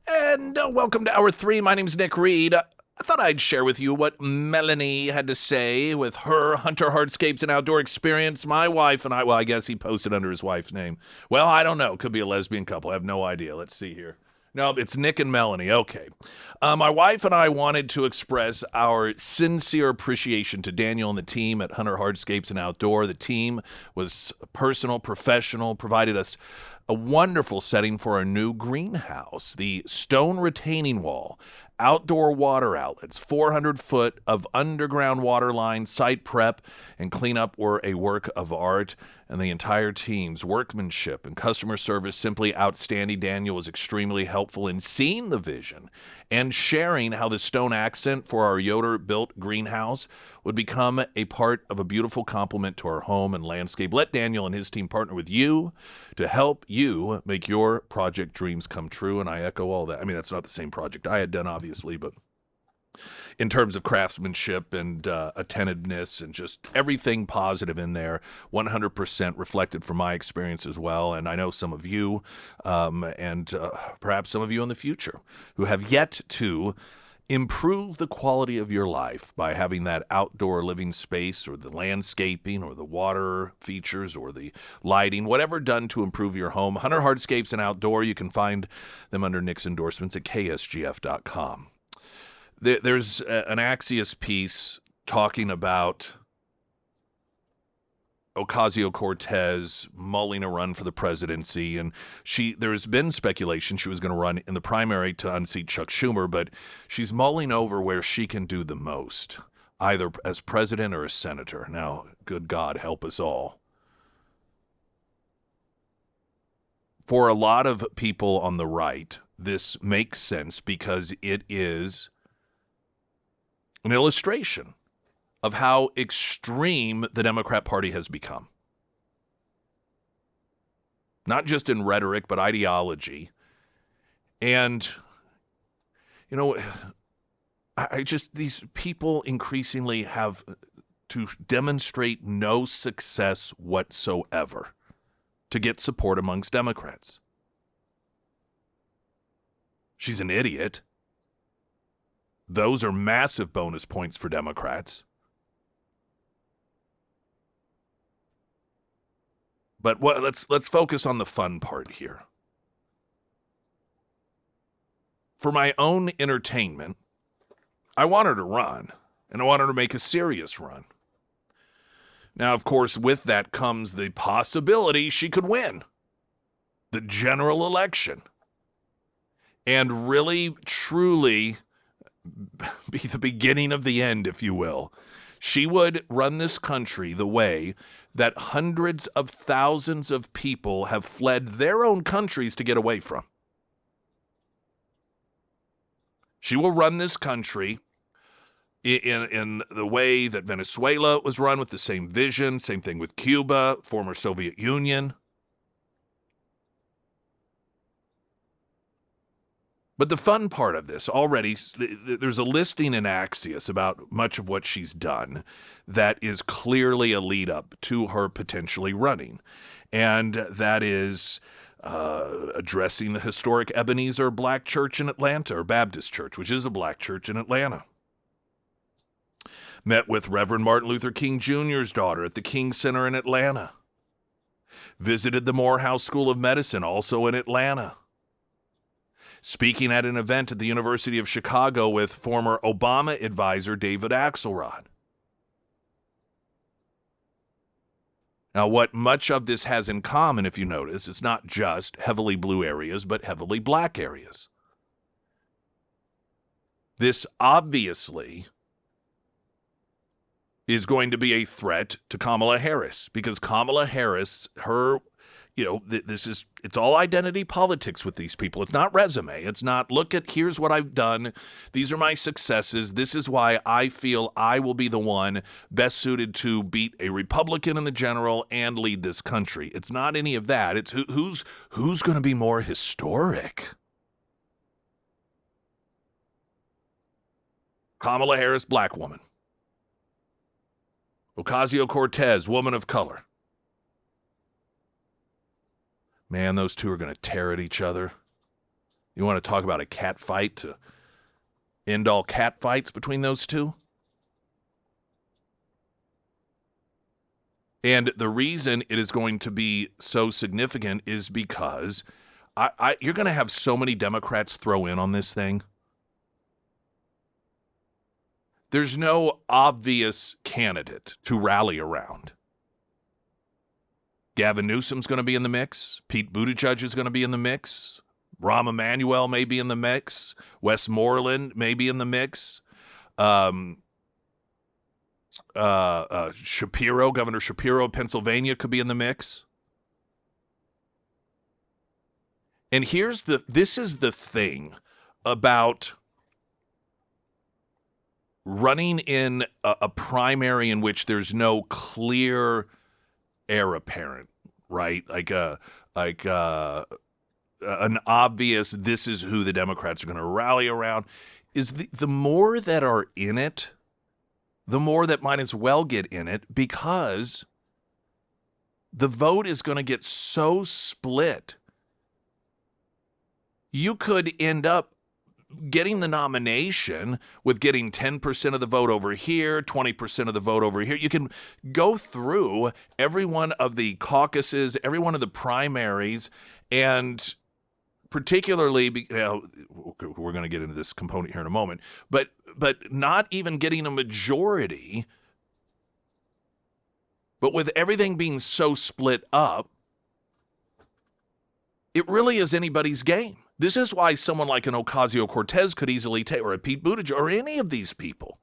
And welcome to Hour 3. My name's Nick Reed. I thought I'd share with you what Melanie had to say with her Hunter Hardscapes and Outdoor experience. My wife and I guess he posted under his wife's name. Well, I don't know. Could be a lesbian couple. I have no idea. Let's see here. No, it's Nick and Melanie. Okay. My wife and I wanted to express our sincere appreciation to Daniel and the team at Hunter Hardscapes and Outdoor. The team was personal, professional, provided us a wonderful setting for our new greenhouse. The stone retaining wall, outdoor water outlets, 400 foot of underground water line, site prep, and cleanup were a work of art. And the entire team's workmanship and customer service simply outstanding. Daniel was extremely helpful in seeing the vision and sharing how the stone accent for our Yoder-built greenhouse would become a part of a beautiful complement to our home and landscape. Let Daniel and his team partner with you to help you make your project dreams come true, and I echo all that. I mean, that's not the same project I had done, obviously, but in terms of craftsmanship and attentiveness and just everything positive in there, 100% reflected from my experience as well. And I know some of you and perhaps some of you in the future who have yet to improve the quality of your life by having that outdoor living space or the landscaping or the water features or the lighting, whatever done to improve your home. Hunter Hardscapes and Outdoor, you can find them under Nick's endorsements at ksgf.com. There's an Axios piece talking about Ocasio-Cortez mulling a run for the presidency, and there's been speculation she was going to run in the primary to unseat Chuck Schumer, but she's mulling over where she can do the most, either as president or as senator. Now, good God, help us all. For a lot of people on the right, this makes sense because it is an illustration of how extreme the Democrat Party has become. Not just in rhetoric, but ideology. And, you know, these people increasingly have to demonstrate no success whatsoever to get support amongst Democrats. She's an idiot. Those are massive bonus points for Democrats. But let's focus on the fun part here. For my own entertainment, I want her to run, and I want her to make a serious run. Now, of course, with that comes the possibility she could win the general election and really, truly be the beginning of the end, if you will. She would run this country the way that hundreds of thousands of people have fled their own countries to get away from. She will run this country in the way that Venezuela was run, with the same vision, same thing with Cuba, former Soviet Union. But the fun part of this, already, there's a listing in Axios about much of what she's done that is clearly a lead up to her potentially running. And that is addressing the historic Ebenezer Black Church in Atlanta, or Baptist Church, which is a black church in Atlanta. Met with Reverend Martin Luther King Jr.'s daughter at the King Center in Atlanta. Visited the Morehouse School of Medicine, also in Atlanta. Speaking at an event at the University of Chicago with former Obama advisor David Axelrod. Now, what much of this has in common, if you notice, it's not just heavily blue areas, but heavily black areas. This obviously is going to be a threat to Kamala Harris, because Kamala Harris, it's all identity politics with these people. It's not resume. It's not, here's what I've done. These are my successes. This is why I feel I will be the one best suited to beat a Republican in the general and lead this country. It's not any of that. It's who's going to be more historic. Kamala Harris, black woman. Ocasio-Cortez, woman of color. Man, those two are going to tear at each other. You want to talk about a cat fight to end all cat fights between those two? And the reason it is going to be so significant is because you're going to have so many Democrats throw in on this thing. There's no obvious candidate to rally around. Gavin Newsom's going to be in the mix. Pete Buttigieg is going to be in the mix. Rahm Emanuel may be in the mix. Westmoreland may be in the mix. Shapiro, Governor Shapiro of Pennsylvania could be in the mix. And this is the thing about running in a primary in which there's no clear heir apparent, right? Like an obvious, this is who the Democrats are going to rally around, is the more that are in it, the more that might as well get in it, because the vote is going to get so split. You could end up getting the nomination with getting 10% of the vote over here, 20% of the vote over here. You can go through every one of the caucuses, every one of the primaries, and particularly, we're going to get into this component here in a moment, but not even getting a majority, but with everything being so split up, it really is anybody's game. This is why someone like an Ocasio-Cortez could easily take, or a Pete Buttigieg, or any of these people.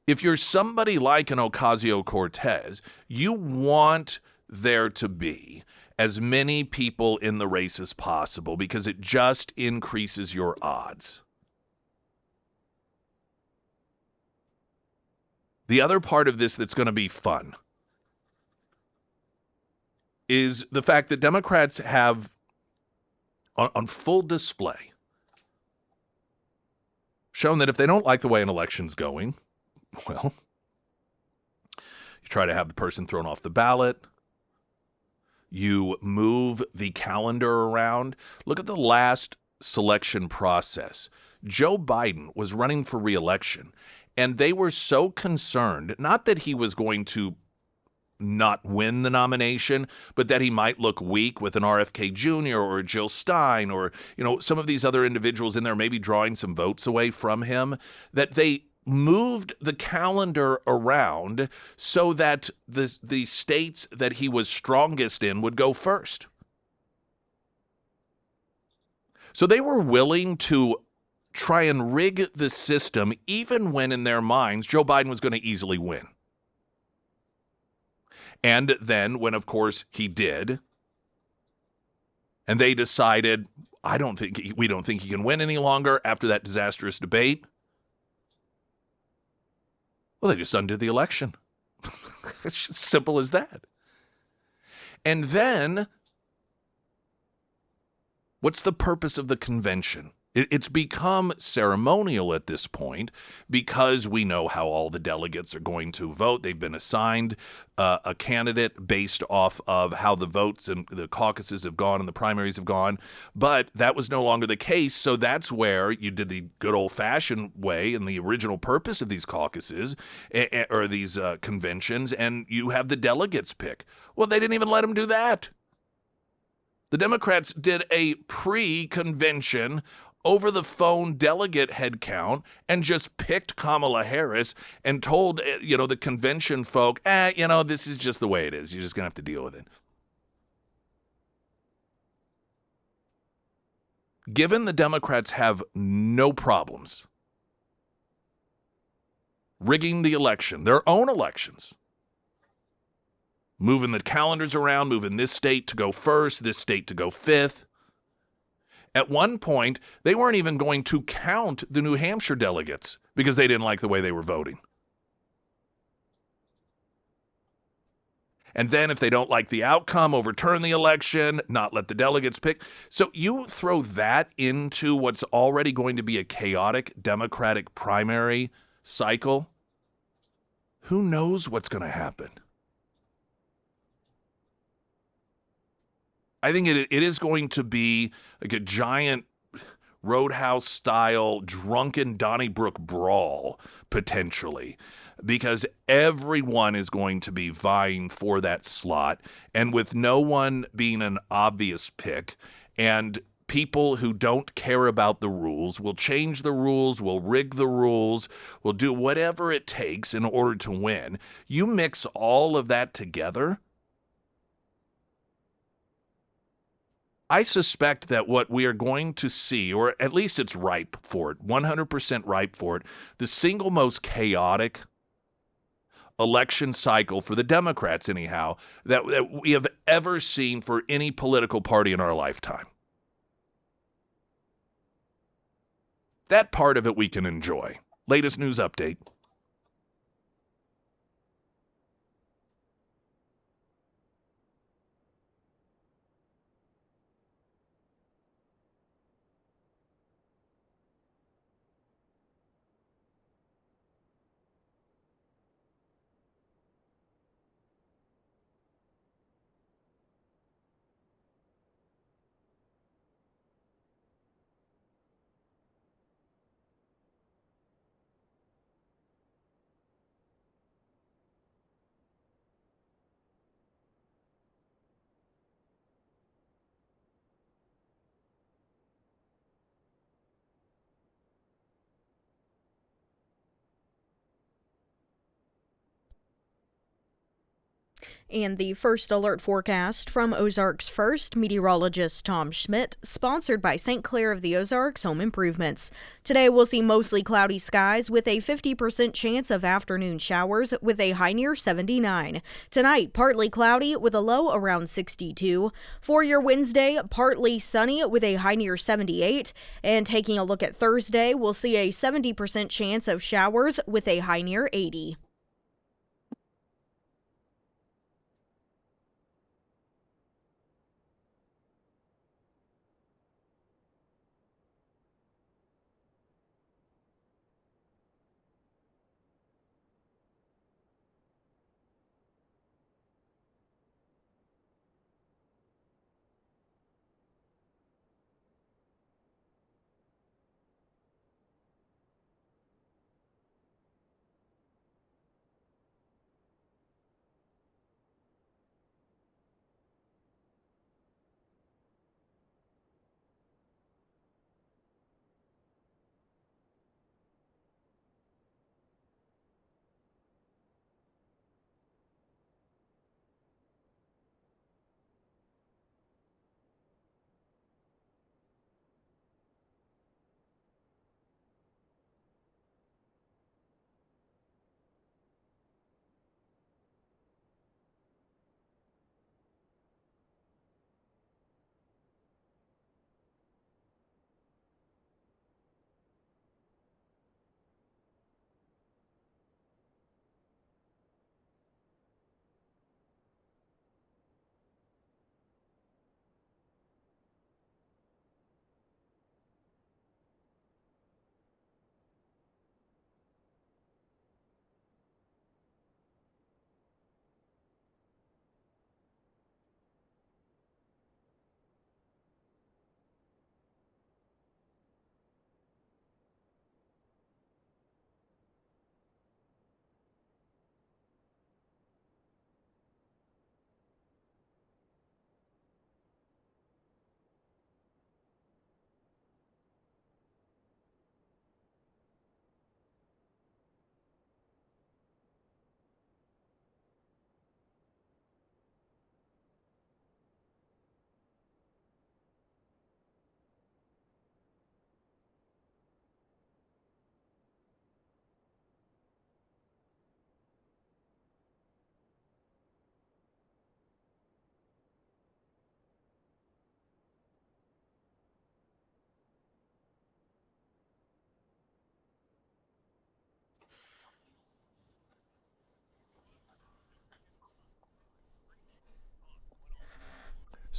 If you're somebody like an Ocasio-Cortez, you want there to be as many people in the race as possible because it just increases your odds. The other part of this that's going to be fun is the fact that Democrats have on full display shown that if they don't like the way an election's going, well, you try to have the person thrown off the ballot. You move the calendar around. Look at the last selection process. Joe Biden was running for re-election, and they were so concerned, not that he was going to not win the nomination, but that he might look weak with an RFK Jr. or a Jill Stein or, some of these other individuals in there maybe drawing some votes away from him, that they moved the calendar around so that the states that he was strongest in would go first. So they were willing to try and rig the system even when in their minds Joe Biden was going to easily win. And then when, of course, he did, and they decided, we don't think he can win any longer after that disastrous debate, well, they just undid the election. It's just simple as that. And then, what's the purpose of the convention? It's become ceremonial at this point because we know how all the delegates are going to vote. They've been assigned a candidate based off of how the votes and the caucuses have gone and the primaries have gone. But that was no longer the case. So that's where you did the good old-fashioned way and the original purpose of these caucuses or these conventions, and you have the delegates pick. Well, they didn't even let them do that. The Democrats did a pre-convention over-the-phone delegate head count and just picked Kamala Harris and told, the convention folk, this is just the way it is. You're just going to have to deal with it. Given the Democrats have no problems rigging the election, their own elections, moving the calendars around, moving this state to go first, this state to go fifth. At one point, they weren't even going to count the New Hampshire delegates because they didn't like the way they were voting. And then if they don't like the outcome, overturn the election, not let the delegates pick. So you throw that into what's already going to be a chaotic Democratic primary cycle. Who knows what's going to happen? I think it is going to be like a giant Roadhouse style drunken Donnybrook brawl potentially, because everyone is going to be vying for that slot, and with no one being an obvious pick, and people who don't care about the rules will change the rules, will rig the rules, will do whatever it takes in order to win. You mix all of that together, I suspect that what we are going to see, or at least it's ripe for it, 100% ripe for it, the single most chaotic election cycle for the Democrats, anyhow, that we have ever seen for any political party in our lifetime. That part of it we can enjoy. Latest news update. And the first alert forecast from Ozarks First meteorologist Tom Schmidt, sponsored by St. Clair of the Ozarks Home Improvements. Today we'll see mostly cloudy skies with a 50% chance of afternoon showers with a high near 79. Tonight, partly cloudy with a low around 62. For your Wednesday, partly sunny with a high near 78. And taking a look at Thursday, we'll see a 70% chance of showers with a high near 80.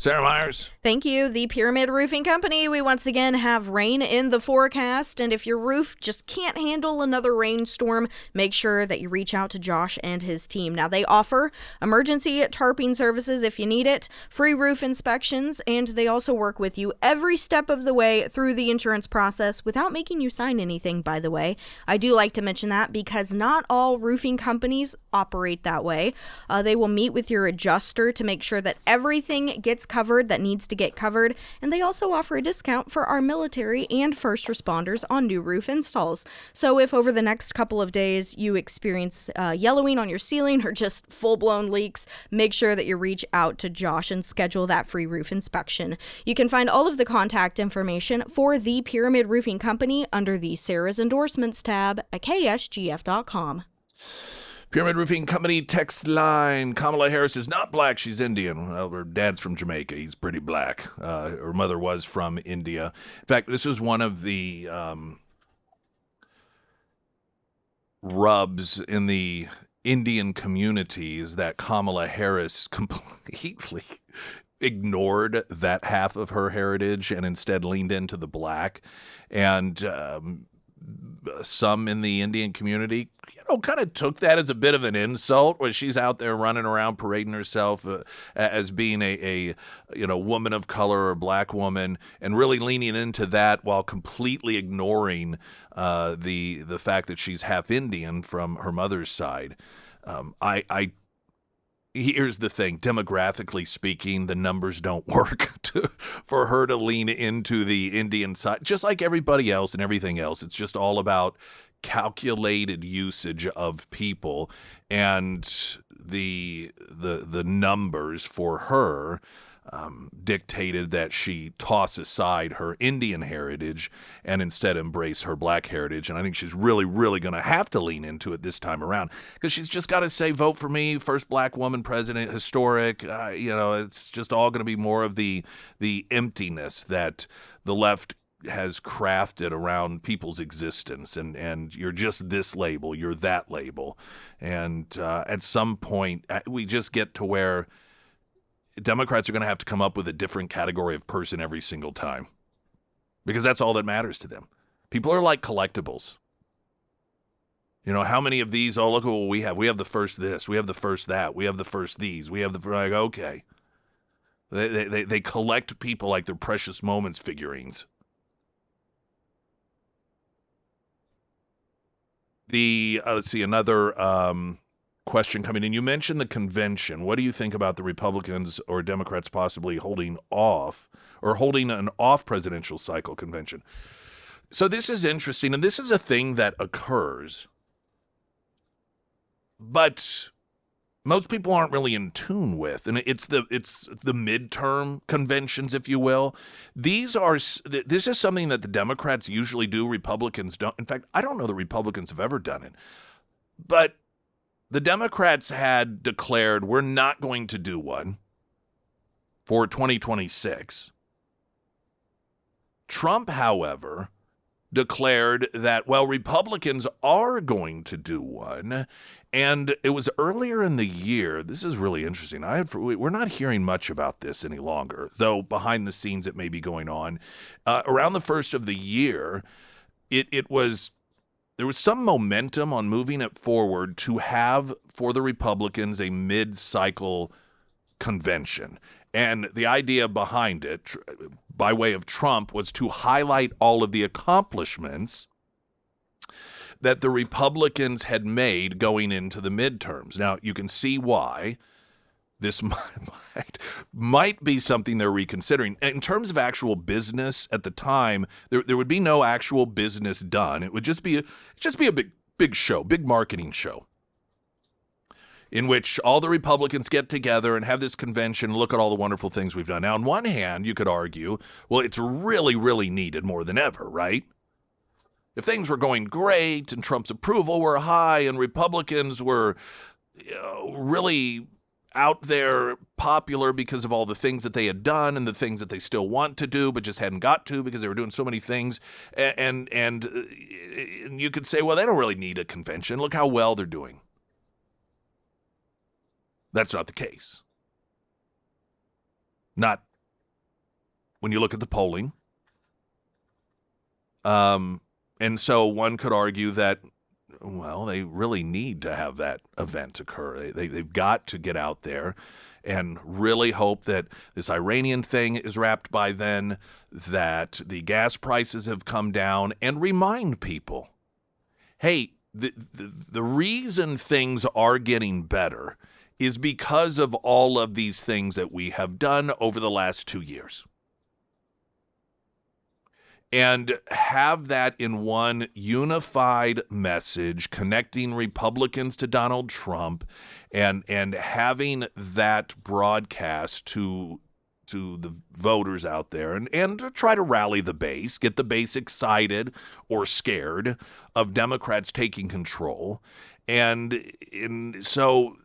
Sarah Myers. Thank you. The Pyramid Roofing Company. We once again have rain in the forecast, and if your roof just can't handle another rainstorm, make sure that you reach out to Josh and his team. Now, they offer emergency tarping services if you need it, free roof inspections, and they also work with you every step of the way through the insurance process without making you sign anything, by the way. I do like to mention that because not all roofing companies operate that way. They will meet with your adjuster to make sure that everything gets covered that needs to get covered, and they also offer a discount for our military and first responders on new roof installs. So if over the next couple of days you experience yellowing on your ceiling or just full-blown leaks, make sure that you reach out to Josh and schedule that free roof inspection. You can find all of the contact information for the Pyramid Roofing Company under the Sarah's Endorsements tab at KSGF.com. Pyramid Roofing Company text line. Kamala Harris is not black. She's Indian. Well, her dad's from Jamaica. He's pretty black. Her mother was from India. In fact, this was one of the rubs in the Indian communities that Kamala Harris completely ignored that half of her heritage and instead leaned into the black. And some in the Indian community, kind of took that as a bit of an insult when she's out there running around parading herself as being a woman of color or black woman, and really leaning into that while completely ignoring the fact that she's half Indian from her mother's side. Here's the thing, demographically speaking, the numbers don't work for her to lean into the Indian side. Just like everybody else and everything else, it's just all about calculated usage of people, and the numbers for her dictated that she toss aside her Indian heritage and instead embrace her black heritage. And I think she's really, really going to have to lean into it this time around, because she's just got to say, vote for me, first black woman president, historic. It's just all going to be more of the emptiness that the left has crafted around people's existence, and you're just this label, you're that label. And at some point, we just get to where Democrats are going to have to come up with a different category of person every single time, because that's all that matters to them. People are like collectibles. How many of these? Oh, look at what we have. We have the first this. We have the first that. We have the first these. We have the like. Okay. They collect people like they're Precious Moments figurines. Let's see, another question coming in. You mentioned the convention. What do you think about the Republicans or Democrats possibly holding an off presidential cycle convention? So this is interesting, and this is a thing that occurs, but most people aren't really in tune with, and it's the midterm conventions, if you will. This is something that the Democrats usually do. Republicans don't. In fact, I don't know that Republicans have ever done it, but the Democrats had declared we're not going to do one for 2026. Trump, however, declared that, Republicans are going to do one. And it was earlier in the year. This is really interesting. We're not hearing much about this any longer, though behind the scenes it may be going on. Around the first of the year, there was some momentum on moving it forward to have, for the Republicans, a mid-cycle convention. And the idea behind it, by way of Trump, was to highlight all of the accomplishments that the Republicans had made going into the midterms. Now, you can see why this might be something they're reconsidering. In terms of actual business at the time, there would be no actual business done. It would just be a big show, big marketing show, in which all the Republicans get together and have this convention, look at all the wonderful things we've done. Now, on one hand, you could argue, it's really, really needed more than ever, right? If things were going great and Trump's approval were high and Republicans were really out there popular because of all the things that they had done and the things that they still want to do but just hadn't got to because they were doing so many things, and you could say, they don't really need a convention. Look how well they're doing. That's not the case. Not when you look at the polling. And so one could argue that, well, they really need to have that event occur. They've got to get out there and really hope that this Iranian thing is wrapped by then, that the gas prices have come down, and remind people, hey, the reason things are getting better is because of all of these things that we have done over the last 2 years. And have that in one unified message, connecting Republicans to Donald Trump, and having that broadcast to the voters out there, and to try to rally the base, get the base excited or scared of Democrats taking control. And so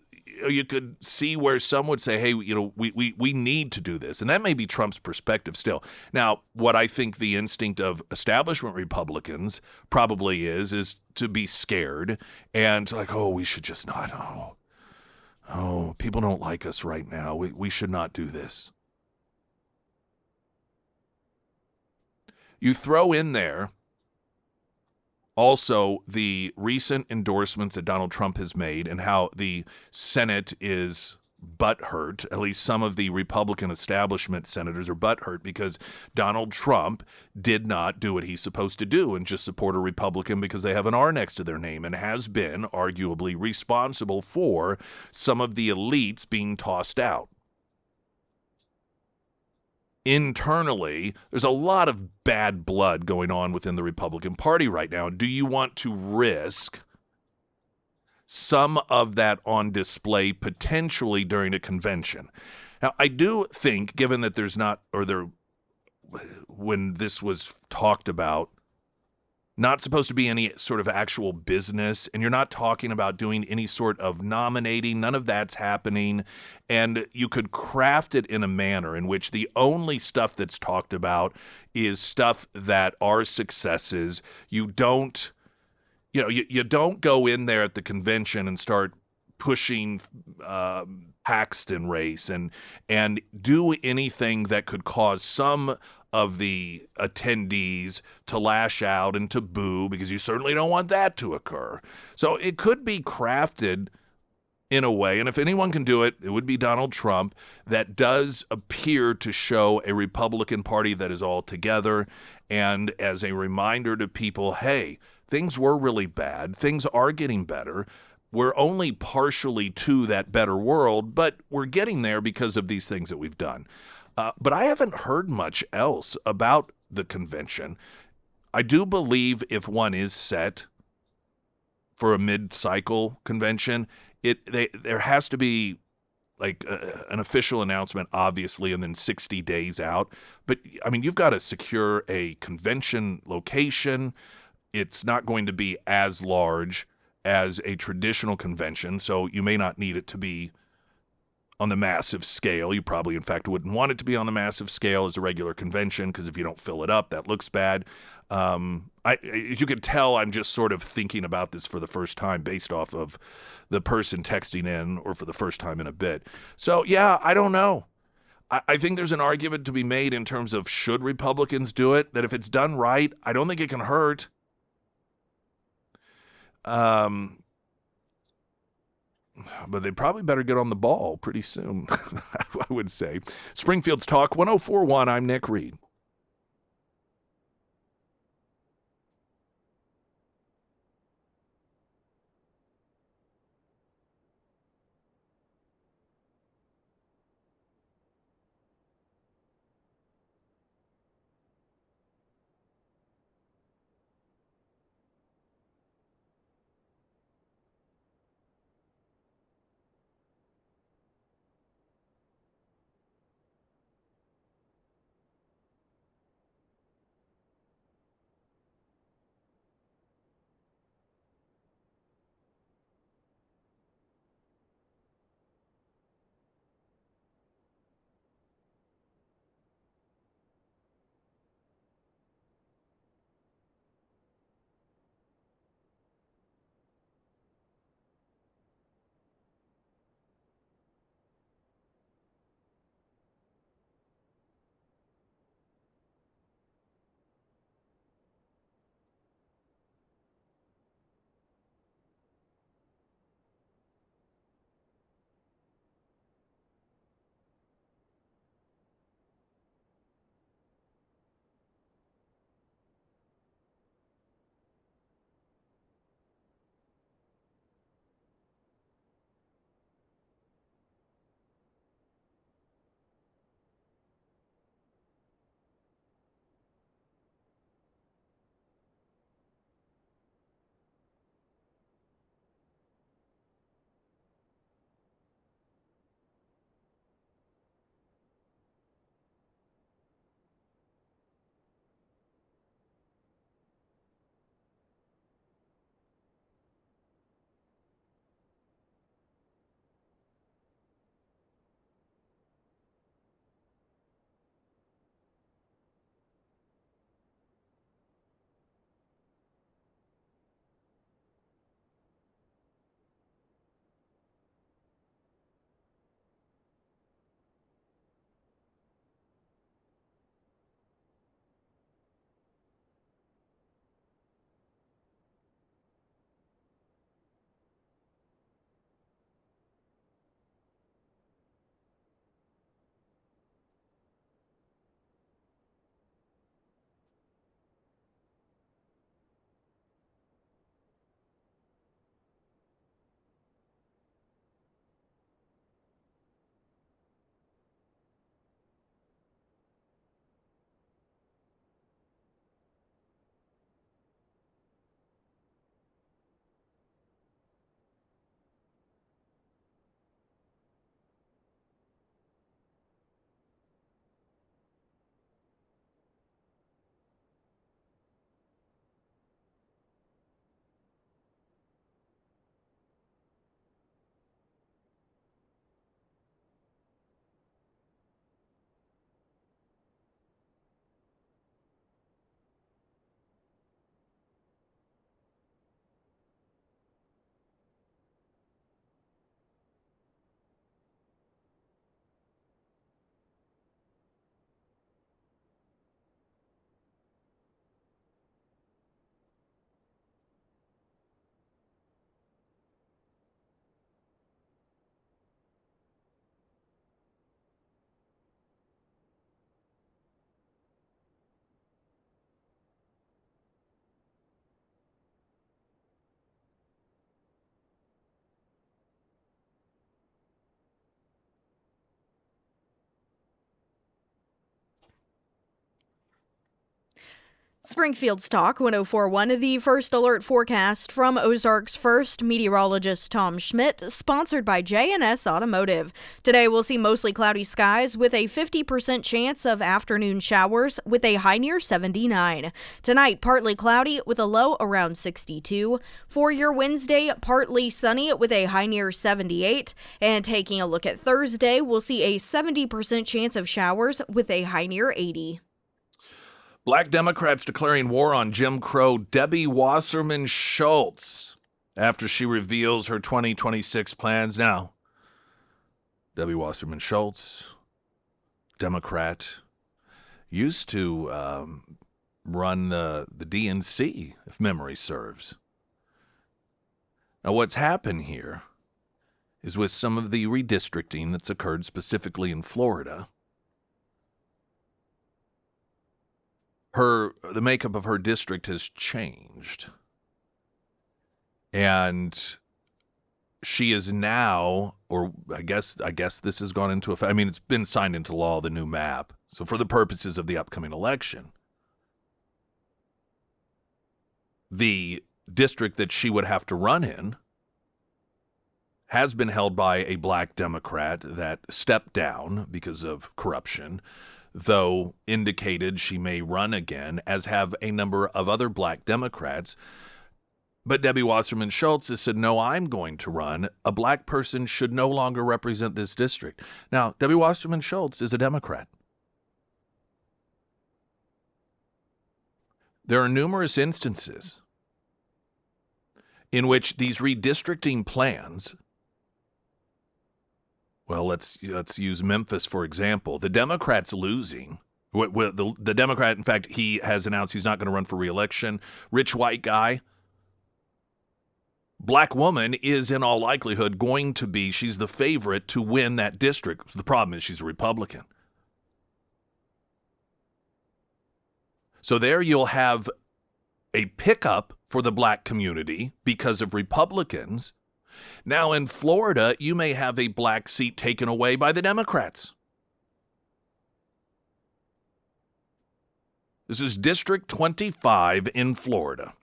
you could see where some would say, hey, we need to do this. And that may be Trump's perspective still. Now, what I think the instinct of establishment Republicans probably is to be scared and like, oh, we should just not. Oh, people don't like us right now. We should not do this. You throw in there also the recent endorsements that Donald Trump has made and how the Senate is butthurt. At least some of the Republican establishment senators are butthurt because Donald Trump did not do what he's supposed to do and just support a Republican because they have an R next to their name, and has been arguably responsible for some of the elites being tossed out. Internally, there's a lot of bad blood going on within the Republican Party right now. Do you want to risk some of that on display potentially during a convention? Now, I do think, given that there's not, or there, when this was talked about, not supposed to be any sort of actual business, and you're not talking about doing any sort of nominating. None of that's happening. And you could craft it in a manner in which the only stuff that's talked about is stuff that are successes. You don't, you don't go in there at the convention and start pushing Paxton race and do anything that could cause some of the attendees to lash out and to boo, because you certainly don't want that to occur. So it could be crafted in a way, and if anyone can do it, it would be Donald Trump, that does appear to show a Republican Party that is all together, and as a reminder to people, hey, things were really bad. Things are getting better. We're only partially to that better world, but we're getting there because of these things that we've done. But I haven't heard much else about the convention. I do believe if one is set for a mid-cycle convention, there has to be like an official announcement, obviously, and then 60 days out. But, I mean, you've got to secure a convention location. It's not going to be as large as a traditional convention, so you may not need it to be on the massive scale. You probably, in fact, wouldn't want it to be on the massive scale as a regular convention, because if you don't fill it up, that looks bad. As you can tell, I'm just sort of thinking about this for the first time based off of the person texting in, or for the first time in a bit. So, yeah, I don't know. I think there's an argument to be made in terms of should Republicans do it, that if it's done right, I don't think it can hurt. But they probably better get on the ball pretty soon, I would say. Springfield's Talk 1041, I'm Nick Reed. Springfield's Talk 104.1, the first alert forecast from Ozarks First meteorologist Tom Schmidt, sponsored by J&S Automotive. Today we'll see mostly cloudy skies with a 50% chance of afternoon showers with a high near 79. Tonight, partly cloudy with a low around 62. For your Wednesday, partly sunny with a high near 78. And taking a look at Thursday, we'll see a 70% chance of showers with a high near 80. Black Democrats declaring war on Jim Crow. Debbie Wasserman Schultz, after she reveals her 2026 plans. Now, Debbie Wasserman Schultz, Democrat, used to run the DNC, if memory serves. Now, what's happened here is with some of the redistricting that's occurred specifically in Florida, the makeup of her district has changed. And she is now, or I guess this has gone into effect. I mean, it's been signed into law, the new map. So for the purposes of the upcoming election, the district that she would have to run in has been held by a black Democrat that stepped down because of corruption, though indicated she may run again, as have a number of other black Democrats. But Debbie Wasserman Schultz has said, no, I'm going to run. A black person should no longer represent this district. Now, Debbie Wasserman Schultz is a Democrat. There are numerous instances in which these redistricting plans, well, let's use Memphis, for example. The Democrats losing. The Democrat, in fact, he has announced he's not going to run for re-election. Rich white guy. Black woman is in all likelihood going to be, she's the favorite to win that district. The problem is she's a Republican. So there you'll have a pickup for the black community because of Republicans. Now, in Florida, you may have a black seat taken away by the Democrats. This is District 25 in Florida,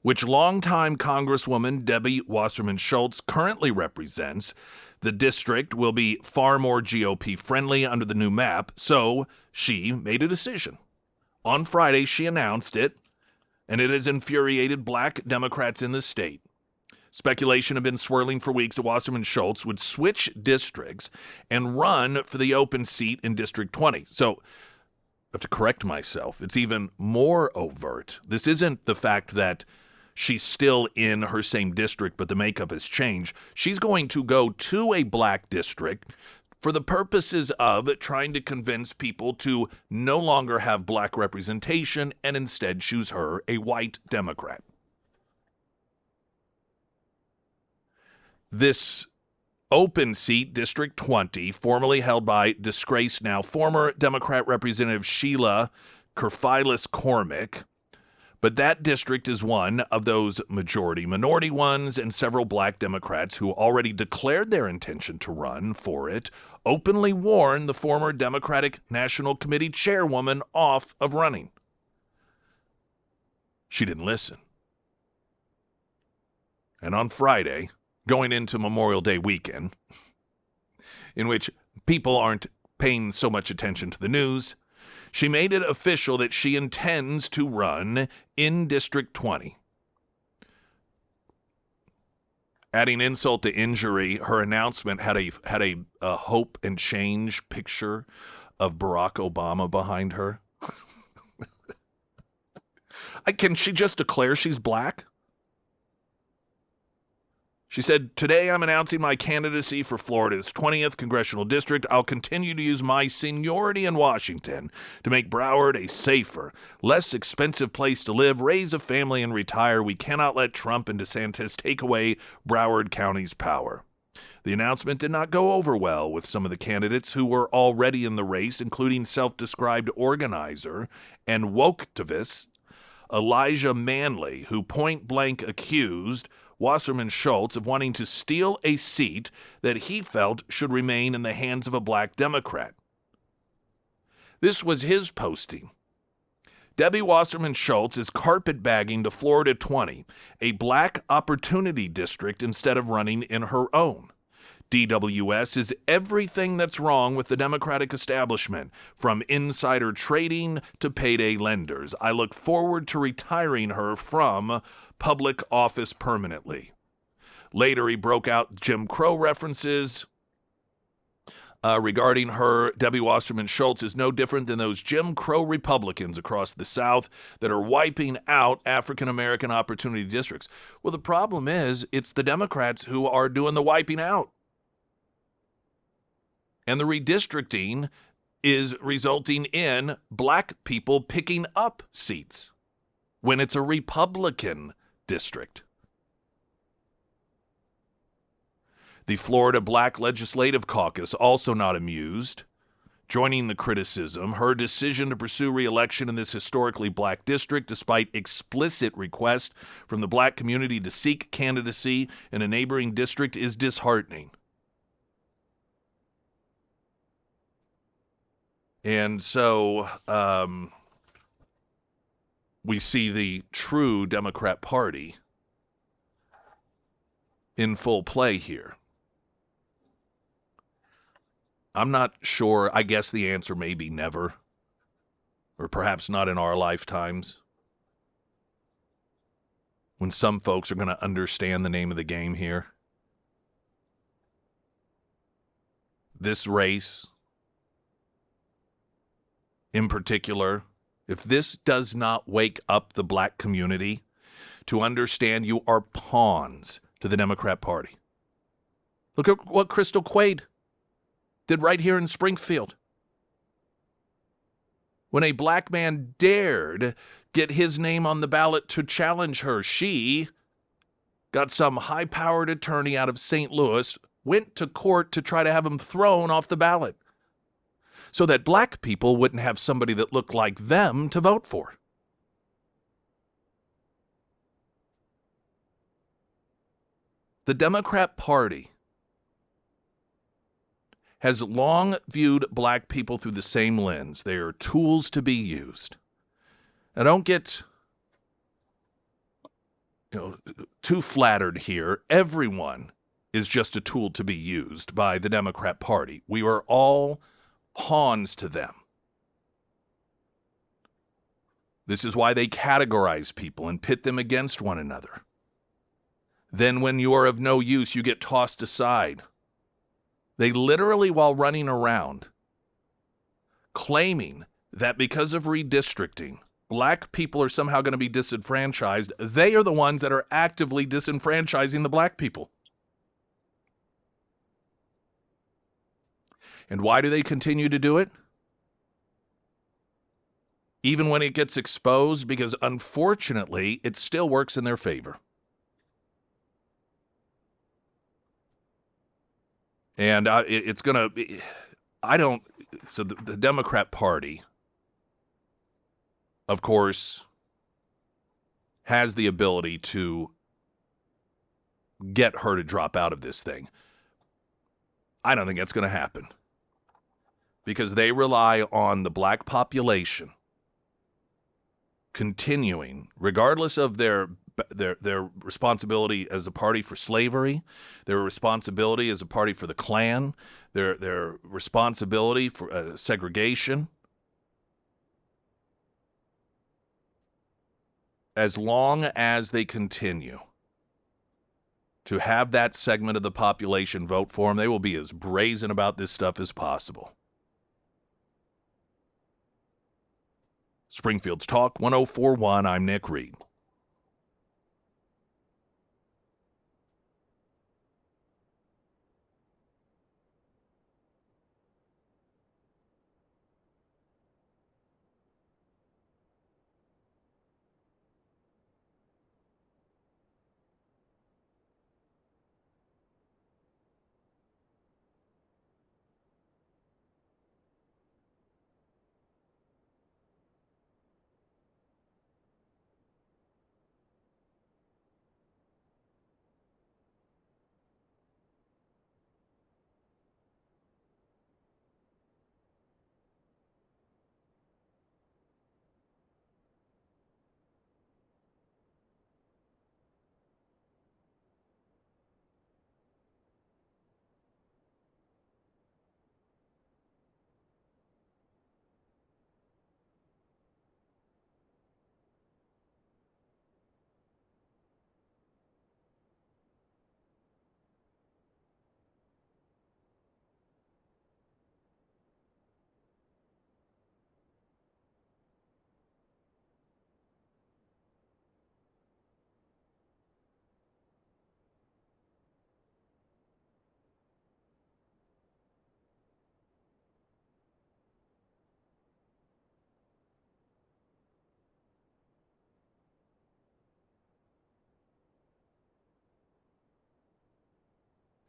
which longtime Congresswoman Debbie Wasserman Schultz currently represents. The district will be far more GOP friendly under the new map, so she made a decision. On Friday, she announced it, and it has infuriated black Democrats in the state. Speculation had been swirling for weeks that Wasserman Schultz would switch districts and run for the open seat in District 20. So I have to correct myself. It's even more overt. This isn't the fact that she's still in her same district, but the makeup has changed. She's going to go to a black district for the purposes of trying to convince people to no longer have black representation and instead choose her, a white Democrat. This open seat, District 20, formerly held by disgraced now former Democrat Representative Sheila Kerfilis-Cormick. But that district is one of those majority-minority ones, and several black Democrats who already declared their intention to run for it openly warned the former Democratic National Committee chairwoman off of running. She didn't listen. And on Friday, going into Memorial Day weekend, in which people aren't paying so much attention to the news, she made it official that she intends to run in District 20. Adding insult to injury, her announcement had a hope and change picture of Barack Obama behind her. Can she just declare she's black? She said, today I'm announcing my candidacy for Florida's 20th Congressional District. I'll continue to use my seniority in Washington to make Broward a safer, less expensive place to live, raise a family, and retire. We cannot let Trump and DeSantis take away Broward County's power. The announcement did not go over well with some of the candidates who were already in the race, including self-described organizer and woketivist Elijah Manley, who point-blank accused Wasserman Schultz of wanting to steal a seat that he felt should remain in the hands of a black Democrat. This was his posting. Debbie Wasserman Schultz is carpetbagging to Florida 20, a black opportunity district, instead of running in her own. DWS is everything that's wrong with the Democratic establishment, from insider trading to payday lenders. I look forward to retiring her from public office permanently. Later, he broke out Jim Crow references regarding her. Debbie Wasserman Schultz is no different than those Jim Crow Republicans across the South that are wiping out African-American opportunity districts. Well, the problem is it's the Democrats who are doing the wiping out. And the redistricting is resulting in black people picking up seats when it's a Republican district. The Florida Black Legislative Caucus also not amused, joining the criticism. Her decision to pursue re-election in this historically black district, despite explicit request from the black community to seek candidacy in a neighboring district, is disheartening. And so we see the true Democrat Party in full play here. I'm not sure. I guess the answer may be never, or perhaps not in our lifetimes, when some folks are going to understand the name of the game here. This race, in particular, if this does not wake up the black community to understand you are pawns to the Democrat Party. Look at what Crystal Quaid did right here in Springfield. When a black man dared get his name on the ballot to challenge her, she got some high-powered attorney out of St. Louis, went to court to try to have him thrown off the ballot so that black people wouldn't have somebody that looked like them to vote for. The Democrat Party has long viewed black people through the same lens. They are tools to be used. Now, don't get too flattered here. Everyone is just a tool to be used by the Democrat Party. We are all pawns to them. This is why they categorize people and pit them against one another. Then when you are of no use, you get tossed aside. They literally, while running around, claiming that because of redistricting, black people are somehow going to be disenfranchised, they are the ones that are actively disenfranchising the black people. And why do they continue to do it? Even when it gets exposed, because unfortunately, it still works in their favor. And it's going to, so the Democrat Party, of course, has the ability to get her to drop out of this thing. I don't think that's going to happen because they rely on the black population continuing, regardless of their responsibility as a party for slavery, their responsibility as a party for the Klan, their responsibility for segregation. As long as they continue to have that segment of the population vote for them, they will be as brazen about this stuff as possible. Springfield's Talk 1041, I'm Nick Reed.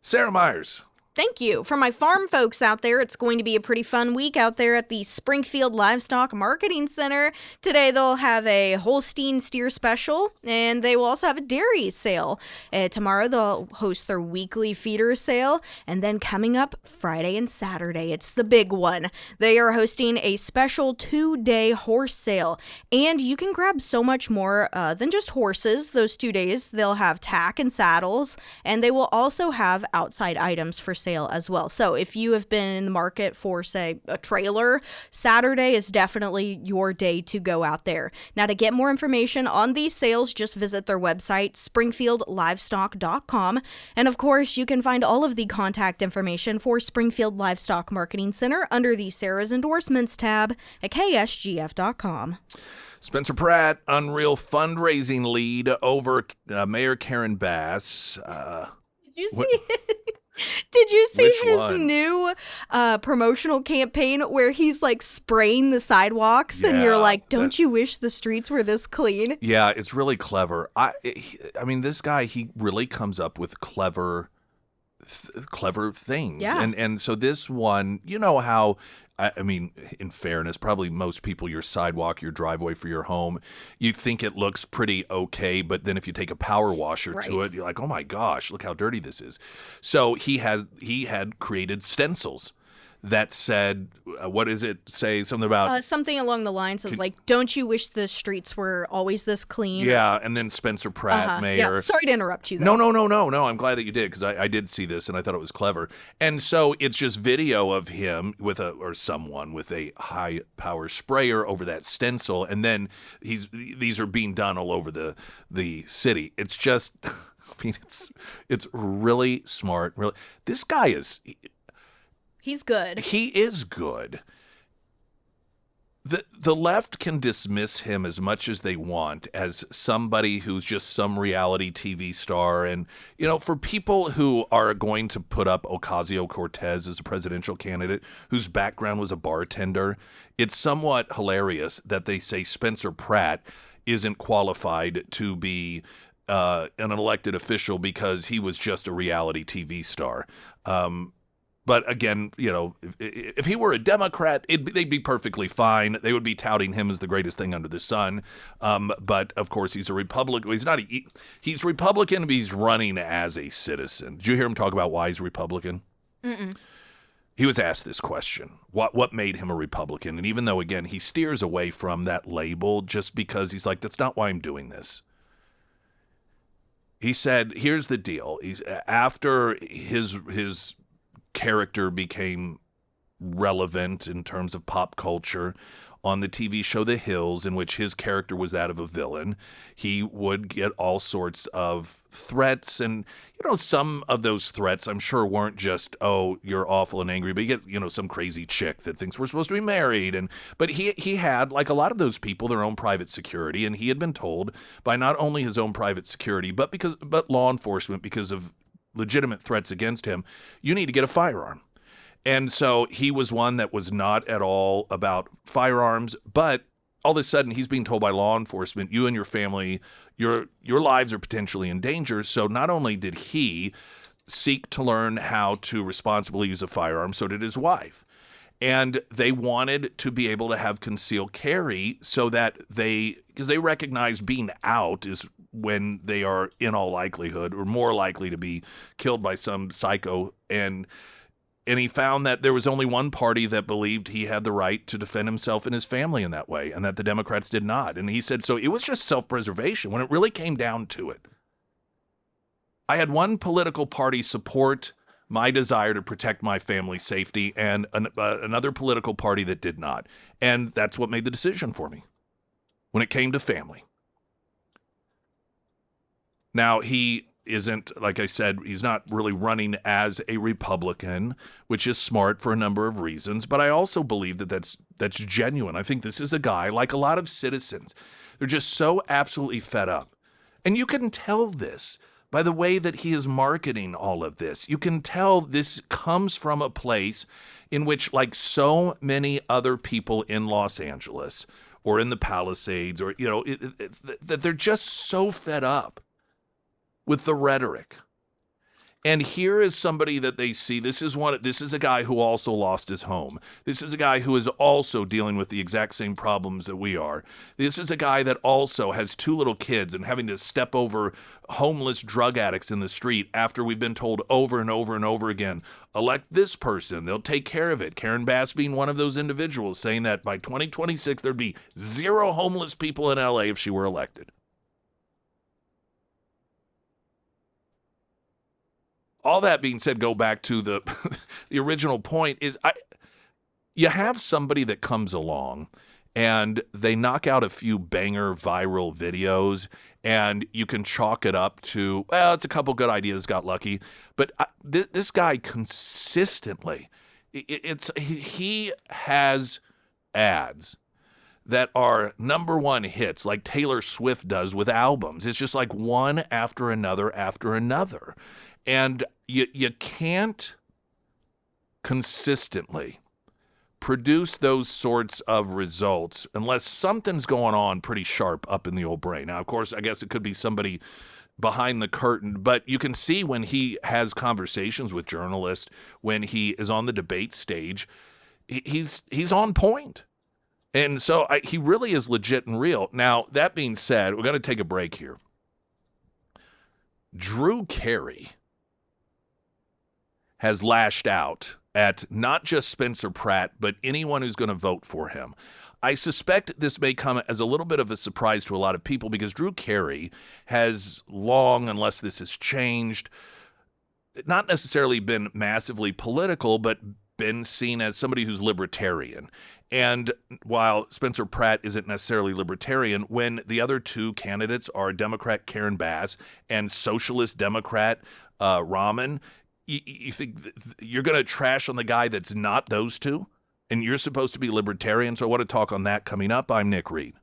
Sarah Myers. Thank you. For my farm folks out there, it's going to be a pretty fun week out there at the Springfield Livestock Marketing Center. Today they'll have a Holstein steer special, and they will also have a dairy sale. Tomorrow they'll host their weekly feeder sale, and then coming up Friday and Saturday, it's the big one. They are hosting a special 2-day horse sale, and you can grab so much more than just horses those 2 days. They'll have tack and saddles, and they will also have outside items for sale as well. So if you have been in the market for, say, a trailer, Saturday is definitely your day to go out there. Now, to get more information on these sales, just visit their website, springfieldlivestock.com. And of course, you can find all of the contact information for Springfield Livestock Marketing Center under the Sarah's Endorsements tab at KSGF.com. Spencer Pratt, unreal fundraising lead over Mayor Karen Bass. Did you see it? Did you see Which his one? new promotional campaign where he's like spraying the sidewalks and you're Yeah, like, don't you wish the streets were this clean? Yeah, it's really clever. I mean, this guy, he really comes up with clever things. Yeah. And so this one, you know how, I mean, in fairness, probably most people, your sidewalk, your driveway for your home, you think it looks pretty okay, but then if you take a power washer to it, you're like, oh my gosh, look how dirty this is. So he had created stencils that said, what does it say? Something about something along the lines of like, don't you wish the streets were always this clean? yeah, and then Spencer Pratt, mayor. Yeah. Sorry to interrupt you, though. No. I'm glad that you did, because I did see this and I thought it was clever. And so it's just video of him or someone with a high power sprayer over that stencil, and then these are being done all over the city. It's just, I mean, it's really smart. Really, this guy is. He's good. He is good. The left can dismiss him as much as they want as somebody who's just some reality TV star. And, you know, for people who are going to put up Ocasio-Cortez as a presidential candidate whose background was a bartender, it's somewhat hilarious that they say Spencer Pratt isn't qualified to be an elected official because he was just a reality TV star. But again, you know, if he were a Democrat, they'd be perfectly fine. They would be touting him as the greatest thing under the sun. But of course, he's a Republican. He's Republican, but he's running as a citizen. Did you hear him talk about why he's Republican? Mm-mm. He was asked this question: what made him a Republican? And even though, again, he steers away from that label, just because he's like, that's not why I'm doing this. He said, "Here's the deal. After his character became relevant in terms of pop culture on the TV show The Hills, in which his character was that of a villain, he would get all sorts of threats. And, you know, some of those threats, I'm sure, weren't just, oh, you're awful and angry, but you get, you know, some crazy chick that thinks we're supposed to be married. But he had, like a lot of those people, their own private security. And he had been told by not only his own private security, but law enforcement, because of legitimate threats against him, you need to get a firearm. And so he was one that was not at all about firearms, but all of a sudden he's being told by law enforcement, you and your family, your lives are potentially in danger. So not only did he seek to learn how to responsibly use a firearm, so did his wife. And they wanted to be able to have concealed carry so that because they recognize being out is when they are, in all likelihood, or more likely to be killed by some psycho. And he found that there was only one party that believed he had the right to defend himself and his family in that way, and that the Democrats did not. And he said, so it was just self-preservation when it really came down to it. I had one political party support my desire to protect my family's safety, and another political party that did not. And that's what made the decision for me when it came to family. Now, he isn't, like I said, he's not really running as a Republican, which is smart for a number of reasons. But I also believe that that's genuine. I think this is a guy, like a lot of citizens, they're just so absolutely fed up. And you can tell this by the way that he is marketing all of this. You can tell this comes from a place in which, like so many other people in Los Angeles or in the Palisades, or, you know, that they're just so fed up with the rhetoric. And here is somebody that they see. This is a guy who also lost his home. This is a guy who is also dealing with the exact same problems that we are. This is a guy that also has 2 little kids and having to step over homeless drug addicts in the street after we've been told over and over and over again, elect this person, they'll take care of it. Karen Bass being one of those individuals, saying that by 2026 there'd be 0 homeless people in LA if she were elected. All that being said, go back to the the original point is you have somebody that comes along and they knock out a few banger viral videos and you can chalk it up to, well, it's a couple good ideas, got lucky. But this guy consistently, he has ads that are #1 hits like Taylor Swift does with albums. It's just like one after another after another. And you can't consistently produce those sorts of results unless something's going on pretty sharp up in the old brain. Now, of course, I guess it could be somebody behind the curtain, but you can see when he has conversations with journalists, when he is on the debate stage, he's on point. And so he really is legit and real. Now, that being said, we're going to take a break here. Drew Carey has lashed out at not just Spencer Pratt, but anyone who's going to vote for him. I suspect this may come as a little bit of a surprise to a lot of people because Drew Carey has long, unless this has changed, not necessarily been massively political, but been seen as somebody who's libertarian. And while Spencer Pratt isn't necessarily libertarian, when the other 2 candidates are Democrat Karen Bass and Socialist Democrat Rahman, you think you're going to trash on the guy that's not those 2? And you're supposed to be libertarian, so I want to talk on that coming up. I'm Nick Reed.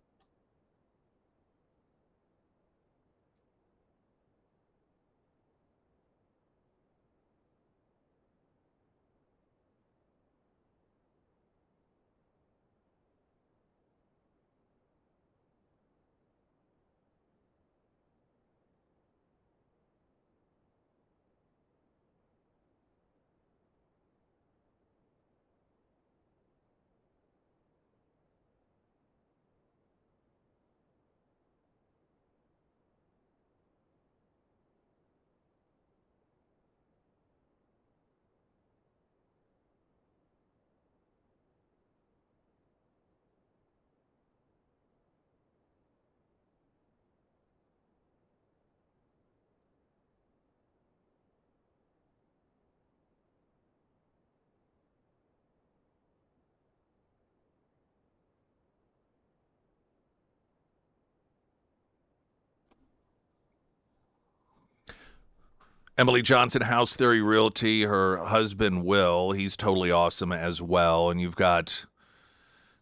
Emily Johnson, House Theory Realty, her husband Will, he's totally awesome as well. And you've got,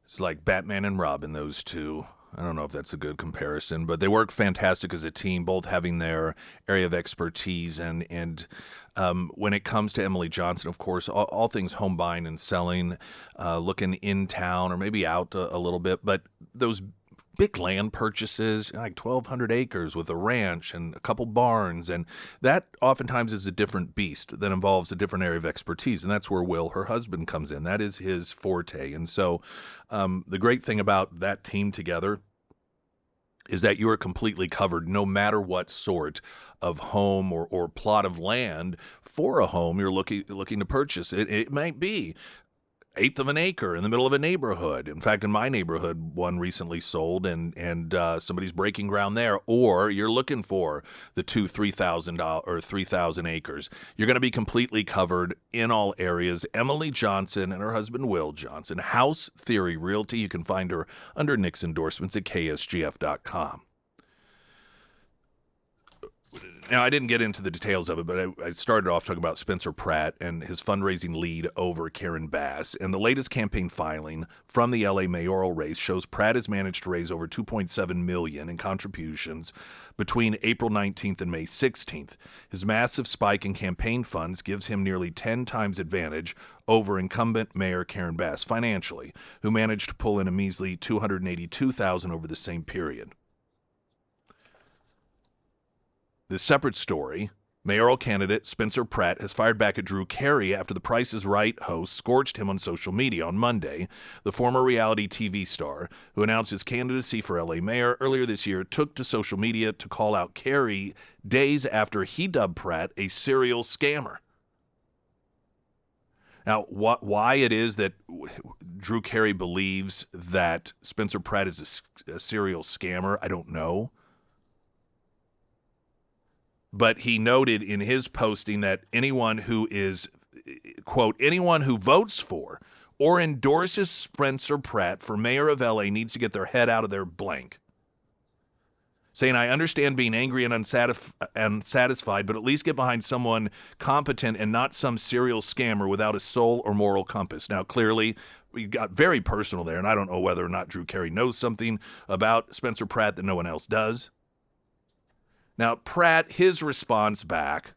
it's like Batman and Robin, those 2. I don't know if that's a good comparison, but they work fantastic as a team, both having their area of expertise. And when it comes to Emily Johnson, of course, all things home buying and selling, looking in town or maybe out a little bit, but those big land purchases, like 1,200 acres with a ranch and a couple barns. And that oftentimes is a different beast that involves a different area of expertise. And that's where Will, her husband, comes in. That is his forte. And so the great thing about that team together is that you are completely covered no matter what sort of home or plot of land for a home you're looking to purchase. It might be 1/8 of an acre in the middle of a neighborhood. In fact, in my neighborhood, one recently sold, and somebody's breaking ground there. Or you're looking for the 3,000 or 3,000 acres. You're going to be completely covered in all areas. Emily Johnson and her husband Will Johnson, House Theory Realty. You can find her under Nick's endorsements at ksgf.com. Now, I didn't get into the details of it, but I started off talking about Spencer Pratt and his fundraising lead over Karen Bass. And the latest campaign filing from the LA mayoral race shows Pratt has managed to raise over $2.7 million in contributions between April 19th and May 16th. His massive spike in campaign funds gives him nearly 10 times advantage over incumbent Mayor Karen Bass financially, who managed to pull in a measly $282,000 over the same period. The separate story, the separate story is that Spencer Pratt has managed to raise over $2.7 million in contributions between April 19th and May 16th. His massive spike in campaign funds gives him nearly 10 times advantage over incumbent Mayor Karen Bass financially, who managed to pull in a measly $282,000 over the same period. Mayoral candidate Spencer Pratt has fired back at Drew Carey after the Price is Right host scorched him on social media on Monday. The former reality TV star, who announced his candidacy for LA mayor earlier this year, took to social media to call out Carey days after he dubbed Pratt a serial scammer. Now, why it is that Drew Carey believes that Spencer Pratt is a serial scammer, I don't know. But he noted in his posting that anyone who is, quote, anyone who votes for or endorses Spencer Pratt for mayor of LA needs to get their head out of their blank. Saying, I understand being angry and unsatisfied, but at least get behind someone competent and not some serial scammer without a soul or moral compass. Now, clearly, we got very personal there, and I don't know whether or not Drew Carey knows something about Spencer Pratt that no one else does. Now, Pratt, his response back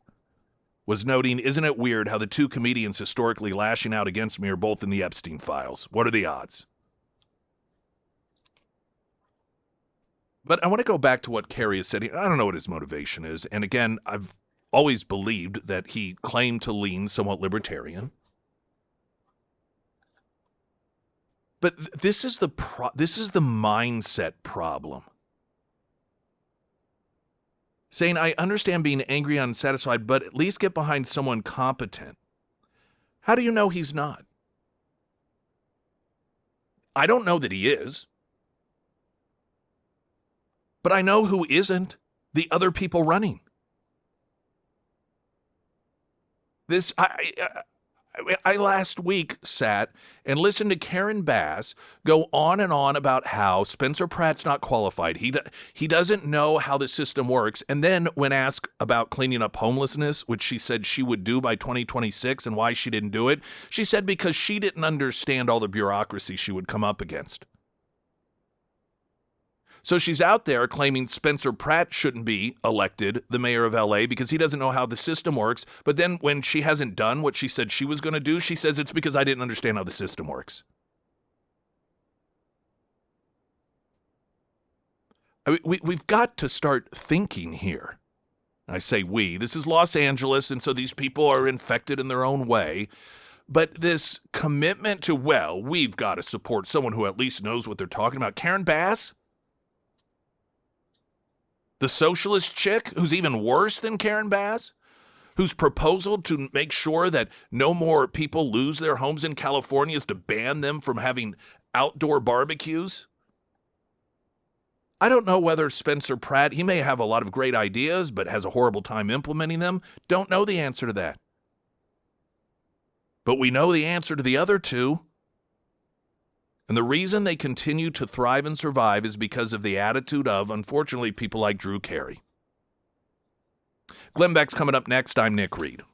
was noting, isn't it weird how the two comedians historically lashing out against me are both in the Epstein files? What are the odds? But I want to go back to what Carey is saying. I don't know what his motivation is. And again, I've always believed that he claimed to lean somewhat libertarian. But this is the mindset problem. Saying, I understand being angry and unsatisfied, but at least get behind someone competent. How do you know he's not? I don't know that he is. But I know who isn't. The other people running. I last week sat and listened to Karen Bass go on and on about how Spencer Pratt's not qualified. He doesn't know how the system works. And then when asked about cleaning up homelessness, which she said she would do by 2026 and why she didn't do it, she said because she didn't understand all the bureaucracy she would come up against. So she's out there claiming Spencer Pratt shouldn't be elected the mayor of LA because he doesn't know how the system works. But then when she hasn't done what she said she was going to do, she says it's because I didn't understand how the system works. I mean, we've got to start thinking here. I say we. This is Los Angeles, and so these people are infected in their own way. But this commitment to, well, we've got to support someone who at least knows what they're talking about. Karen Bass? The socialist chick who's even worse than Karen Bass, whose proposal to make sure that no more people lose their homes in California is to ban them from having outdoor barbecues. I don't know whether Spencer Pratt, he may have a lot of great ideas, but has a horrible time implementing them. Don't know the answer to that. But we know the answer to the other two. And the reason they continue to thrive and survive is because of the attitude of, unfortunately, people like Drew Carey. Glenn Beck's coming up next. I'm Nick Reed.